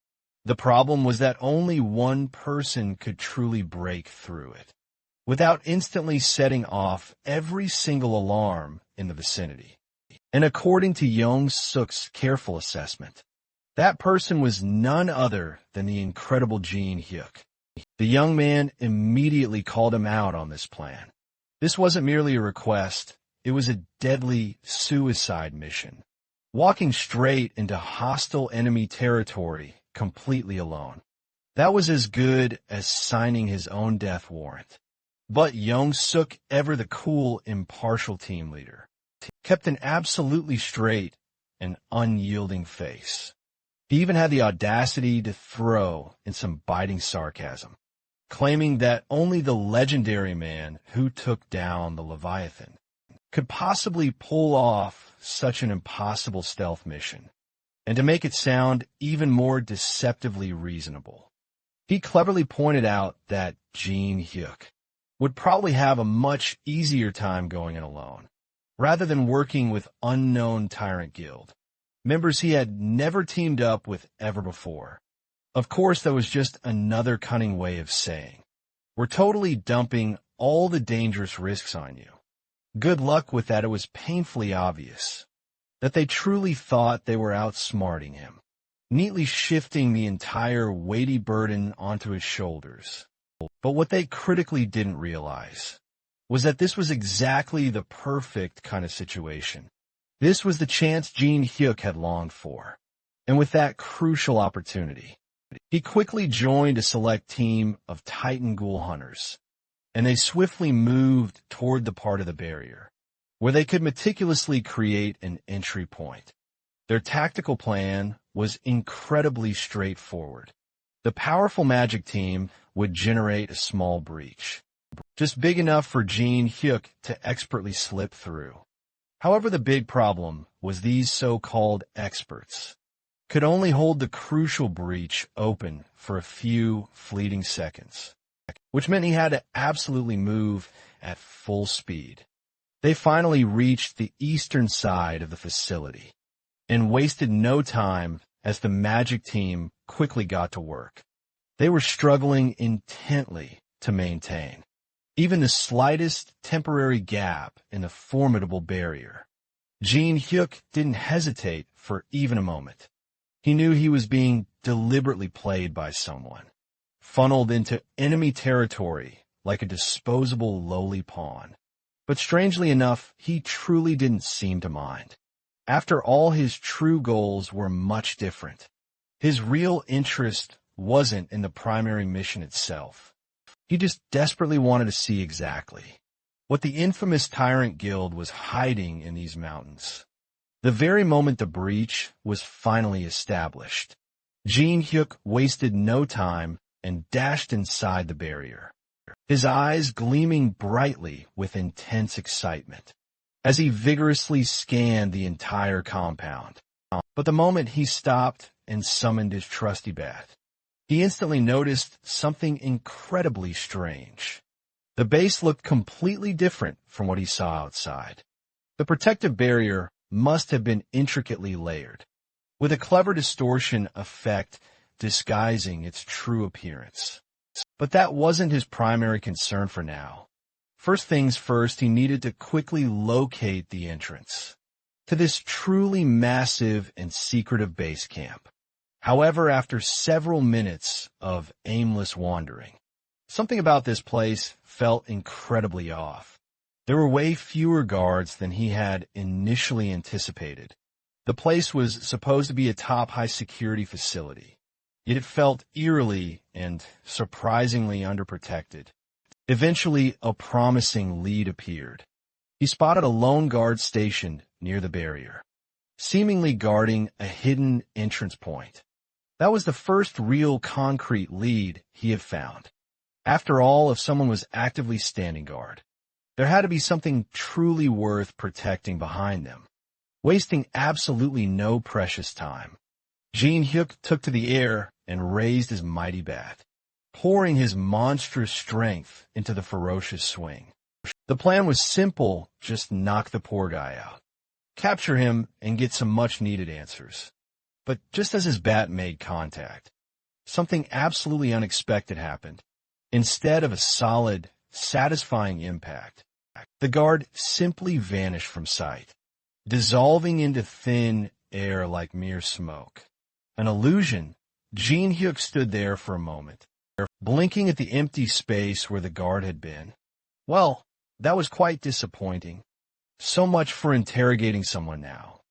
The problem was that only one person could truly break through it, without instantly setting off every single alarm in the vicinity. And according to Young-suk's careful assessment, that person was none other than the incredible Jin Hyuk. The young man immediately called him out on this plan. This wasn't merely a request, it was a deadly suicide mission, walking straight into hostile enemy territory completely alone. That was as good as signing his own death warrant. But Young-suk, ever the cool, impartial team leader, kept an absolutely straight and unyielding face. He even had the audacity to throw in some biting sarcasm, claiming that only the legendary man who took down the Leviathan could possibly pull off such an impossible stealth mission, and to make it sound even more deceptively reasonable, he cleverly pointed out that Jin-hyuk would probably have a much easier time going it alone, rather than working with unknown Tyrant Guild, members he had never teamed up with ever before. Of course, that was just another cunning way of saying, we're totally dumping all the dangerous risks on you. Good luck with that. It was painfully obvious that they truly thought they were outsmarting him, neatly shifting the entire weighty burden onto his shoulders. But what they critically didn't realize was that this was exactly the perfect kind of situation. This was the chance Jin-hyuk had longed for, and with that crucial opportunity, he quickly joined a select team of Titan Ghoul hunters, and they swiftly moved toward the part of the barrier where they could meticulously create an entry point. Their tactical plan was incredibly straightforward. The powerful magic team would generate a small breach, just big enough for Jin-hyuk to expertly slip through. However, the big problem was these so-called experts could only hold the crucial breach open for a few fleeting seconds, which meant he had to absolutely move at full speed. They finally reached the eastern side of the facility and wasted no time as the magic team quickly got to work. They were struggling intently to maintain even the slightest temporary gap in the formidable barrier. Jin-hyuk didn't hesitate for even a moment. He knew he was being deliberately played by someone, funneled into enemy territory like a disposable lowly pawn. But strangely enough, he truly didn't seem to mind. After all, his true goals were much different. His real interest wasn't in the primary mission itself. He just desperately wanted to see exactly what the infamous Tyrant Guild was hiding in these mountains. The very moment the breach was finally established, Jin-hyuk wasted no time and dashed inside the barrier, his eyes gleaming brightly with intense excitement as he vigorously scanned the entire compound. But the moment he stopped and summoned his trusty bat, he instantly noticed something incredibly strange. The base looked completely different from what he saw outside. The protective barrier must have been intricately layered, with a clever distortion effect disguising its true appearance. But that wasn't his primary concern for now. First things first, he needed to quickly locate the entrance to this truly massive and secretive base camp. However, after several minutes of aimless wandering, something about this place felt incredibly off. There were way fewer guards than he had initially anticipated. The place was supposed to be a top high-security facility, yet it felt eerily and surprisingly underprotected. Eventually, a promising lead appeared. He spotted a lone guard stationed near the barrier, seemingly guarding a hidden entrance point. That was the first real concrete lead he had found. After all, if someone was actively standing guard, there had to be something truly worth protecting behind them. Wasting absolutely no precious time, Jin-hyuk took to the air and raised his mighty bat, pouring his monstrous strength into the ferocious swing. The plan was simple, just knock the poor guy out, capture him, and get some much-needed answers. But just as his bat made contact, something absolutely unexpected happened. Instead of a solid, satisfying impact, the guard simply vanished from sight, dissolving into thin air like mere smoke. An illusion. Jin-hyuk stood there for a moment, blinking at the empty space where the guard had been. Well, that was quite disappointing. So much for interrogating someone now.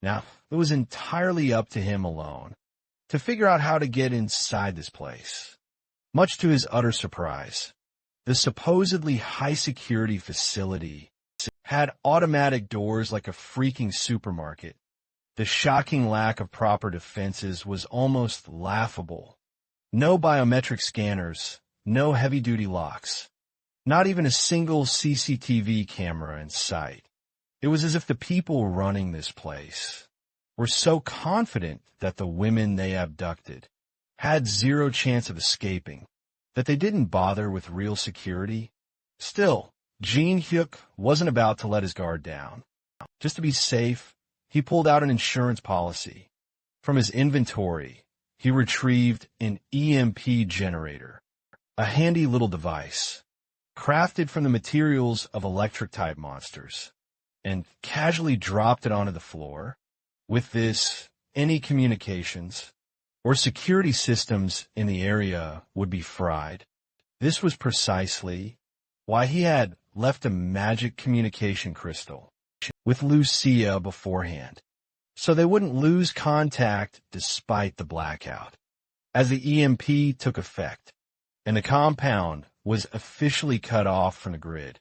Now, it was entirely up to him alone. to figure out how to get inside this place. Much to his utter surprise, the supposedly high-security facility had automatic doors like a freaking supermarket. The shocking lack of proper defenses was almost laughable. No biometric scanners, no heavy-duty locks, not even a single CCTV camera in sight. It was as if the people running this place were so confident that the women they abducted had zero chance of escaping that they didn't bother with real security. Still, Jin Hyuk wasn't about to let his guard down. Just to be safe, he pulled out an insurance policy. From his inventory, he retrieved an EMP generator, a handy little device, crafted from the materials of electric-type monsters, and casually dropped it onto the floor. With this, any communications or security systems in the area would be fried. This was precisely why he had left a magic communication crystal with Lucia beforehand, so they wouldn't lose contact despite the blackout. As the EMP took effect, and the compound was officially cut off from the grid,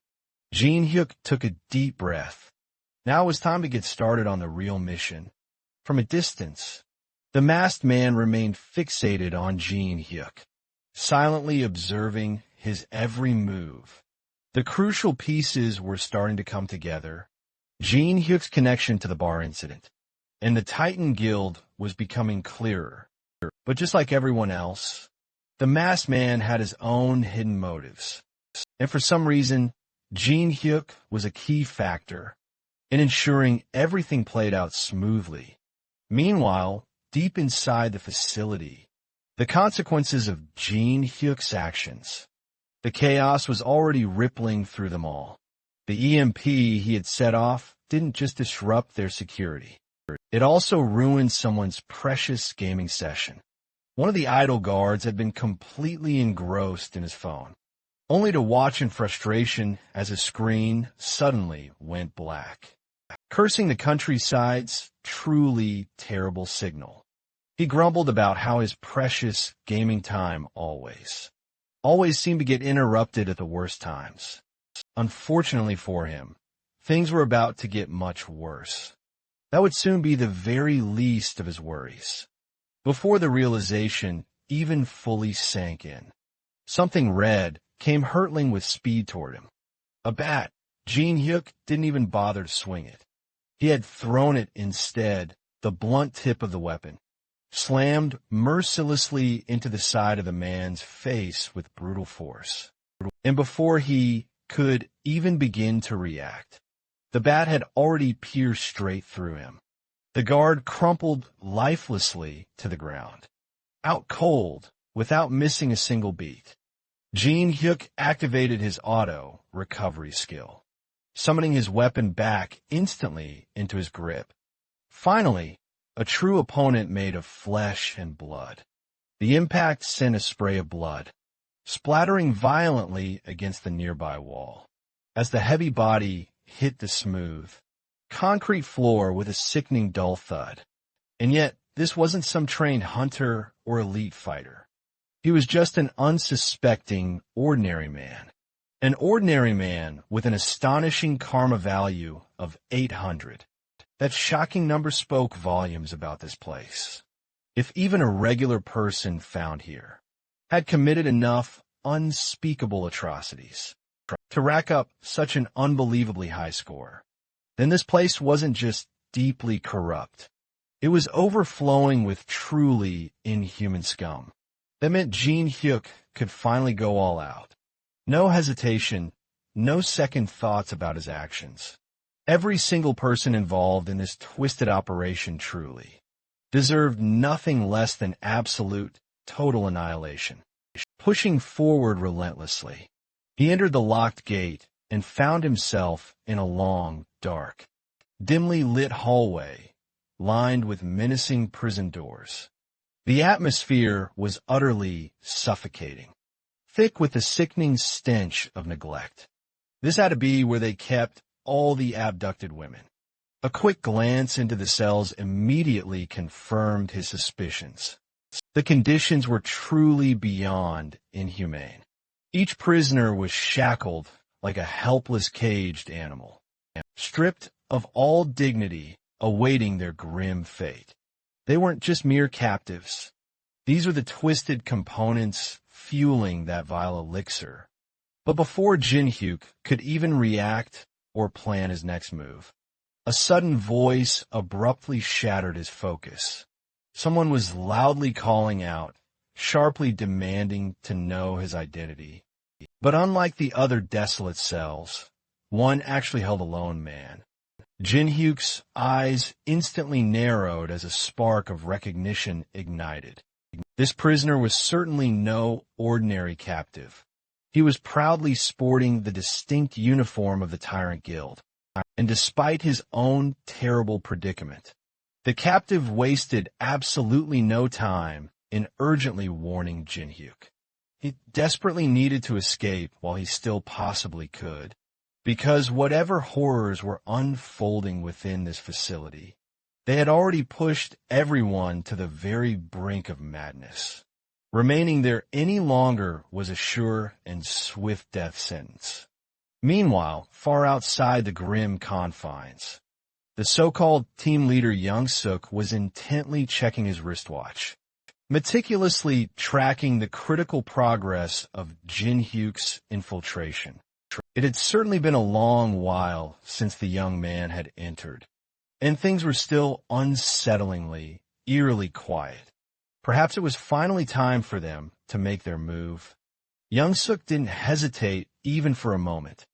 Jin Hyuk took a deep breath. Now it was time to get started on the real mission. From a distance, the masked man remained fixated on Jin Hyuk, silently observing his every move. The crucial pieces were starting to come together. Jin Hyuk's connection to the bar incident and the Titan Guild was becoming clearer. But just like everyone else, the masked man had his own hidden motives. And for some reason, Jin Hyuk was a key factor in ensuring everything played out smoothly. Meanwhile, deep inside the facility, the consequences of Jin Hyuk's actions, the chaos was already rippling through them all. The EMP he had set off didn't just disrupt their security. It also ruined someone's precious gaming session. One of the idle guards had been completely engrossed in his phone, only to watch in frustration as his screen suddenly went black. Cursing the countryside's truly terrible signal, he grumbled about how his precious gaming time always seemed to get interrupted at the worst times. Unfortunately for him, things were about to get much worse. That would soon be the very least of his worries. Before the realization even fully sank in, something red came hurtling with speed toward him. A bat. Jin Hyuk didn't even bother to swing it. He had thrown it instead, the blunt tip of the weapon, slammed mercilessly into the side of the man's face with brutal force. And before he could even begin to react, the bat had already pierced straight through him. The guard crumpled lifelessly to the ground, out cold, without missing a single beat. Jin Hyuk activated his auto recovery skill, summoning his weapon back instantly into his grip. Finally, a true opponent made of flesh and blood. The impact sent a spray of blood, splattering violently against the nearby wall. As the heavy body hit the smooth, concrete floor with a sickening dull thud. And yet, this wasn't some trained hunter or elite fighter. He was just an unsuspecting, ordinary man. An ordinary man with an astonishing karma value of 800. That shocking number spoke volumes about this place. If even a regular person found here had committed enough unspeakable atrocities to rack up such an unbelievably high score, then this place wasn't just deeply corrupt. It was overflowing with truly inhuman scum. That meant Jin Hyuk could finally go all out. No hesitation, no second thoughts about his actions. Every single person involved in this twisted operation truly deserved nothing less than absolute, total annihilation. Pushing forward relentlessly, he entered the locked gate and found himself in a long, dark, dimly lit hallway lined with menacing prison doors. The atmosphere was utterly suffocating, thick with the sickening stench of neglect. This had to be where they kept all the abducted women. A quick glance into the cells immediately confirmed his suspicions. The conditions were truly beyond inhumane. Each prisoner was shackled like a helpless caged animal, stripped of all dignity, awaiting their grim fate. They weren't just mere captives. These were the twisted components fueling that vile elixir. But before Jinhyuk could even react or plan his next move, a sudden voice abruptly shattered his focus. Someone was loudly calling out, sharply demanding to know his identity. But unlike the other desolate cells, one actually held a lone man. Jinhyuk's eyes instantly narrowed as a spark of recognition ignited. This prisoner was certainly no ordinary captive. He was proudly sporting the distinct uniform of the Tyrant Guild, and despite his own terrible predicament, the captive wasted absolutely no time in urgently warning Jinhyuk. He desperately needed to escape while he still possibly could, because whatever horrors were unfolding within this facility, they had already pushed everyone to the very brink of madness. Remaining there any longer was a sure and swift death sentence. Meanwhile, far outside the grim confines, the so-called team leader Young Suk was intently checking his wristwatch, meticulously tracking the critical progress of Jinhyuk's infiltration. It had certainly been a long while since the young man had entered, and things were still unsettlingly, eerily quiet. Perhaps it was finally time for them to make their move. Young Suk didn't hesitate even for a moment.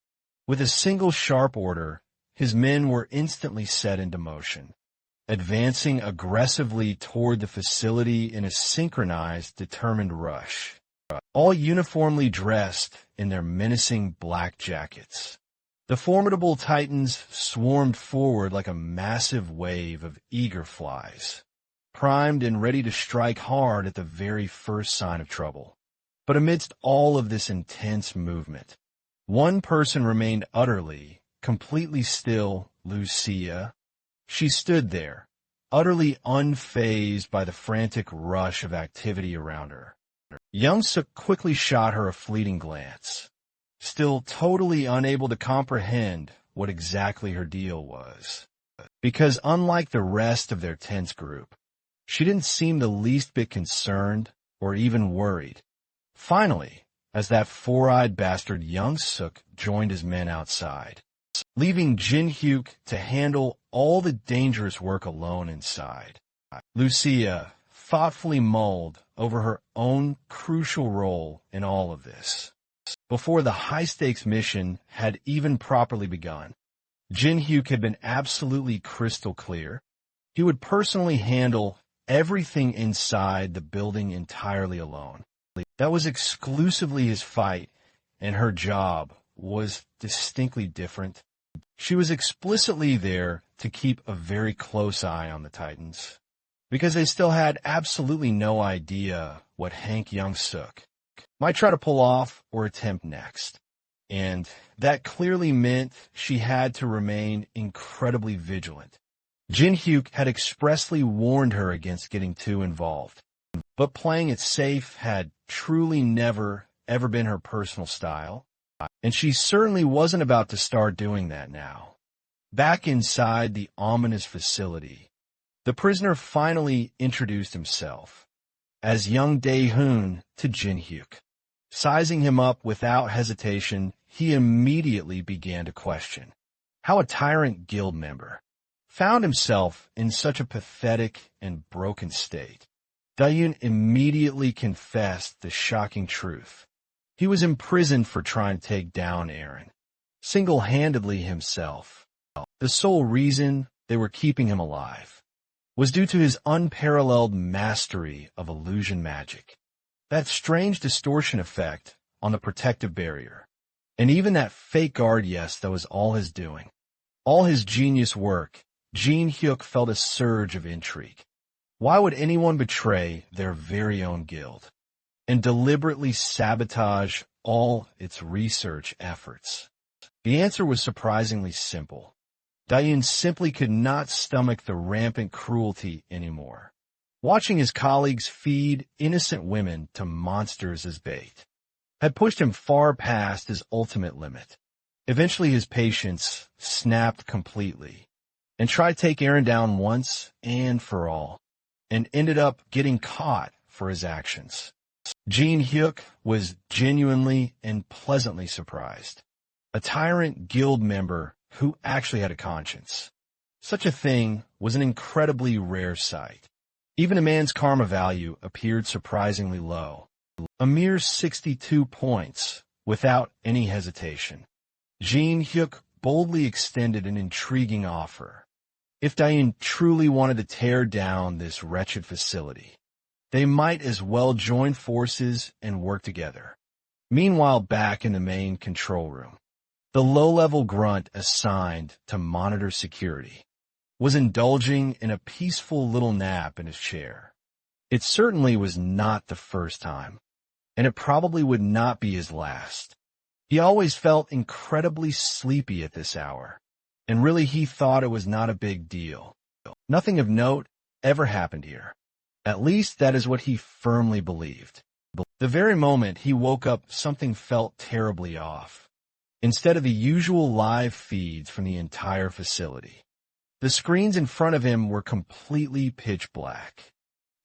With a single sharp order, his men were instantly set into motion, advancing aggressively toward the facility in a synchronized, determined rush, all uniformly dressed in their menacing black jackets. The formidable titans swarmed forward like a massive wave of eager flies, primed and ready to strike hard at the very first sign of trouble. But amidst all of this intense movement, one person remained utterly, completely still: Lucia. She stood there, utterly unfazed by the frantic rush of activity around her. Young Suk quickly shot her a fleeting glance, still totally unable to comprehend what exactly her deal was. Because unlike the rest of their tense group, she didn't seem the least bit concerned or even worried. Finally, as that four-eyed bastard Young Suk joined his men outside, leaving Jinhyuk to handle all the dangerous work alone inside, Lucia thoughtfully mulled over her own crucial role in all of this. Before the high-stakes mission had even properly begun, Jinhyuk had been absolutely crystal clear. He would personally handle everything inside the building entirely alone. That was exclusively his fight, and her job was distinctly different. She was explicitly there to keep a very close eye on the Titans, because they still had absolutely no idea what Hank Young Suk might try to pull off or attempt next. And that clearly meant she had to remain incredibly vigilant. Jinhyuk had expressly warned her against getting too involved, but playing it safe had truly never, ever been her personal style, and she certainly wasn't about to start doing that now. Back inside the ominous facility, the prisoner finally introduced himself as young Dae-hoon to Jinhyuk. Sizing him up without hesitation, he immediately began to question how a Tyrant Guild member found himself in such a pathetic and broken state. Dae-hoon immediately confessed the shocking truth. He was imprisoned for trying to take down Eren, single-handedly himself. The sole reason they were keeping him alive was due to his unparalleled mastery of illusion magic, that strange distortion effect on the protective barrier, and even that fake guard. Yes, that was all his doing. All his genius work. Jinhyuk felt a surge of intrigue. Why would anyone betray their very own guild and deliberately sabotage all its research efforts? The answer was surprisingly simple. Dae-hoon simply could not stomach the rampant cruelty anymore. Watching his colleagues feed innocent women to monsters as bait had pushed him far past his ultimate limit. Eventually his patience snapped completely and tried to take Aaron down once and for all, and ended up getting caught for his actions. Jin Hyuk was genuinely and pleasantly surprised. A tyrant guild member who actually had a conscience. Such a thing was an incredibly rare sight. Even a man's karma value appeared surprisingly low. A mere 62 points, without any hesitation. Jin Hyuk boldly extended an intriguing offer. If Diane truly wanted to tear down this wretched facility, they might as well join forces and work together. Meanwhile, back in the main control room, the low-level grunt assigned to monitor security was indulging in a peaceful little nap in his chair. It certainly was not the first time, and it probably would not be his last. He always felt incredibly sleepy at this hour, and really he thought it was not a big deal. Nothing of note ever happened here. At least that is what he firmly believed. The very moment he woke up, something felt terribly off. Instead of the usual live feeds from the entire facility, the screens in front of him were completely pitch black.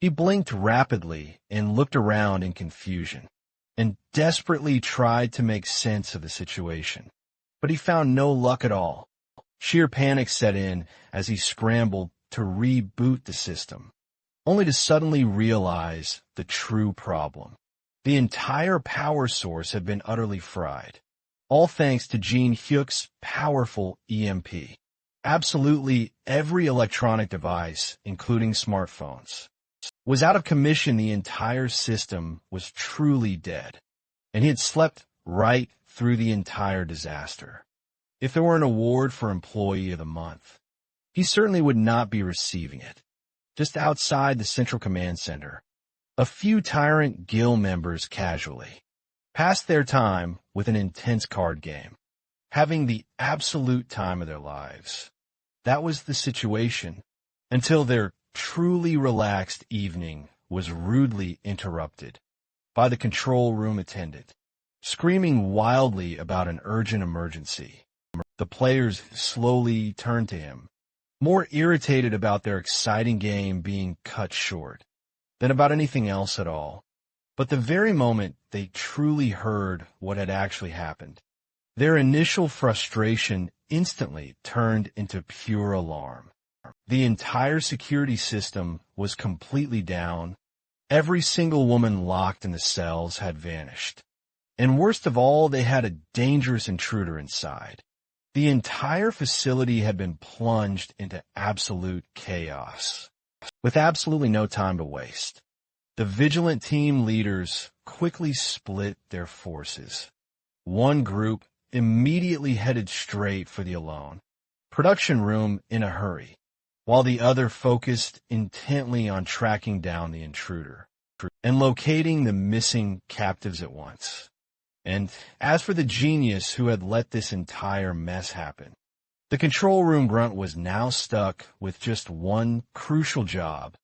He blinked rapidly and looked around in confusion, and desperately tried to make sense of the situation. But he found no luck at all. Sheer panic set in as he scrambled to reboot the system, only to suddenly realize the true problem. The entire power source had been utterly fried, all thanks to Jin Hyuk's powerful EMP. Absolutely every electronic device, including smartphones, was out of commission. The entire system was truly dead, and he had slept right through the entire disaster. If there were an award for Employee of the Month, he certainly would not be receiving it. Just outside the Central Command Center, a few tyrant guild members casually passed their time with an intense card game, having the absolute time of their lives. That was the situation until their truly relaxed evening was rudely interrupted by the control room attendant, screaming wildly about an urgent emergency. The players slowly turned to him, more irritated about their exciting game being cut short than about anything else at all. But the very moment they truly heard what had actually happened, their initial frustration instantly turned into pure alarm. The entire security system was completely down. Every single woman locked in the cells had vanished. And worst of all, they had a dangerous intruder inside. The entire facility had been plunged into absolute chaos, with absolutely no time to waste. The vigilant team leaders quickly split their forces. One group immediately headed straight for the Alone production room in a hurry, while the other focused intently on tracking down the intruder and locating the missing captives at once. And as for the genius who had let this entire mess happen, the control room grunt was now stuck with just one crucial job: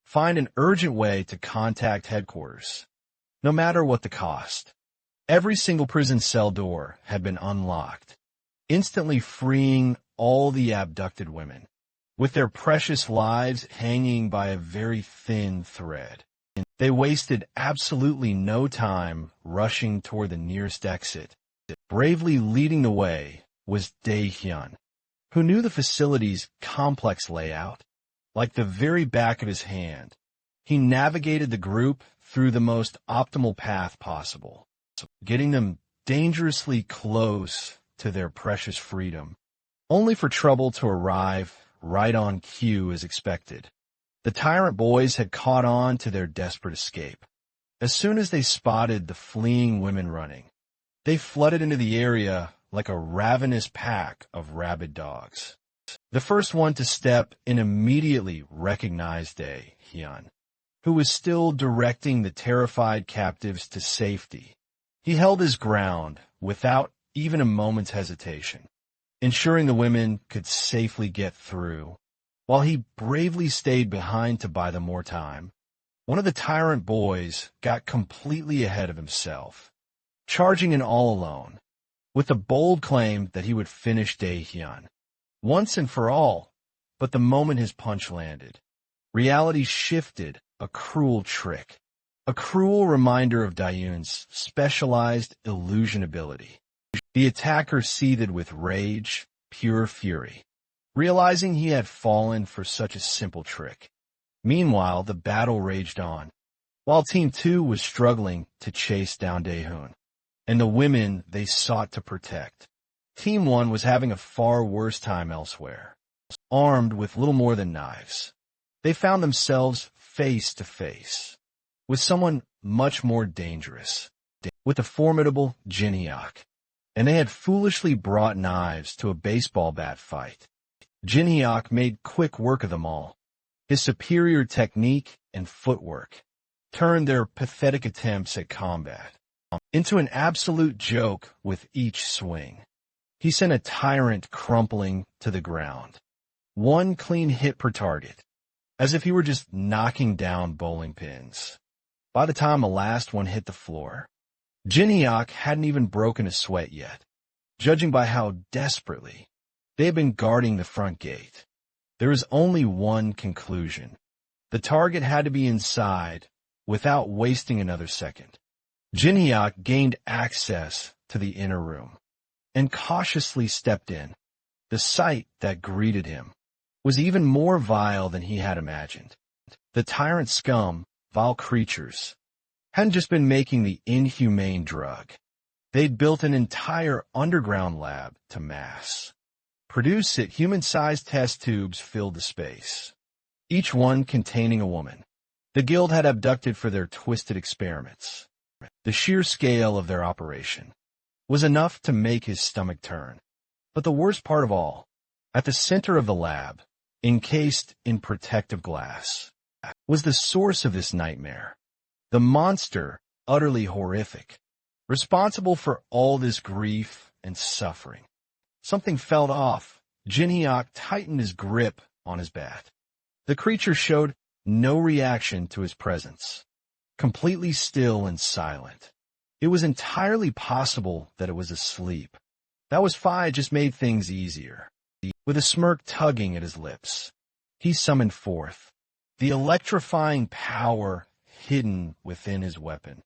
find an urgent way to contact headquarters, no matter what the cost. Every single prison cell door had been unlocked, instantly freeing all the abducted women, with their precious lives hanging by a very thin thread. They wasted absolutely no time rushing toward the nearest exit. Bravely leading the way was Dae-hyun, who knew the facility's complex layout like the very back of his hand. He navigated the group through the most optimal path possible, getting them dangerously close to their precious freedom, only for trouble to arrive right on cue as expected. The tyrant boys had caught on to their desperate escape. As soon as they spotted the fleeing women running, they flooded into the area like a ravenous pack of rabid dogs. The first one to step in immediately recognized Dae-hyun, who was still directing the terrified captives to safety. He held his ground without even a moment's hesitation, ensuring the women could safely get through, While he bravely stayed behind to buy them more time, one of the tyrant boys got completely ahead of himself, charging in all alone, with the bold claim that he would finish Daehyun once and for all. But the moment his punch landed, reality shifted, a cruel trick, a cruel reminder of Daehyun's specialized illusion ability. The attacker seethed with rage, pure fury, realizing he had fallen for such a simple trick. Meanwhile, the battle raged on, while Team 2 was struggling to chase down Daehyun and the women they sought to protect. Team 1 was having a far worse time elsewhere. Armed with little more than knives, they found themselves face to face with someone much more dangerous, with the formidable Jinhyuk, and they had foolishly brought knives to a baseball bat fight. Jinhyuk made quick work of them all. His superior technique and footwork turned their pathetic attempts at combat into an absolute joke with each swing. He sent a tyrant crumpling to the ground, one clean hit per target, as if he were just knocking down bowling pins. By the time the last one hit the floor, Jinhyuk hadn't even broken a sweat yet, judging by how desperately they had been guarding the front gate. There was only one conclusion. The target had to be inside without wasting another second. Jinhyuk gained access to the inner room and cautiously stepped in. The sight that greeted him was even more vile than he had imagined. The tyrant scum, vile creatures, hadn't just been making the inhumane drug. They'd built an entire underground lab to mass produce it. Human-sized test tubes filled the space, each one containing a woman the guild had abducted for their twisted experiments. The sheer scale of their operation was enough to make his stomach turn. But the worst part of all, at the center of the lab, encased in protective glass, was the source of this nightmare. The monster, utterly horrific, responsible for all this grief and suffering. Something felt off. Jinhyuk tightened his grip on his bat. The creature showed no reaction to his presence, completely still and silent. It was entirely possible that it was asleep. That was fine, it just made things easier. With a smirk tugging at his lips, he summoned forth the electrifying power hidden within his weapon,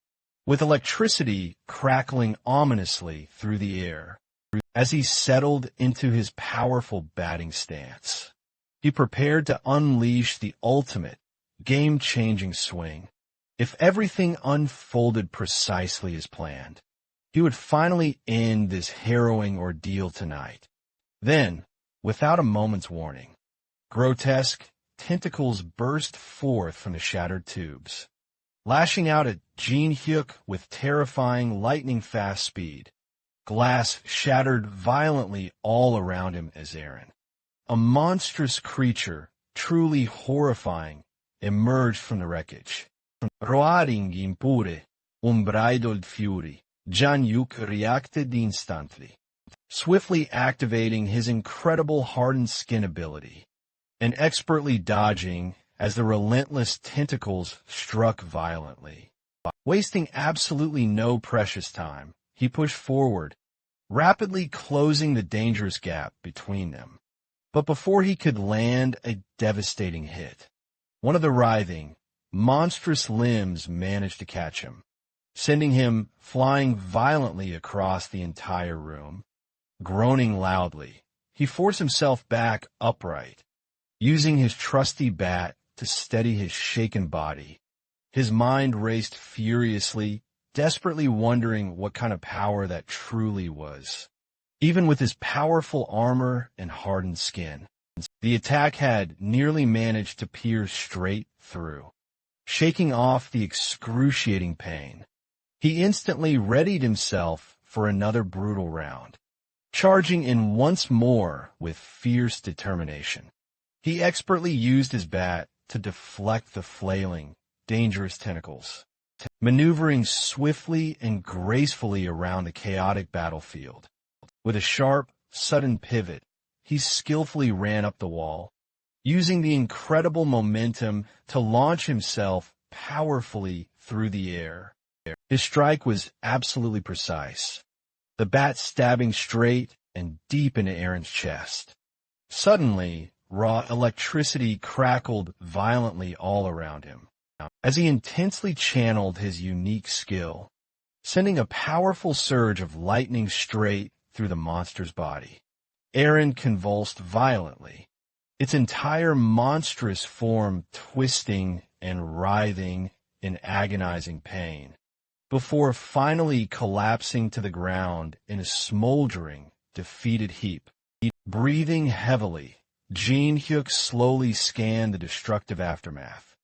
with electricity crackling ominously through the air. As he settled into his powerful batting stance, he prepared to unleash the ultimate, game-changing swing. If everything unfolded precisely as planned, he would finally end this harrowing ordeal tonight. Then, without a moment's warning, grotesque tentacles burst forth from the shattered tubes, lashing out at Jinhyuk with terrifying lightning-fast speed. Glass shattered violently all around him as Aaron, a monstrous creature, truly horrifying, emerged from the wreckage. Roaring impure, unbridled fury, Jinhyuk reacted instantly, swiftly activating his incredible hardened skin ability, and expertly dodging as the relentless tentacles struck violently. Wasting absolutely no precious time, he pushed forward, rapidly closing the dangerous gap between them. But before he could land a devastating hit, one of the writhing, monstrous limbs managed to catch him, sending him flying violently across the entire room. Groaning loudly, he forced himself back upright, using his trusty bat to steady his shaken body. His mind raced furiously, desperately wondering what kind of power that truly was. Even with his powerful armor and hardened skin, the attack had nearly managed to pierce straight through, shaking off the excruciating pain. He instantly readied himself for another brutal round, charging in once more with fierce determination. He expertly used his bat to deflect the flailing, dangerous tentacles, maneuvering swiftly and gracefully around the chaotic battlefield. With a sharp, sudden pivot, he skillfully ran up the wall, using the incredible momentum to launch himself powerfully through the air. His strike was absolutely precise, the bat stabbing straight and deep into Aaron's chest. Suddenly, raw electricity crackled violently all around him, as he intensely channeled his unique skill, sending a powerful surge of lightning straight through the monster's body. Aaron convulsed violently, its entire monstrous form twisting and writhing in agonizing pain, before finally collapsing to the ground in a smoldering, defeated heap. Breathing heavily, Jin-hyuk slowly scanned the destructive aftermath.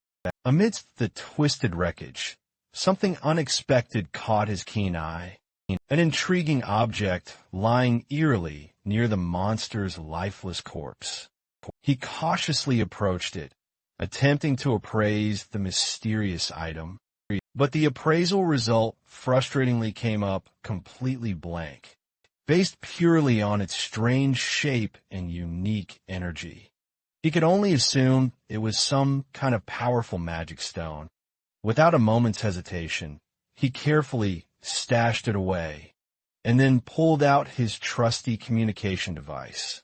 Amidst the twisted wreckage, something unexpected caught his keen eye, an intriguing object lying eerily near the monster's lifeless corpse. He cautiously approached it, attempting to appraise the mysterious item, but the appraisal result frustratingly came up completely blank, based purely on its strange shape and unique energy. He could only assume it was some kind of powerful magic stone. Without a moment's hesitation, he carefully stashed it away, and then pulled out his trusty communication device.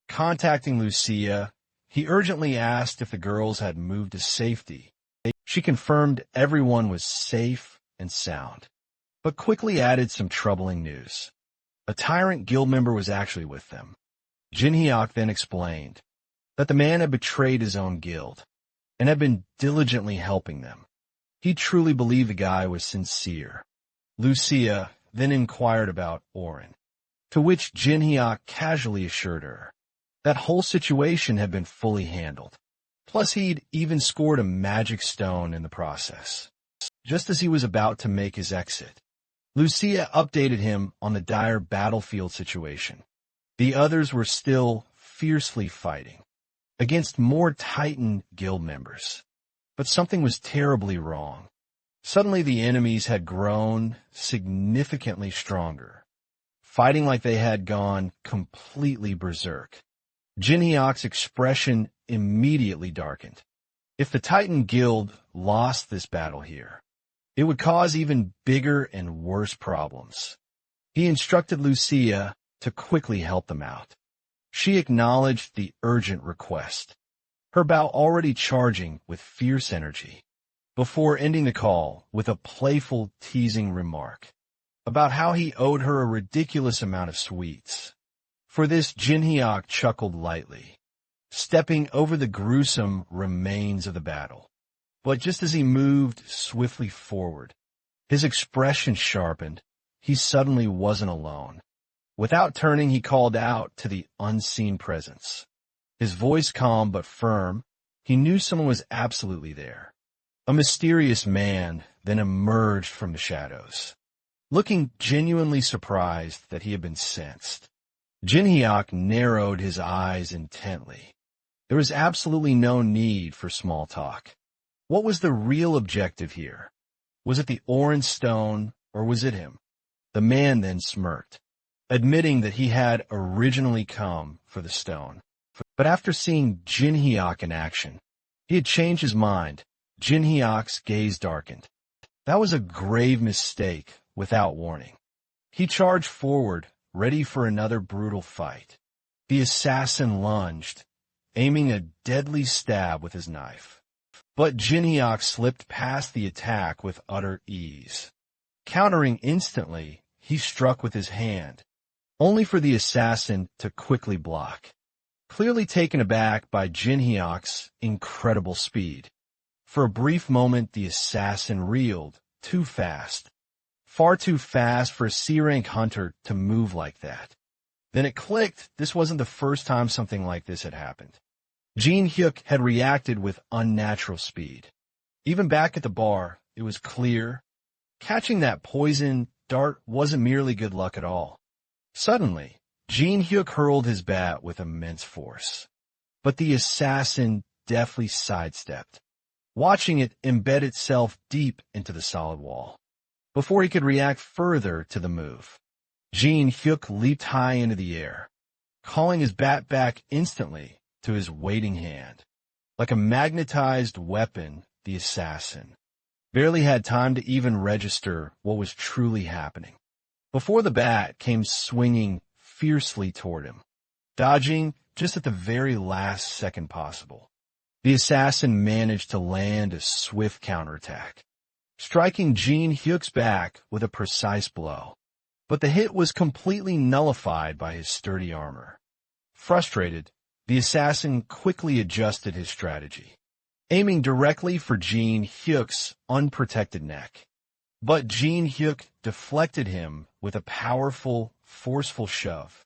Contacting Lucia, he urgently asked if the girls had moved to safety. She confirmed everyone was safe and sound, but quickly added some troubling news. A tyrant guild member was actually with them. Jin-hyuk then explained that the man had betrayed his own guild and had been diligently helping them. He truly believed the guy was sincere. Lucia then inquired about Oren, to which Jin-hyuk casually assured her that whole situation had been fully handled. Plus, he'd even scored a magic stone in the process. Just as he was about to make his exit, Lucia updated him on the dire battlefield situation. The others were still fiercely fighting against more Titan guild members. But something was terribly wrong. Suddenly the enemies had grown significantly stronger, fighting like they had gone completely berserk. Jin-hyuk's expression immediately darkened. If the Titan Guild lost this battle here, it would cause even bigger and worse problems. He instructed Lucia to quickly help them out. She acknowledged the urgent request, her bow already charging with fierce energy, before ending the call with a playful, teasing remark about how he owed her a ridiculous amount of sweets. For this, Jin-hyuk chuckled lightly, stepping over the gruesome remains of the battle. But just as he moved swiftly forward, his expression sharpened. He suddenly wasn't alone. Without turning, he called out to the unseen presence. His voice calm but firm, he knew someone was absolutely there. A mysterious man then emerged from the shadows, looking genuinely surprised that he had been sensed. Jin-hyuk narrowed his eyes intently. There was absolutely no need for small talk. What was the real objective here? Was it the orange stone, or was it him? The man then smirked, admitting that he had originally come for the stone. But after seeing Jin-hyuk in action, he had changed his mind. Jin-hyuk's gaze darkened. That was a grave mistake without warning. He charged forward, ready for another brutal fight. The assassin lunged, aiming a deadly stab with his knife. But Jin-hyuk slipped past the attack with utter ease. Countering instantly, he struck with his hand, only for the assassin to quickly block. Clearly taken aback by Jin-hyuk's incredible speed. For a brief moment, the assassin reeled, too fast. Far too fast for a C-rank hunter to move like that. Then it clicked. This wasn't the first time something like this had happened. Jin-hyuk had reacted with unnatural speed. Even back at the bar, it was clear. Catching that poison dart wasn't merely good luck at all. Suddenly, Jin-hyuk hurled his bat with immense force. But the assassin deftly sidestepped, watching it embed itself deep into the solid wall. Before he could react further to the move, Jin-hyuk leaped high into the air, calling his bat back instantly to his waiting hand. Like a magnetized weapon, the assassin barely had time to even register what was truly happening before the bat came swinging fiercely toward him, dodging just at the very last second possible. The assassin managed to land a swift counterattack, striking Jin Hyuk's back with a precise blow. But the hit was completely nullified by his sturdy armor. Frustrated, the assassin quickly adjusted his strategy, aiming directly for Jin Hyuk's unprotected neck. But Jin Hyuk deflected him with a powerful, forceful shove,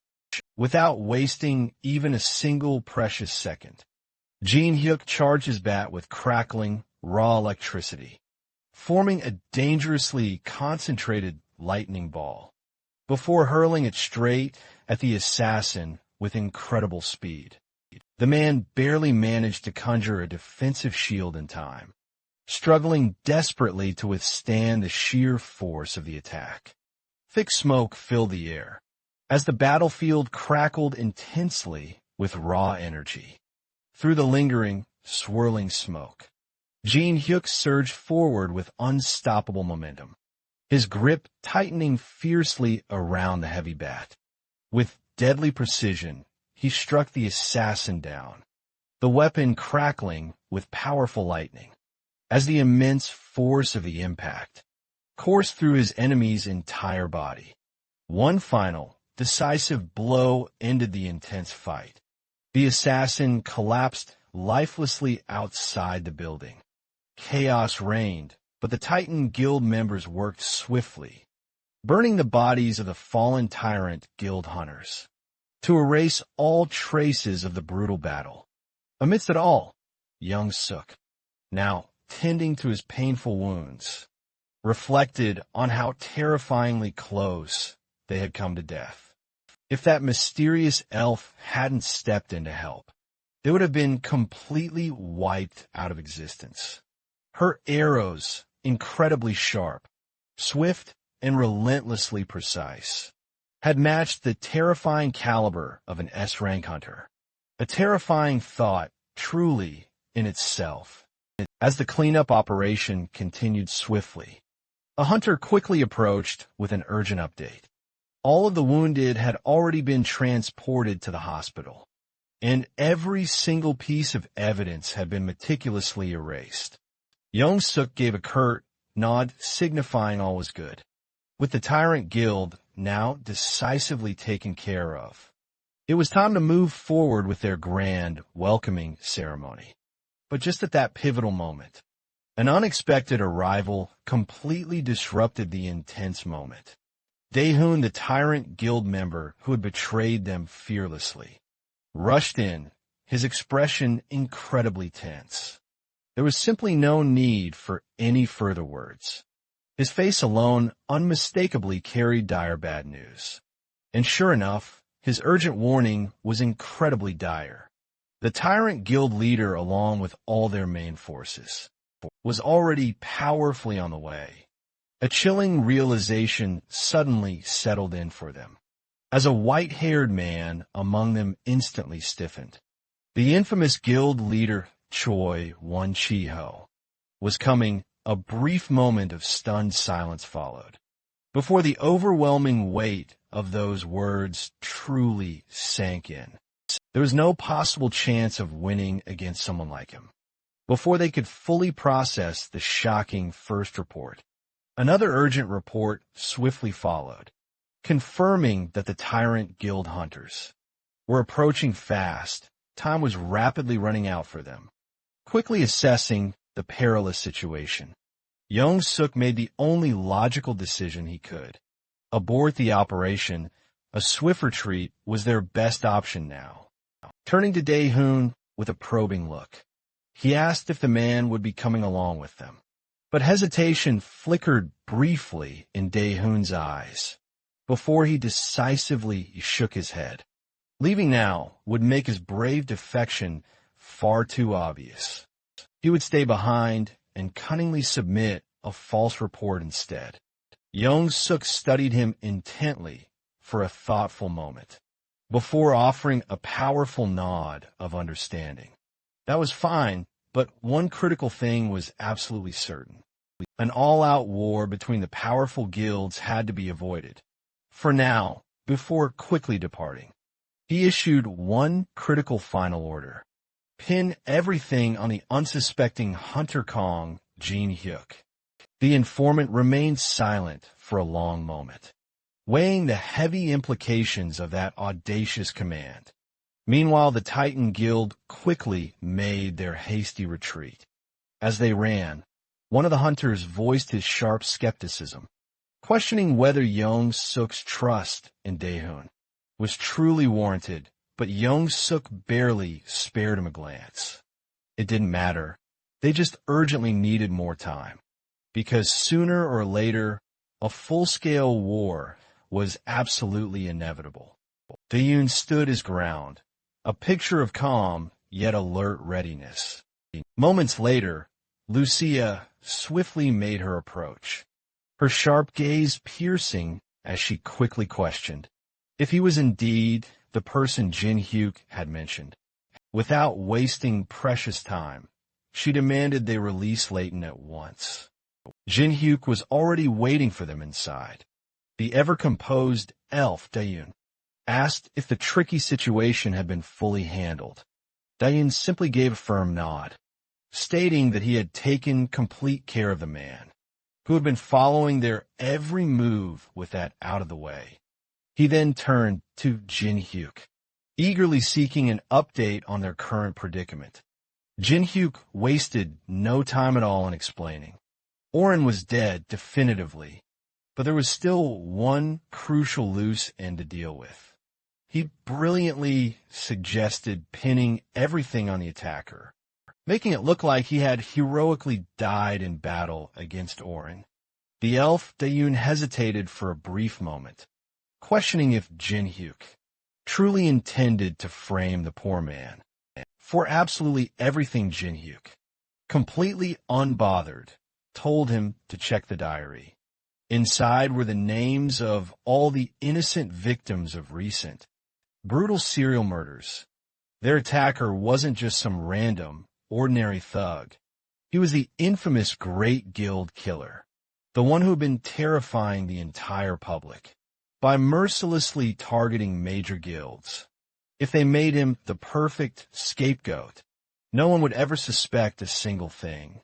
without wasting even a single precious second. Jin Hyuk charged his bat with crackling, raw electricity, forming a dangerously concentrated lightning ball, before hurling it straight at the assassin with incredible speed. The man barely managed to conjure a defensive shield in time, struggling desperately to withstand the sheer force of the attack. Thick smoke filled the air, as the battlefield crackled intensely with raw energy. Through the lingering, swirling smoke, Jin Hyuk surged forward with unstoppable momentum, his grip tightening fiercely around the heavy bat. With deadly precision, he struck the assassin down, the weapon crackling with powerful lightning, as the immense force of the impact coursed through his enemy's entire body. One final, decisive blow ended the intense fight. The assassin collapsed lifelessly outside the building. Chaos reigned, but the Titan Guild members worked swiftly, burning the bodies of the fallen tyrant guild hunters, to erase all traces of the brutal battle. Amidst it all, young Suk, now tending to his painful wounds, reflected on how terrifyingly close they had come to death. If that mysterious elf hadn't stepped in to help, they would have been completely wiped out of existence. Her arrows, incredibly sharp, swift, and relentlessly precise, had matched the terrifying caliber of an S-rank hunter. A terrifying thought, truly, in itself. As the cleanup operation continued swiftly, a hunter quickly approached with an urgent update. All of the wounded had already been transported to the hospital, and every single piece of evidence had been meticulously erased. Young Suk gave a curt nod signifying all was good, with the Tyrant Guild now decisively taken care of. It was time to move forward with their grand welcoming ceremony. But just at that pivotal moment, an unexpected arrival completely disrupted the intense moment. Daehoon, the Tyrant Guild member who had betrayed them fearlessly, rushed in, his expression incredibly tense. There was simply no need for any further words. His face alone unmistakably carried dire bad news. And sure enough, his urgent warning was incredibly dire. The Tyrant Guild leader, along with all their main forces, was already powerfully on the way. A chilling realization suddenly settled in for them, as a white-haired man among them instantly stiffened. The infamous guild leader, Choi Won-Chi-ho, was coming. A brief moment of stunned silence followed, before the overwhelming weight of those words truly sank in. There was no possible chance of winning against someone like him. Before they could fully process the shocking first report, another urgent report swiftly followed, confirming that the Tyrant Guild hunters were approaching fast. Time was rapidly running out for them. Quickly assessing the perilous situation, Young Suk made the only logical decision he could. Abort the operation. A swift retreat was their best option now. Turning to Daehoon with a probing look, he asked if the man would be coming along with them. But hesitation flickered briefly in Daehoon's eyes before he decisively shook his head. Leaving now would make his brave defection far too obvious. He would stay behind and cunningly submit a false report instead. Young Suk studied him intently for a thoughtful moment. before offering a powerful nod of understanding. That was fine, but one critical thing was absolutely certain. An all-out war between the powerful guilds had to be avoided. For now, before quickly departing, he issued one critical final order. Pin everything on the unsuspecting Hunter Kong, Jin Hyuk. The informant remained silent for a long moment, weighing the heavy implications of that audacious command. Meanwhile, the Titan Guild quickly made their hasty retreat. As they ran, one of the hunters voiced his sharp skepticism, questioning whether Young Suk's trust in Daehun was truly warranted, but Young Suk barely spared him a glance. It didn't matter. They just urgently needed more time, because sooner or later, a full-scale war was absolutely inevitable. Daehun stood his ground, a picture of calm yet alert readiness. Moments later, Lucia swiftly made her approach, her sharp gaze piercing as she quickly questioned if he was indeed the person Jin Hyuk had mentioned. Without wasting precious time, she demanded they release Leighton at once. Jin Hyuk was already waiting for them inside. The ever-composed elf Daehun asked if the tricky situation had been fully handled. Daehun simply gave a firm nod, stating that he had taken complete care of the man, who had been following their every move with that out of the way. He then turned to Jin Hyuk, eagerly seeking an update on their current predicament. Jin Hyuk wasted no time at all in explaining. Oren was dead definitively, but there was still one crucial loose end to deal with. He brilliantly suggested pinning everything on the attacker, making it look like he had heroically died in battle against Oren. The elf Daehun hesitated for a brief moment, questioning if Jin Hyuk truly intended to frame the poor man for absolutely everything. Jin Hyuk, completely unbothered, told him to check the diary. Inside were the names of all the innocent victims of recent, brutal serial murders. Their attacker wasn't just some random, ordinary thug. He was the infamous Great Guild killer, the one who had been terrifying the entire public by mercilessly targeting major guilds. If they made him the perfect scapegoat, no one would ever suspect a single thing.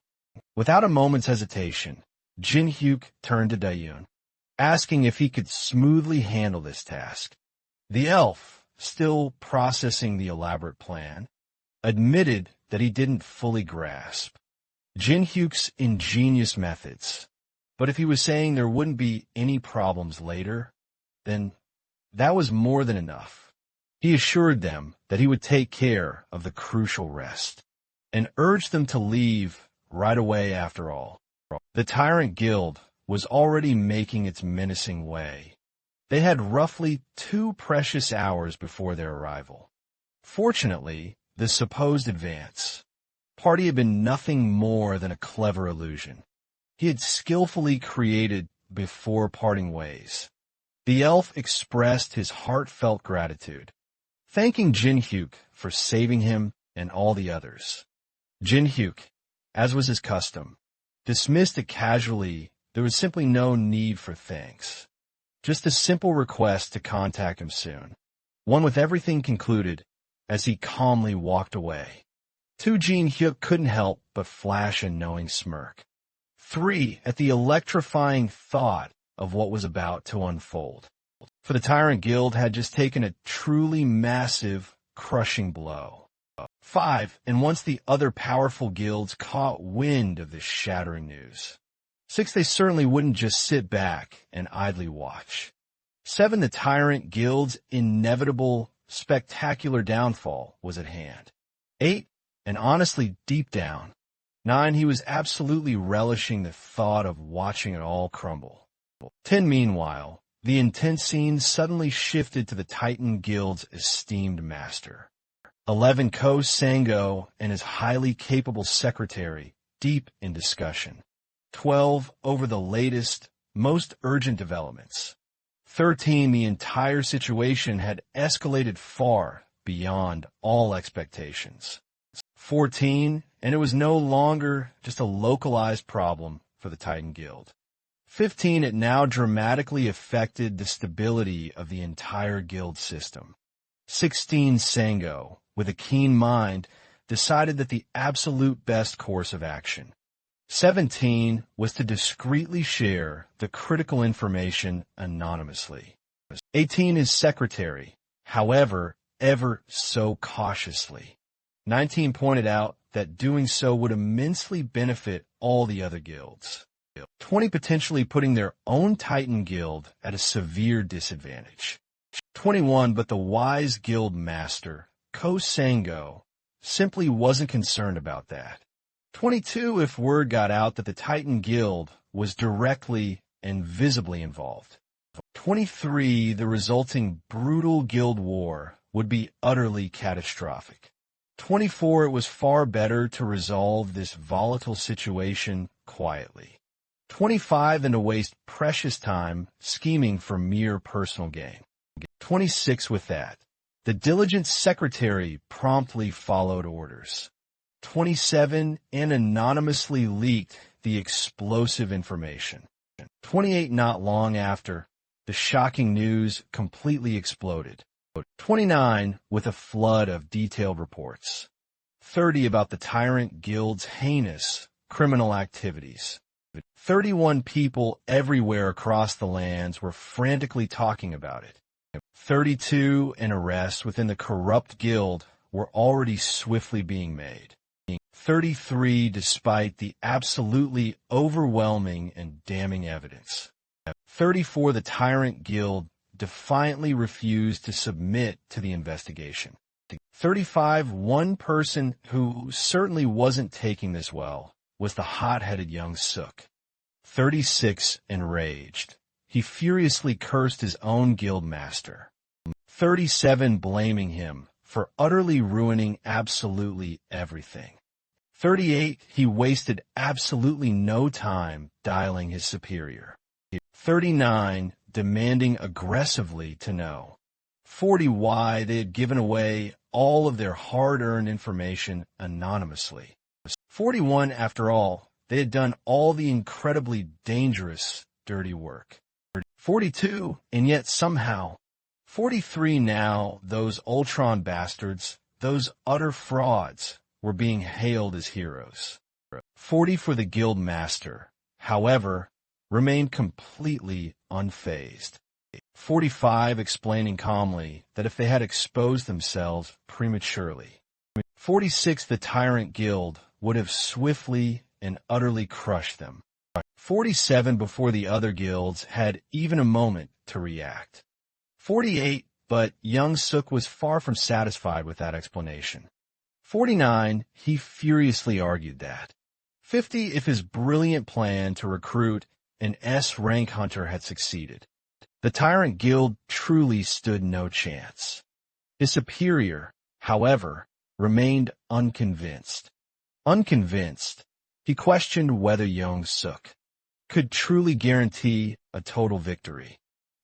Without a moment's hesitation, Jin Hyuk turned to Daehun, asking if he could smoothly handle this task. The elf, still processing the elaborate plan, admitted that he didn't fully grasp Jin Hyuk's ingenious methods, but if he was saying there wouldn't be any problems later, then that was more than enough. He assured them that he would take care of the crucial rest, and urged them to leave right away after all. The Tyrant Guild was already making its menacing way. They had roughly 2 precious hours before their arrival. Fortunately, the supposed advance party had been nothing more than a clever illusion he had skillfully created before parting ways. The elf expressed his heartfelt gratitude, thanking Jin Hyuk for saving him and all the others. Jin Hyuk, as was his custom, dismissed it casually. There was simply no need for thanks. Just a simple request to contact him soon, one with everything concluded as he calmly walked away. 2, Jin Hyuk couldn't help but flash a knowing smirk. 3, at the electrifying thought of what was about to unfold. For the Tyrant Guild had just taken a truly massive, crushing blow. 5, and once the other powerful guilds caught wind of this shattering news. 6, they certainly wouldn't just sit back and idly watch. 7, the Tyrant Guild's inevitable, spectacular downfall was at hand. 8, and honestly, deep down, 9, he was absolutely relishing the thought of watching it all crumble. 10, meanwhile, the intense scene suddenly shifted to the Titan Guild's esteemed master. 11, Ko Sango and his highly capable secretary deep in discussion. 12, over the latest, most urgent developments. 13, the entire situation had escalated far beyond all expectations. 14, and it was no longer just a localized problem for the Titan Guild. 15, it now dramatically affected the stability of the entire guild system. 16, Sango, with a keen mind, decided that the absolute best course of action. 17 was to discreetly share the critical information anonymously. 18 is secretary, however, ever so cautiously. 19 pointed out that doing so would immensely benefit all the other guilds. 20 potentially putting their own Titan guild at a severe disadvantage. 21, but the wise guild master, Ko-Sango, simply wasn't concerned about that. 22, if word got out that the Titan Guild was directly and visibly involved. 23, the resulting brutal guild war would be utterly catastrophic. 24, it was far better to resolve this volatile situation quietly. 25, and to waste precious time scheming for mere personal gain. 26, with that, the diligent secretary promptly followed orders. 27, and anonymously leaked the explosive information. 28, not long after, the shocking news completely exploded. 29, with a flood of detailed reports. 30, about the Tyrant Guild's heinous criminal activities. 31, people everywhere across the lands were frantically talking about it. 32, and arrests within the corrupt guild were already swiftly being made. 33, despite the absolutely overwhelming and damning evidence. 34, the Tyrant Guild defiantly refused to submit to the investigation. 35, one person who certainly wasn't taking this well was the hot-headed young Sook. 36, enraged. He furiously cursed his own guild master. 37, blaming him for utterly ruining absolutely everything. 38, he wasted absolutely no time dialing his superior. 39, demanding aggressively to know. 40, why they had given away all of their hard-earned information anonymously. 41, after all, they had done all the incredibly dangerous, dirty work. 42, and yet somehow. 43, now, those Ultron bastards, those utter frauds, were being hailed as heroes. 40 for the guild master, however, remained completely unfazed. 45 explaining calmly that if they had exposed themselves prematurely. 46, the Tyrant Guild would have swiftly and utterly crushed them. 47, before the other guilds had even a moment to react. 48, but young Sook was far from satisfied with that explanation. 49, he furiously argued that. 50, if his brilliant plan to recruit an S-rank hunter had succeeded. The Tyrant Guild truly stood no chance. His superior, however, remained unconvinced. Unconvinced, he questioned whether young Sook could truly guarantee a total victory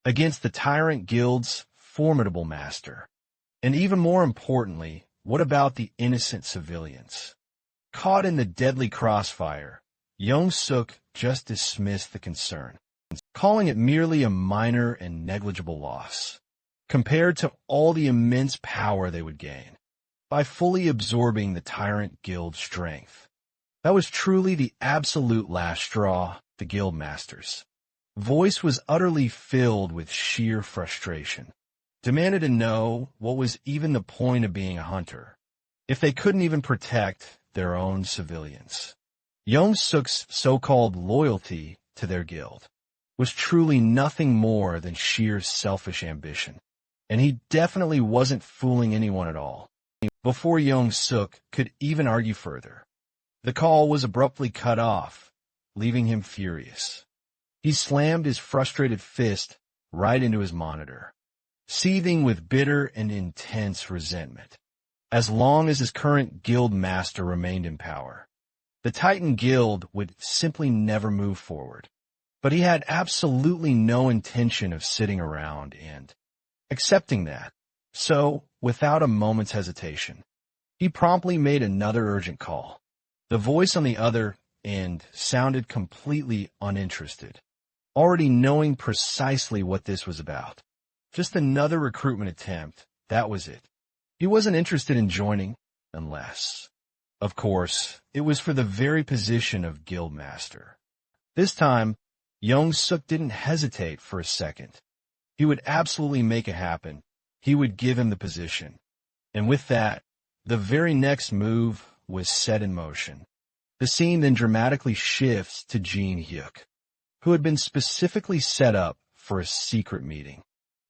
against the Tyrant Guild's formidable master. And even more importantly, what about the innocent civilians? Caught in the deadly crossfire, young Sook just dismissed the concern, calling it merely a minor and negligible loss, compared to all the immense power they would gain by fully absorbing the Tyrant Guild's strength. That was truly the absolute last straw, the guild master's voice was utterly filled with sheer frustration. Demanded to know what was even the point of being a hunter, if they couldn't even protect their own civilians. Young Sook's so-called loyalty to their guild was truly nothing more than sheer selfish ambition, and he definitely wasn't fooling anyone at all. Before young Sook could even argue further, the call was abruptly cut off, leaving him furious. He slammed his frustrated fist right into his monitor, seething with bitter and intense resentment. As long as his current guild master remained in power, the Titan Guild would simply never move forward. But he had absolutely no intention of sitting around and accepting that. So, without a moment's hesitation, he promptly made another urgent call. The voice on the other end sounded completely uninterested, already knowing precisely what this was about. Just another recruitment attempt, that was it. He wasn't interested in joining, unless, of course, it was for the very position of guildmaster. This time, Young-suk didn't hesitate for a second. He would absolutely make it happen. He would give him the position. And with that, the very next move was set in motion. The scene then dramatically shifts to Jin-hyuk, who had been specifically set up for a secret meeting.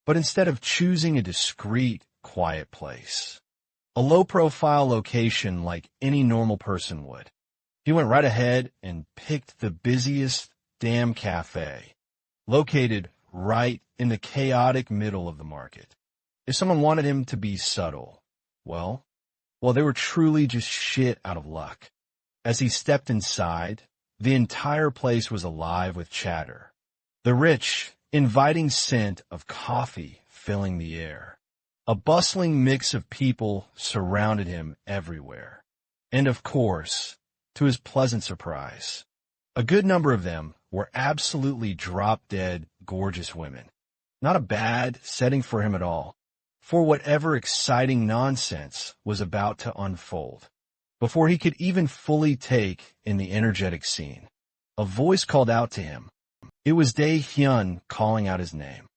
But instead of choosing a discreet, quiet place, a low-profile location like any normal person would, he went right ahead and picked the busiest damn cafe, located right in the chaotic middle of the market. If someone wanted him to be subtle, well, they were truly just shit out of luck. As he stepped inside, the entire place was alive with chatter. The rich, inviting scent of coffee filling the air. A bustling mix of people surrounded him everywhere. And of course, to his pleasant surprise, a good number of them were absolutely drop-dead, gorgeous women. Not a bad setting for him at all, for whatever exciting nonsense was about to unfold. Before he could even fully take in the energetic scene, a voice called out to him. It was Dae-hyun calling out his name,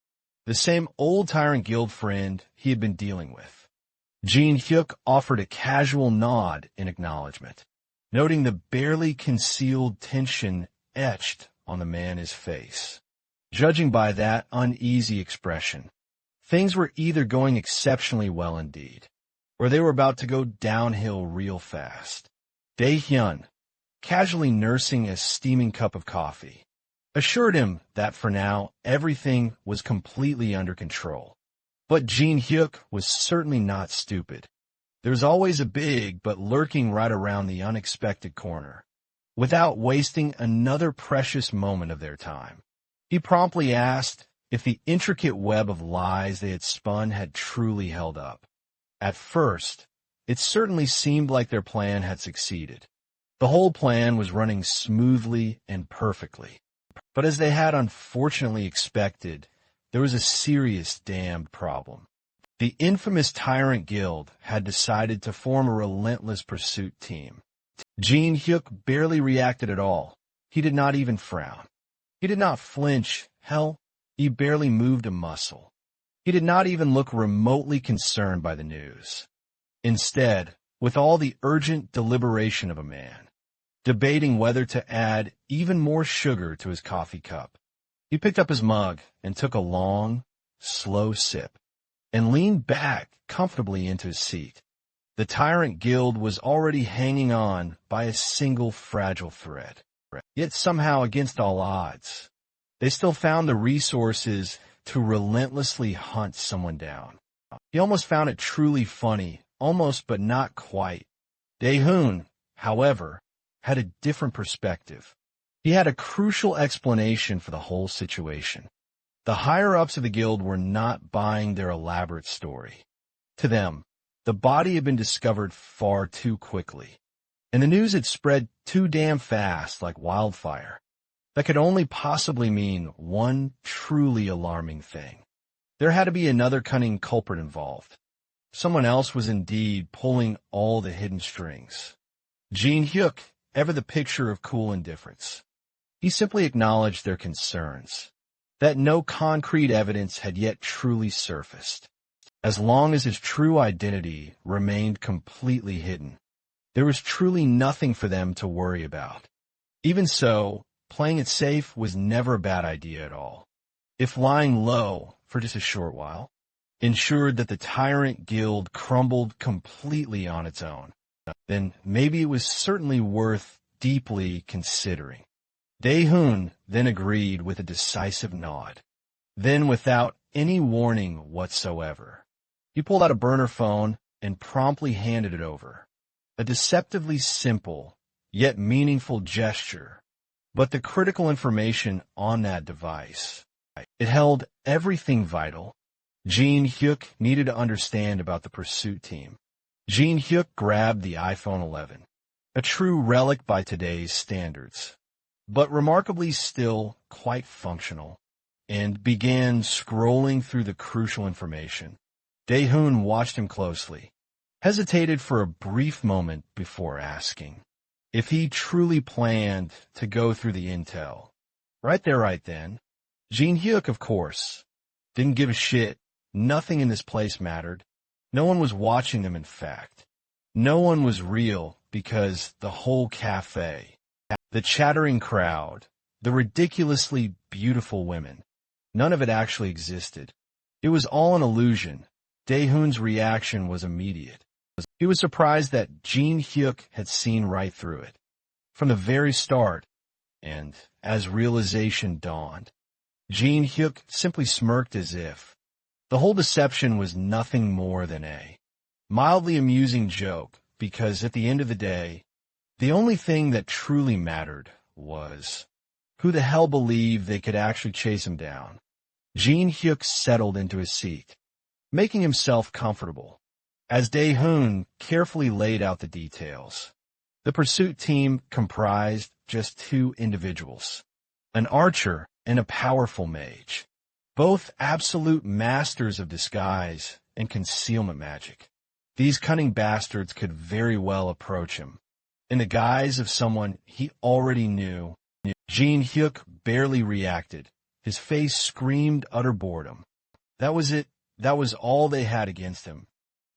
the same old tyrant guild friend he had been dealing with. Jin-hyuk offered a casual nod in acknowledgement, noting the barely concealed tension etched on the man's face. Judging by that uneasy expression, things were either going exceptionally well indeed, or they were about to go downhill real fast. Dae-hyun, casually nursing a steaming cup of coffee, assured him that for now everything was completely under control. But Jin-hyuk was certainly not stupid. There's always a big but lurking right around the unexpected corner. Without wasting another precious moment of their time, he promptly asked if the intricate web of lies they had spun had truly held up. At first, it certainly seemed like their plan had succeeded. The whole plan was running smoothly and perfectly. But as they had unfortunately expected, there was a serious damned problem. The infamous Tyrant Guild had decided to form a relentless pursuit team. Jin-hyuk barely reacted at all. He did not even frown. He did not flinch. Hell, he barely moved a muscle. He did not even look remotely concerned by the news. Instead, with all the urgent deliberation of a man, debating whether to add even more sugar to his coffee cup, he picked up his mug and took a long, slow sip, and leaned back comfortably into his seat. The Tyrant Guild was already hanging on by a single fragile thread. Yet somehow, against all odds, they still found the resources to relentlessly hunt someone down. He almost found it truly funny, almost but not quite. Dae-hyun, however, had a different perspective. He had a crucial explanation for the whole situation. The higher-ups of the guild were not buying their elaborate story. To them, the body had been discovered far too quickly, and the news had spread too damn fast like wildfire. That could only possibly mean one truly alarming thing. There had to be another cunning culprit involved. Someone else was indeed pulling all the hidden strings. Jin-hyuk, ever the picture of cool indifference. He simply acknowledged their concerns, that no concrete evidence had yet truly surfaced. As long as his true identity remained completely hidden, there was truly nothing for them to worry about. Even so, playing it safe was never a bad idea at all. If lying low, for just a short while, ensured that the Tyrant Guild crumbled completely on its own, then maybe it was certainly worth deeply considering. Dae-hyun then agreed with a decisive nod. Then, without any warning whatsoever, he pulled out a burner phone and promptly handed it over. A deceptively simple, yet meaningful gesture But the critical information on that device, it held everything vital Jin Hyuk needed to understand about the pursuit team. Jin Hyuk grabbed the iPhone 11, a true relic by today's standards, but remarkably still quite functional, and began scrolling through the crucial information. Dae-hoon watched him closely, hesitated for a brief moment before asking if he truly planned to go through the intel. Right there, right then. Jin Hyuk, of course, didn't give a shit. Nothing in this place mattered. No one was watching them, in fact. No one was real because the whole cafe, the chattering crowd, the ridiculously beautiful women, none of it actually existed. It was all an illusion. Dae-hoon's reaction was immediate. He was surprised that Jin Hyuk had seen right through it from the very start, and as realization dawned, Jin Hyuk simply smirked as if the whole deception was nothing more than a mildly amusing joke, because at the end of the day, the only thing that truly mattered was who the hell believed they could actually chase him down. Jin Hyuk settled into his seat, making himself comfortable, as Dae-hoon carefully laid out the details. The pursuit team comprised just two individuals, an archer and a powerful mage, both absolute masters of disguise and concealment magic. These cunning bastards could very well approach him in the guise of someone he already knew. Jin Hyuk barely reacted. His face screamed utter boredom. That was it. That was all they had against him.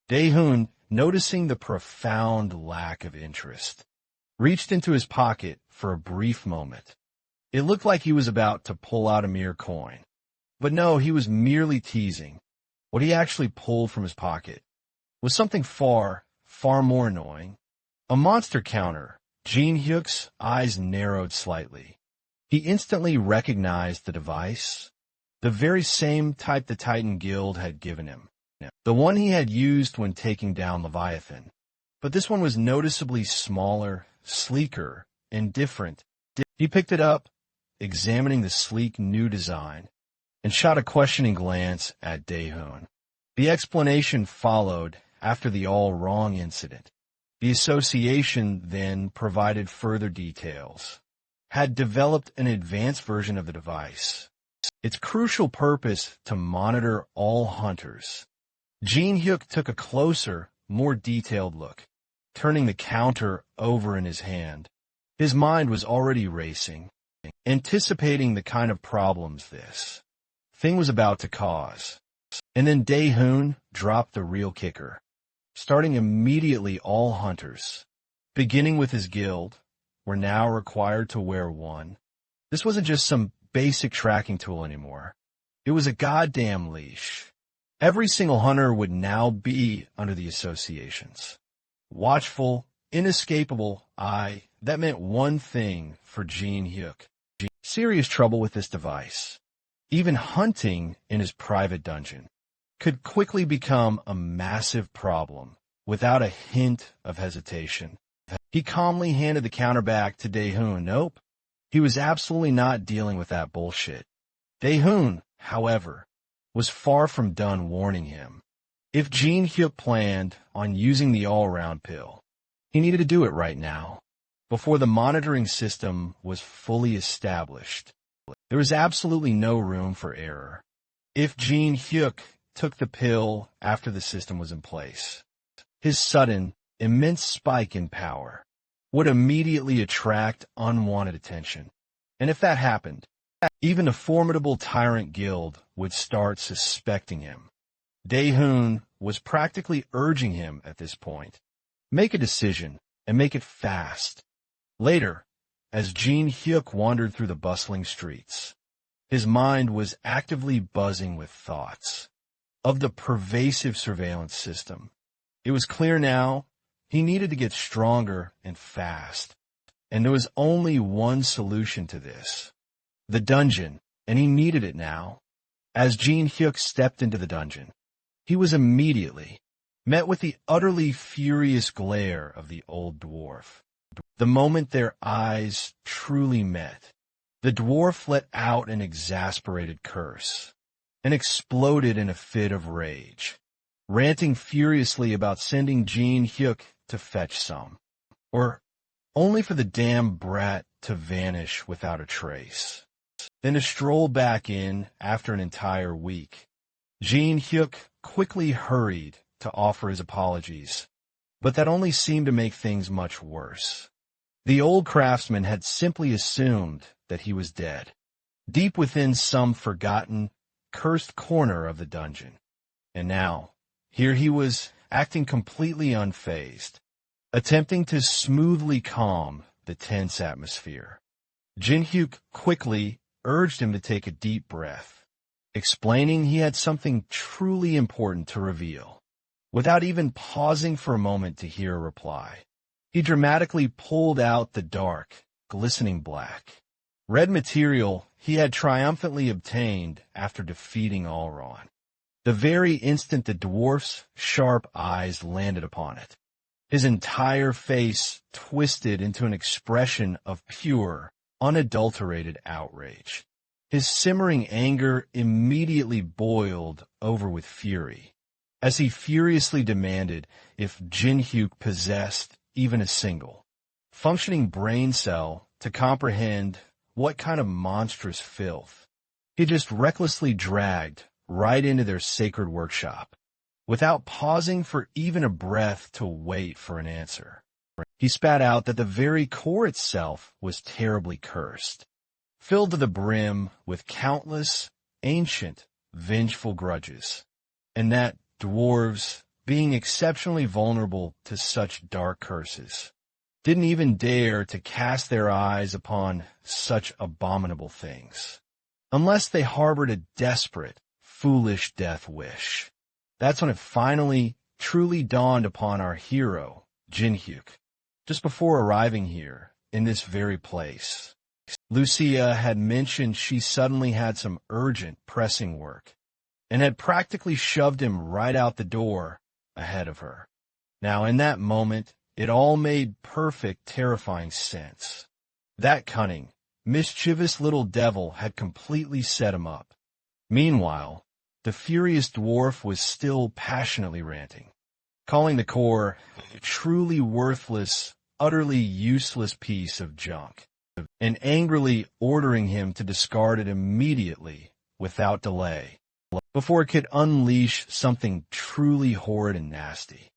Dae-hoon, noticing the profound lack of interest, reached into his pocket for a brief moment. It looked like he was about to pull out a mere coin. But no, he was merely teasing. What he actually pulled from his pocket was something far, far more annoying. A monster counter. Jin Hyuk's eyes narrowed slightly. He instantly recognized the device, the very same type the Titan Guild had given him, the one he had used when taking down Leviathan. But this one was noticeably smaller, sleeker, and different. He picked it up, examining the sleek new design, and shot a questioning glance at Dae-hoon. The explanation followed after the All Wrong incident. The association then provided further details, had developed an advanced version of the device, its crucial purpose to monitor all hunters. Jin Hyuk took a closer, more detailed look, turning the counter over in his hand. His mind was already racing, anticipating the kind of problems this thing was about to cause. And then Dae-hoon dropped the real kicker. Starting immediately, all hunters, beginning with his guild, were now required to wear one. This wasn't just some basic tracking tool anymore. It was a goddamn leash. Every single hunter would now be under the associations. Watchful, inescapable eye. That meant one thing for Jin Hyuk. Serious trouble with this device. Even hunting in his private dungeon could quickly become a massive problem without a hint of hesitation. He calmly handed the counter back to Dae-hoon. Nope, he was absolutely not dealing with that bullshit. Dae-hoon, however, was far from done warning him. If Jin Hyuk planned on using the all-round pill, he needed to do it right now, before the monitoring system was fully established. There was absolutely no room for error. If Jin Hyuk took the pill after the system was in place, his sudden, immense spike in power would immediately attract unwanted attention. And if that happened, even a formidable tyrant guild would start suspecting him. Dae-hoon was practically urging him at this point. Make a decision, and make it fast. Later, as Jin Hyuk wandered through the bustling streets, his mind was actively buzzing with thoughts of the pervasive surveillance system. It was clear now he needed to get stronger and fast, and there was only one solution to this: the dungeon, and he needed it now. As Jin Hyuk stepped into the dungeon, he was immediately met with the utterly furious glare of the old dwarf. The moment their eyes truly met, the dwarf let out an exasperated curse and exploded in a fit of rage, ranting furiously about sending Jin Hyuk to fetch some, or only for the damn brat to vanish without a trace. Then to stroll back in after an entire week. Jin Hyuk quickly hurried to offer his apologies, but that only seemed to make things much worse. The old craftsman had simply assumed that he was dead, deep within some forgotten, cursed corner of the dungeon. And now, here he was, acting completely unfazed, attempting to smoothly calm the tense atmosphere. Jin Hyuk quickly urged him to take a deep breath, explaining he had something truly important to reveal. Without even pausing for a moment to hear a reply, he dramatically pulled out the dark, glistening black, red material he had triumphantly obtained after defeating Alron. The very instant the dwarf's sharp eyes landed upon it, his entire face twisted into an expression of pure, unadulterated outrage. His simmering anger immediately boiled over with fury, as he furiously demanded if Jin Hyuk possessed even a single functioning brain cell to comprehend what kind of monstrous filth he just recklessly dragged right into their sacred workshop, without pausing for even a breath to wait for an answer. He spat out that the very core itself was terribly cursed, filled to the brim with countless, ancient, vengeful grudges, and that dwarves, being exceptionally vulnerable to such dark curses, didn't even dare to cast their eyes upon such abominable things, unless they harbored a desperate, foolish death wish. That's when it finally, truly dawned upon our hero, Jin Hyuk. Just before arriving here, in this very place, Lucia had mentioned she suddenly had some urgent, pressing work, and had practically shoved him right out the door ahead of her. Now, in that moment, it all made perfect, terrifying sense. That cunning, mischievous little devil had completely set him up. Meanwhile, the furious dwarf was still passionately ranting, calling the core a truly worthless, utterly useless piece of junk, and angrily ordering him to discard it immediately, without delay, before it could unleash something truly horrid and nasty.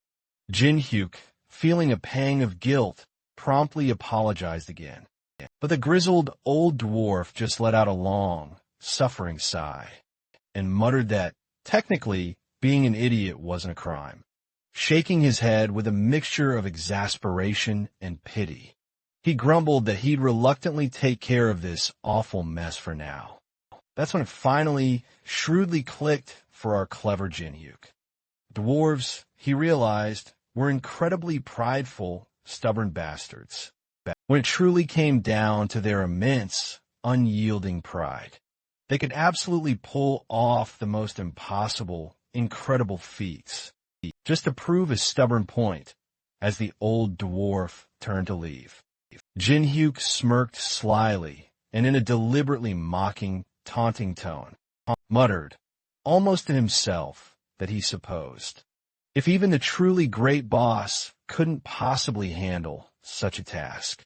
Jin Hyuk, feeling a pang of guilt, promptly apologized again, but the grizzled old dwarf just let out a long, suffering sigh, and muttered that, technically, being an idiot wasn't a crime, shaking his head with a mixture of exasperation and pity. He grumbled that he'd reluctantly take care of this awful mess for now. That's when it finally shrewdly clicked for our clever Jin Hyuk. Dwarves, he realized, were incredibly prideful, stubborn bastards, when it truly came down to their immense, unyielding pride. They could absolutely pull off the most impossible, incredible feats, just to prove a stubborn point, as the old dwarf turned to leave. Jin Hyuk smirked slyly, and in a deliberately mocking, taunting tone, muttered, almost to himself, that he supposed, if even the truly great boss couldn't possibly handle such a task,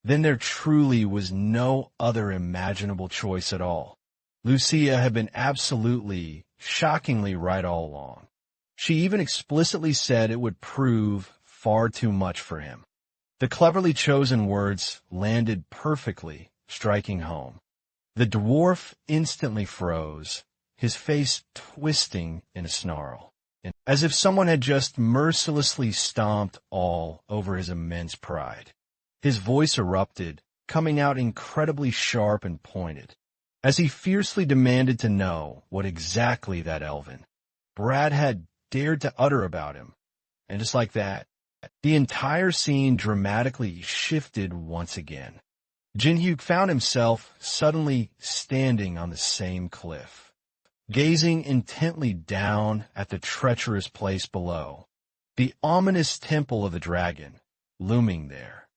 then there truly was no other imaginable choice at all. Lucia had been absolutely, shockingly right all along. She even explicitly said it would prove far too much for him. The cleverly chosen words landed perfectly, striking home. The dwarf instantly froze, his face twisting in a snarl, as if someone had just mercilessly stomped all over his immense pride. His voice erupted, coming out incredibly sharp and pointed, as he fiercely demanded to know what exactly that elven Brad had dared to utter about him. And just like that, the entire scene dramatically shifted once again. Jin Hyuk found himself suddenly standing on the same cliff, gazing intently down at the treacherous place below, the ominous temple of the dragon looming there.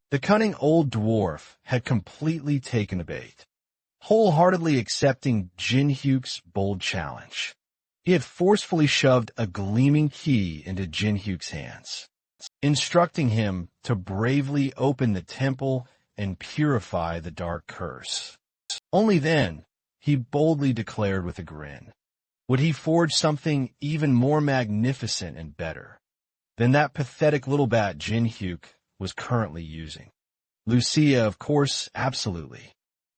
The cunning old dwarf had completely taken the bait, wholeheartedly accepting Jinhyuk's bold challenge. He had forcefully shoved a gleaming key into Jinhyuk's hands, instructing him to bravely open the temple and purify the dark curse. Only then, he boldly declared with a grin, would he forge something even more magnificent and better than that pathetic little bat Jinhyuk was currently using. Lucia, of course, absolutely,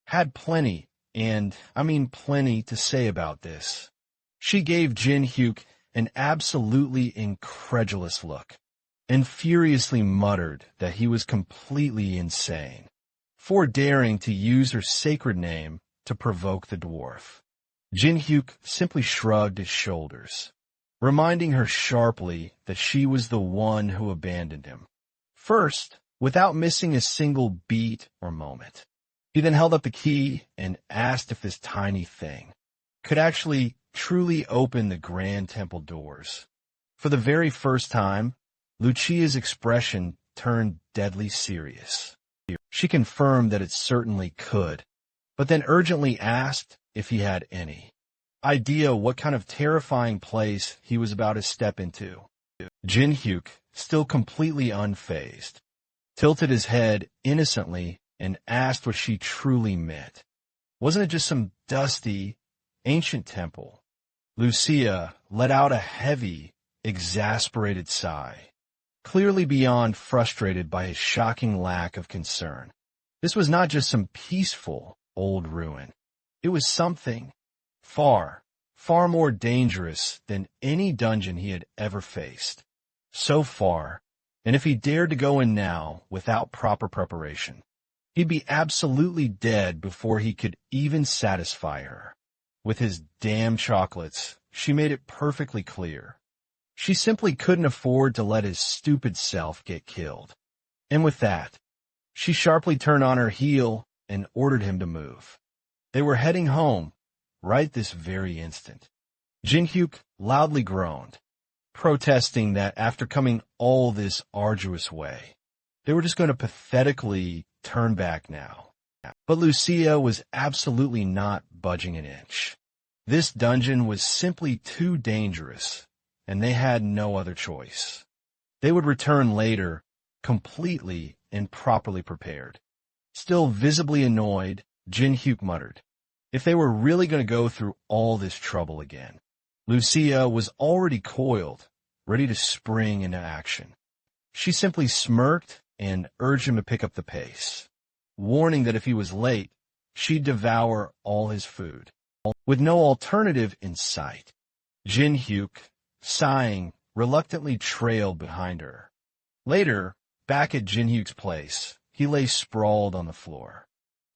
had plenty, and I mean plenty, to say about this. She gave Jinhyuk an absolutely incredulous look, and furiously muttered that he was completely insane for daring to use her sacred name to provoke the dwarf. Jinhyuk simply shrugged his shoulders, reminding her sharply that she was the one who abandoned him. First, without missing a single beat or moment, he then held up the key and asked if this tiny thing could actually truly open the grand temple doors. For the very first time, Lucia's expression turned deadly serious. She confirmed that it certainly could, but then urgently asked if he had any idea what kind of terrifying place he was about to step into. Jinhyuk, still completely unfazed, tilted his head innocently and asked what she truly meant. Wasn't it just some dusty, ancient temple? Lucia let out a heavy, exasperated sigh, clearly beyond frustrated by his shocking lack of concern. This was not just some peaceful old ruin. It was something far, far more dangerous than any dungeon he had ever faced. So far, and if he dared to go in now without proper preparation, he'd be absolutely dead before he could even satisfy her. With his damn chocolates, she made it perfectly clear. She simply couldn't afford to let his stupid self get killed. And with that, she sharply turned on her heel and ordered him to move. They were heading home, right this very instant. Jinhyuk loudly groaned, protesting that after coming all this arduous way, they were just going to pathetically turn back now. But Lucia was absolutely not budging an inch. This dungeon was simply too dangerous, and they had no other choice. They would return later, completely and properly prepared. Still visibly annoyed, Jinhyuk muttered, if they were really going to go through all this trouble again. Lucia was already coiled, ready to spring into action. She simply smirked and urged him to pick up the pace, warning that if he was late, she'd devour all his food. With no alternative in sight, Jinhyuk, sighing, reluctantly trailed behind her. Later, back at Jinhyuk's place, he lay sprawled on the floor,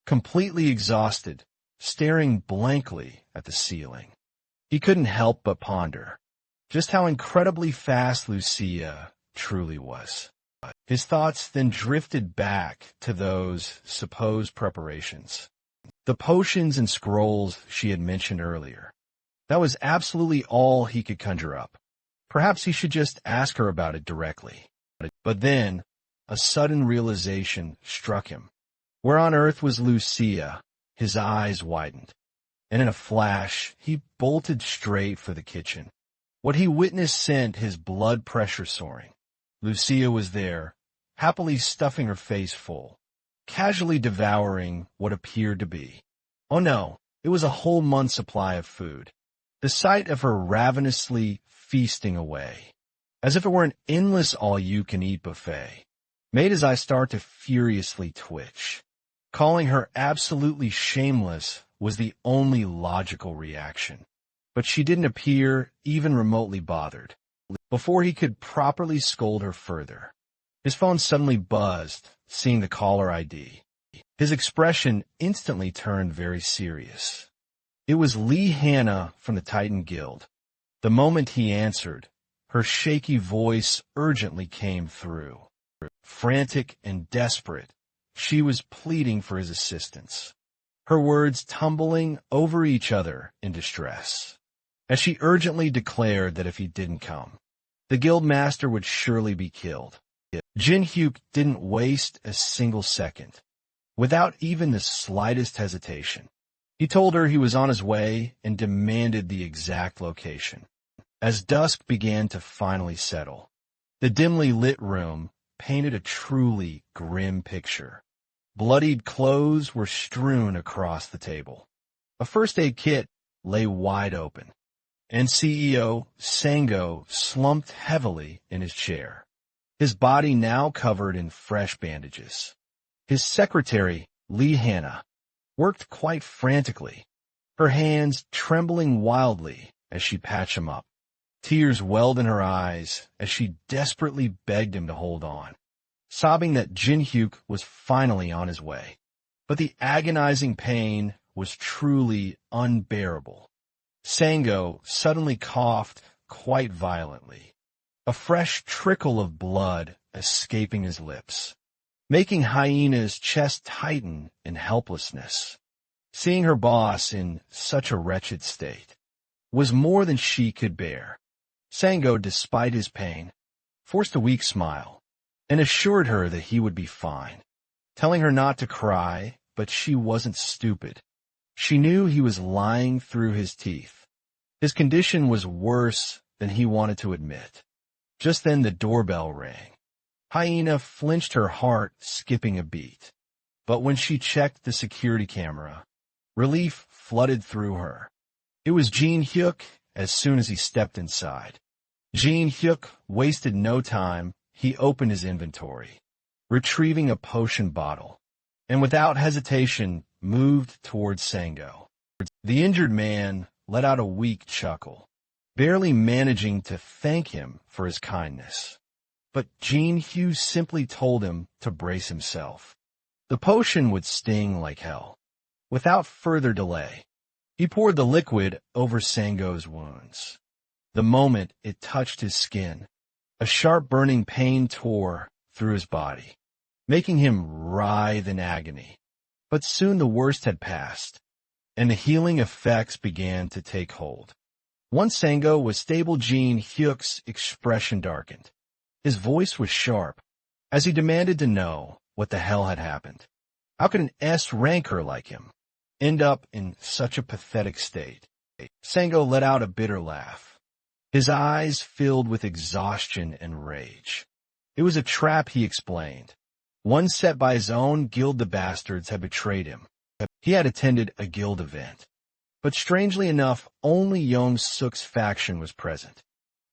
completely exhausted, staring blankly at the ceiling. He couldn't help but ponder just how incredibly fast Lucia truly was. His thoughts then drifted back to those supposed preparations. The potions and scrolls she had mentioned earlier. That was absolutely all he could conjure up. Perhaps he should just ask her about it directly. But then, a sudden realization struck him. Where on earth was Lucia? His eyes widened, and in a flash, he bolted straight for the kitchen. What he witnessed sent his blood pressure soaring. Lucia was there, happily stuffing her face full, casually devouring what appeared to be. Oh no, it was a whole month's supply of food. The sight of her ravenously feasting away, as if it were an endless all-you-can-eat buffet, made his eyes start to furiously twitch. Calling her absolutely shameless was the only logical reaction, but she didn't appear even remotely bothered. Before he could properly scold her further, his phone suddenly buzzed, seeing the caller ID. His expression instantly turned very serious. It was Lee Hannah from the Titan Guild. The moment he answered, her shaky voice urgently came through. Frantic and desperate, she was pleading for his assistance, her words tumbling over each other in distress, as she urgently declared that if he didn't come, the guild master would surely be killed. Jin-hyuk didn't waste a single second. Without even the slightest hesitation, he told her he was on his way and demanded the exact location. As dusk began to finally settle, the dimly lit room painted a truly grim picture. Bloodied clothes were strewn across the table. A first aid kit lay wide open, and CEO Sango slumped heavily in his chair, his body now covered in fresh bandages. His secretary, Lee Hannah, worked quite frantically, her hands trembling wildly as she patched him up. Tears welled in her eyes as she desperately begged him to hold on, sobbing that Jin-hyuk was finally on his way. But the agonizing pain was truly unbearable. Sango suddenly coughed quite violently, a fresh trickle of blood escaping his lips, making Hyena's chest tighten in helplessness. Seeing her boss in such a wretched state was more than she could bear. Sango, despite his pain, forced a weak smile and assured her that he would be fine, telling her not to cry, but she wasn't stupid. She knew he was lying through his teeth. His condition was worse than he wanted to admit. Just then the doorbell rang. Hyena flinched, her heart skipping a beat. But when she checked the security camera, relief flooded through her. It was Jin-hyuk as soon as he stepped inside. Jin-hyuk wasted no time. He opened his inventory, retrieving a potion bottle, and without hesitation moved towards Sango. The injured man let out a weak chuckle, barely managing to thank him for his kindness. But Jin-hyuk simply told him to brace himself. The potion would sting like hell. Without further delay, he poured the liquid over Sango's wounds. The moment it touched his skin, a sharp burning pain tore through his body, making him writhe in agony. But soon the worst had passed, and the healing effects began to take hold. Once Sango was stable, Jin-hyuk's expression darkened. His voice was sharp, as he demanded to know what the hell had happened. How could an S-ranker like him end up in such a pathetic state? Sango let out a bitter laugh, his eyes filled with exhaustion and rage. It was a trap, he explained. One set by his own guild. The bastards had betrayed him. He had attended a guild event, but strangely enough, only Young-suk's faction was present.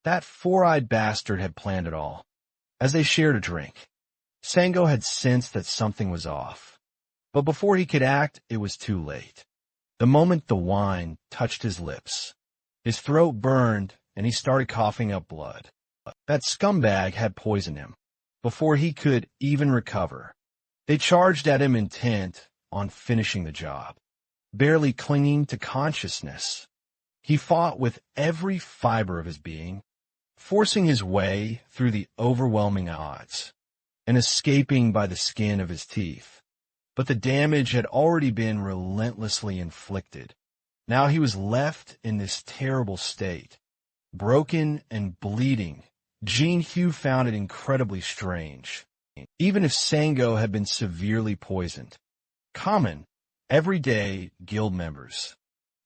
That four-eyed bastard had planned it all. As they shared a drink, Sango had sensed that something was off. But before he could act, it was too late. The moment the wine touched his lips, his throat burned and he started coughing up blood. That scumbag had poisoned him before he could even recover. They charged at him intent on finishing the job. Barely clinging to consciousness, he fought with every fiber of his being, forcing his way through the overwhelming odds and escaping by the skin of his teeth. But the damage had already been relentlessly inflicted. Now he was left in this terrible state, broken and bleeding. Jin-hyuk found it incredibly strange. Even if Sango had been severely poisoned, common, everyday guild members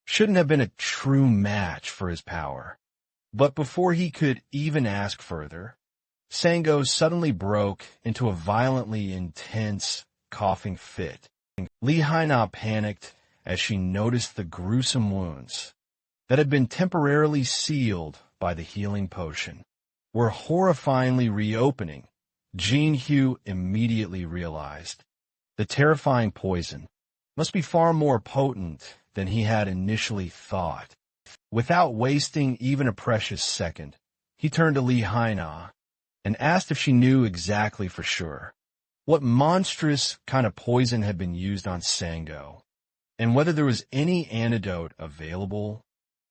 shouldn't have been a true match for his power. But before he could even ask further, Sango suddenly broke into a violently intense coughing fit. Lee Haina panicked as she noticed the gruesome wounds that had been temporarily sealed by the healing potion were horrifyingly reopening. Jin-hyuk immediately realized the terrifying poison must be far more potent than he had initially thought. Without wasting even a precious second, he turned to Lee Haina and asked if she knew exactly for sure what monstrous kind of poison had been used on Sango, and whether there was any antidote available.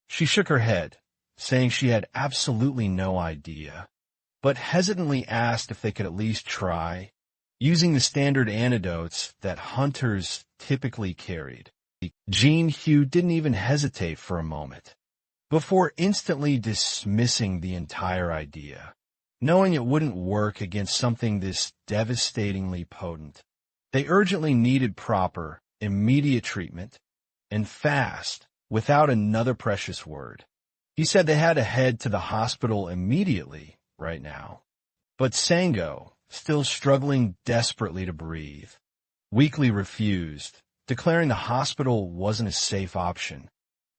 She shook her head, saying she had absolutely no idea, but hesitantly asked if they could at least try, using the standard antidotes that hunters typically carried. Jin-hyuk didn't even hesitate for a moment, before instantly dismissing the entire idea. knowing it wouldn't work against something this devastatingly potent. They urgently needed proper, immediate treatment, and fast, without another precious word. He said they had to head to the hospital immediately, right now. But Sango, still struggling desperately to breathe, weakly refused, declaring the hospital wasn't a safe option.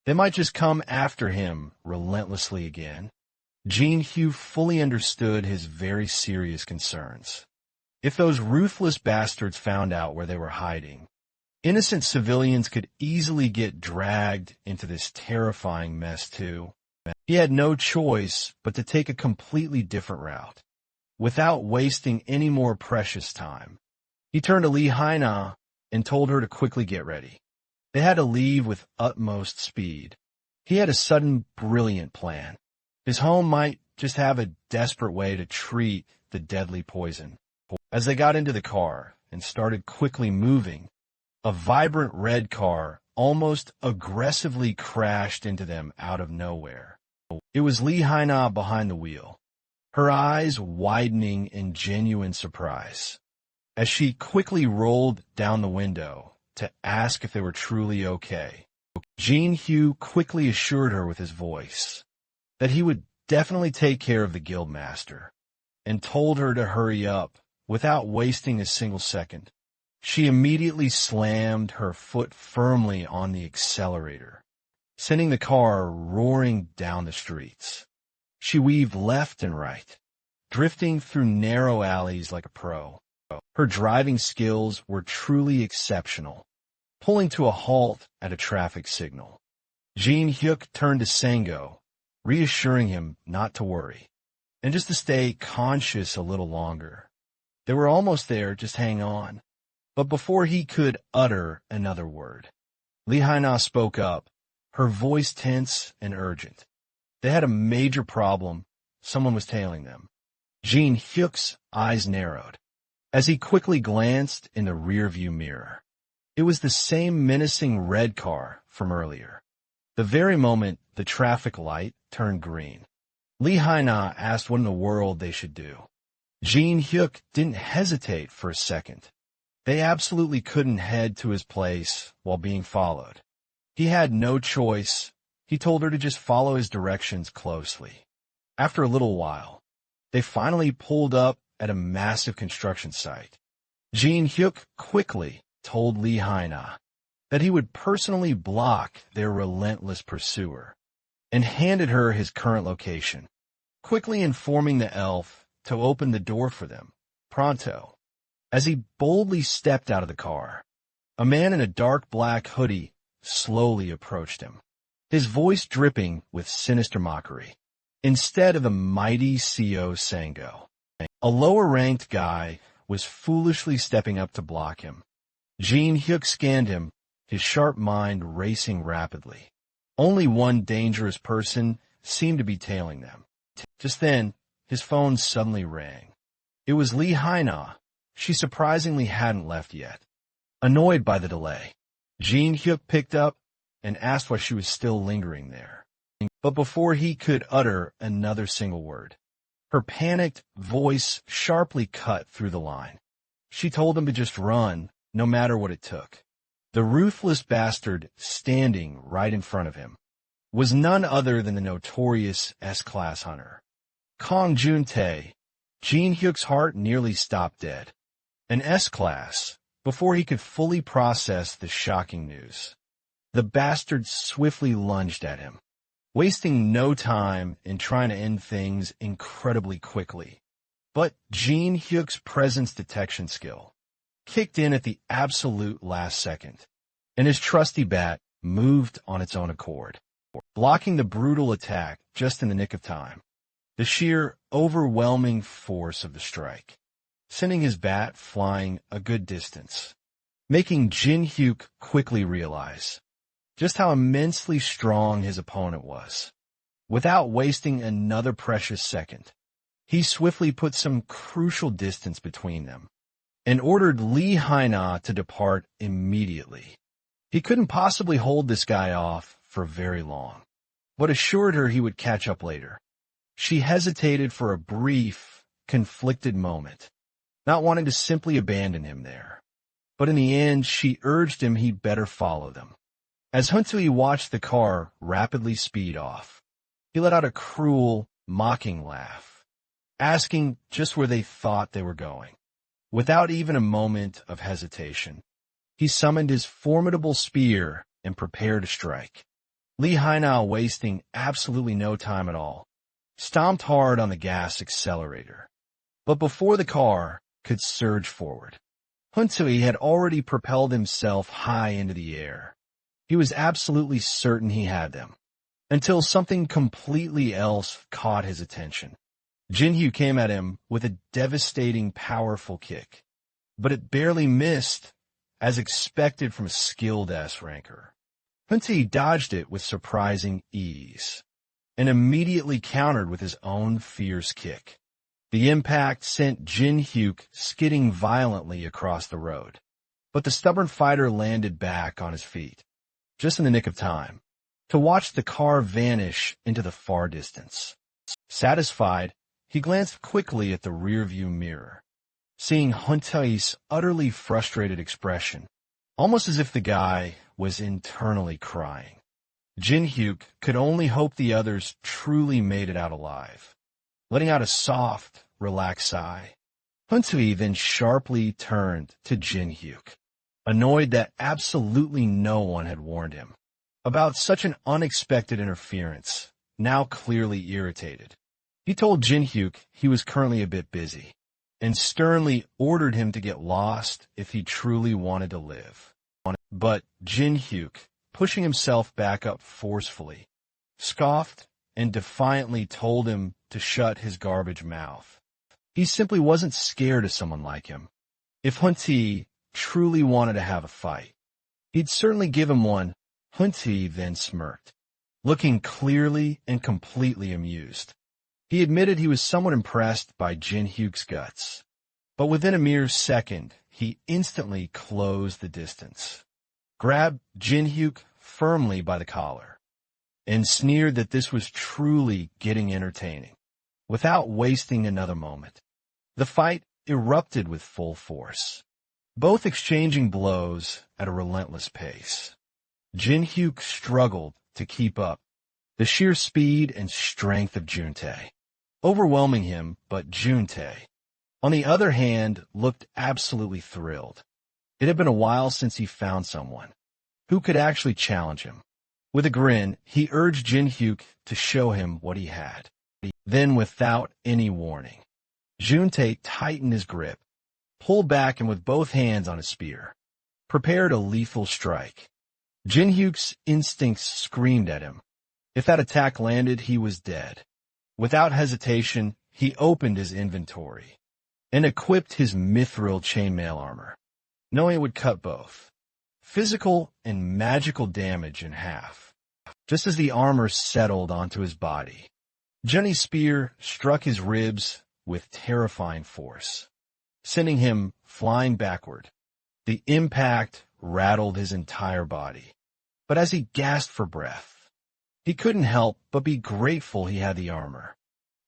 They might just come after him relentlessly again. Jin-Hyu fully understood his very serious concerns. If those ruthless bastards found out where they were hiding, innocent civilians could easily get dragged into this terrifying mess too. He had no choice but to take a completely different route. Without wasting any more precious time, he turned to Lee Haina and told her to quickly get ready. They had to leave with utmost speed. He had a sudden, brilliant plan. His home might just have a desperate way to treat the deadly poison. As they got into the car and started quickly moving, a vibrant red car almost aggressively crashed into them out of nowhere. It was Lee Haina behind the wheel, her eyes widening in genuine surprise. As she quickly rolled down the window to ask if they were truly okay, Jin-Hyu quickly assured her with his voice that he would definitely take care of the guildmaster, and told her to hurry up without wasting a single second. She immediately slammed her foot firmly on the accelerator, sending the car roaring down the streets. She weaved left and right, drifting through narrow alleys like a pro. Her driving skills were truly exceptional, pulling to a halt at a traffic signal. Jin-Hyuk turned to Sango, reassuring him not to worry, and just to stay conscious a little longer. They were almost there, just hang on. But before he could utter another word, Lee Haina spoke up, her voice tense and urgent. They had a major problem. Someone was tailing them. Jin-Hyuk's eyes narrowed as he quickly glanced in the rearview mirror. It was the same menacing red car from earlier. The very moment the traffic light turned green, Lee Haina asked what in the world they should do. Jin-Hyuk didn't hesitate for a second. They absolutely couldn't head to his place while being followed. He had no choice. He told her to just follow his directions closely. After a little while, they finally pulled up at a massive construction site. Jin-Hyuk quickly told Lee Haina that he would personally block their relentless pursuer, and handed her his current location, quickly informing the elf to open the door for them, pronto. As he boldly stepped out of the car, a man in a dark black hoodie slowly approached him, his voice dripping with sinister mockery. Instead of the mighty CO Sango, a lower-ranked guy was foolishly stepping up to block him. Jin-Hyuk scanned him, his sharp mind racing rapidly. Only one dangerous person seemed to be tailing them. Just then, his phone suddenly rang. It was Lee Haina. She surprisingly hadn't left yet. Annoyed by the delay, Jin-Hyuk picked up and asked why she was still lingering there. But before he could utter another single word, her panicked voice sharply cut through the line. She told him to just run, no matter what it took. The ruthless bastard standing right in front of him was none other than the notorious S-Class hunter, Kong Jun-tae. Jin-Hyuk's heart nearly stopped dead. An S-Class, before he could fully process the shocking news. The bastard swiftly lunged at him, wasting no time in trying to end things incredibly quickly. But Jin-Hyuk's presence detection skill kicked in at the absolute last second, and his trusty bat moved on its own accord, blocking the brutal attack just in the nick of time. The sheer, overwhelming force of the strike, sending his bat flying a good distance, making Jin-Hyuk quickly realize just how immensely strong his opponent was. Without wasting another precious second, he swiftly put some crucial distance between them and ordered Lee Haina to depart immediately. He couldn't possibly hold this guy off for very long, but assured her he would catch up later. She hesitated for a brief, conflicted moment, not wanting to simply abandon him there. But in the end, she urged him he'd better follow them. As Huntui watched the car rapidly speed off, he let out a cruel, mocking laugh, asking just where they thought they were going. Without even a moment of hesitation, he summoned his formidable spear and prepared to strike. Li Hainao, wasting absolutely no time at all, stomped hard on the gas accelerator. But before the car could surge forward, Huntui had already propelled himself high into the air. He was absolutely certain he had them, until something completely else caught his attention. Jinhyu came at him with a devastating, powerful kick, but it barely missed, as expected from a skilled S-ranker. Huntui dodged it with surprising ease, and immediately countered with his own fierce kick. The impact sent Jinhyu skidding violently across the road, but the stubborn fighter landed back on his feet, just in the nick of time, to watch the car vanish into the far distance. Satisfied, he glanced quickly at the rearview mirror, seeing Huntui's utterly frustrated expression, almost as if the guy was internally crying. Jinhyu could only hope the others truly made it out alive. Letting out a soft, relaxed sigh, Huntui then sharply turned to Jinhyu, annoyed that absolutely no one had warned him about such an unexpected interference, now clearly irritated. He told Jinhyu he was currently a bit busy, and sternly ordered him to get lost if he truly wanted to live. But Jinhyu, pushing himself back up forcefully, scoffed and defiantly told him to shut his garbage mouth. He simply wasn't scared of someone like him. If Huntui truly wanted to have a fight, he'd certainly give him one. Huntui then smirked, looking clearly and completely amused. He admitted he was somewhat impressed by Jinhyuk's guts, but within a mere second, he instantly closed the distance, grabbed Jinhyuk firmly by the collar, and sneered that this was truly getting entertaining. Without wasting another moment, the fight erupted with full force, both exchanging blows at a relentless pace. Jinhyuk struggled to keep up, the sheer speed and strength of Juntae overwhelming him, but Juntae, on the other hand, looked absolutely thrilled. It had been a while since he found someone who could actually challenge him. With a grin, he urged Jinhyuk to show him what he had. Then, without any warning, Juntae tightened his grip, pulled back, and with both hands on his spear, prepared a lethal strike. Jinhyuk's instincts screamed at him. If that attack landed, he was dead. Without hesitation, he opened his inventory and equipped his mithril chainmail armor, knowing it would cut both physical and magical damage in half. Just as the armor settled onto his body, Johnny's spear struck his ribs with terrifying force, sending him flying backward. The impact rattled his entire body, but as he gasped for breath, he couldn't help but be grateful he had the armor.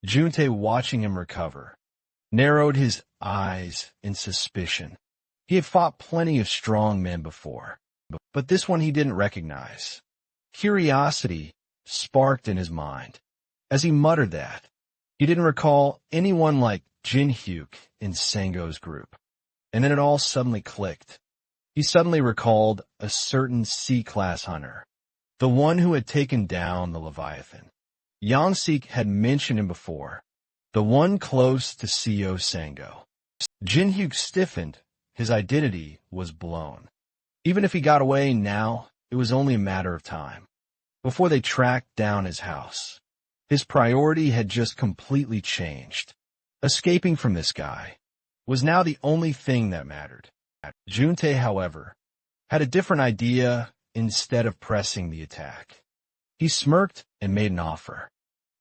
Juntae, watching him recover, narrowed his eyes in suspicion. He had fought plenty of strong men before, but this one he didn't recognize. Curiosity sparked in his mind. As he muttered that, he didn't recall anyone like Jinhyuk in Sango's group. And then it all suddenly clicked. He suddenly recalled a certain C-class hunter, the one who had taken down the Leviathan. Yangsik had mentioned him before, the one close to CO Sango. Jinhyuk stiffened. His identity was blown. Even if he got away now, it was only a matter of time before they tracked down his house. His priority had just completely changed. Escaping from this guy was now the only thing that mattered. Juntae, however, had a different idea. Instead of pressing the attack, he smirked and made an offer.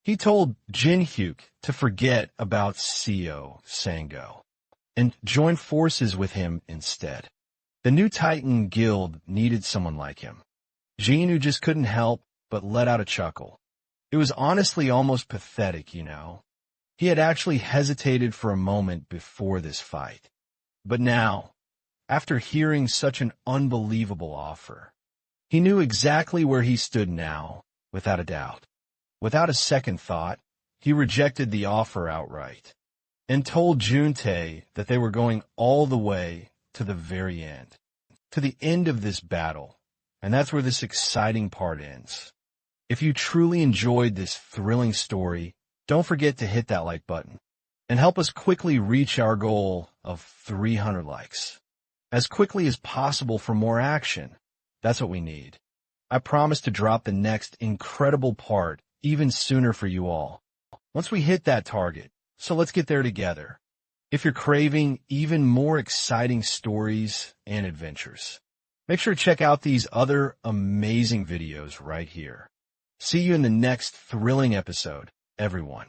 He told Jinhyuk to forget about CO Sango and join forces with him instead. The new Titan Guild needed someone like him. Jinyu just couldn't help but let out a chuckle. It was honestly almost pathetic, you know. He had actually hesitated for a moment before this fight. But now, after hearing such an unbelievable offer, he knew exactly where he stood now, without a doubt. Without a second thought, he rejected the offer outright and told Juntae that they were going all the way to the very end, to the end of this battle, and that's where this exciting part ends. If you truly enjoyed this thrilling story, don't forget to hit that like button and help us quickly reach our goal of 300 likes. As quickly as possible for more action. That's what we need. I promise to drop the next incredible part even sooner for you all, once we hit that target. So let's get there together. If you're craving even more exciting stories and adventures, make sure to check out these other amazing videos right here. See you in the next thrilling episode, everyone.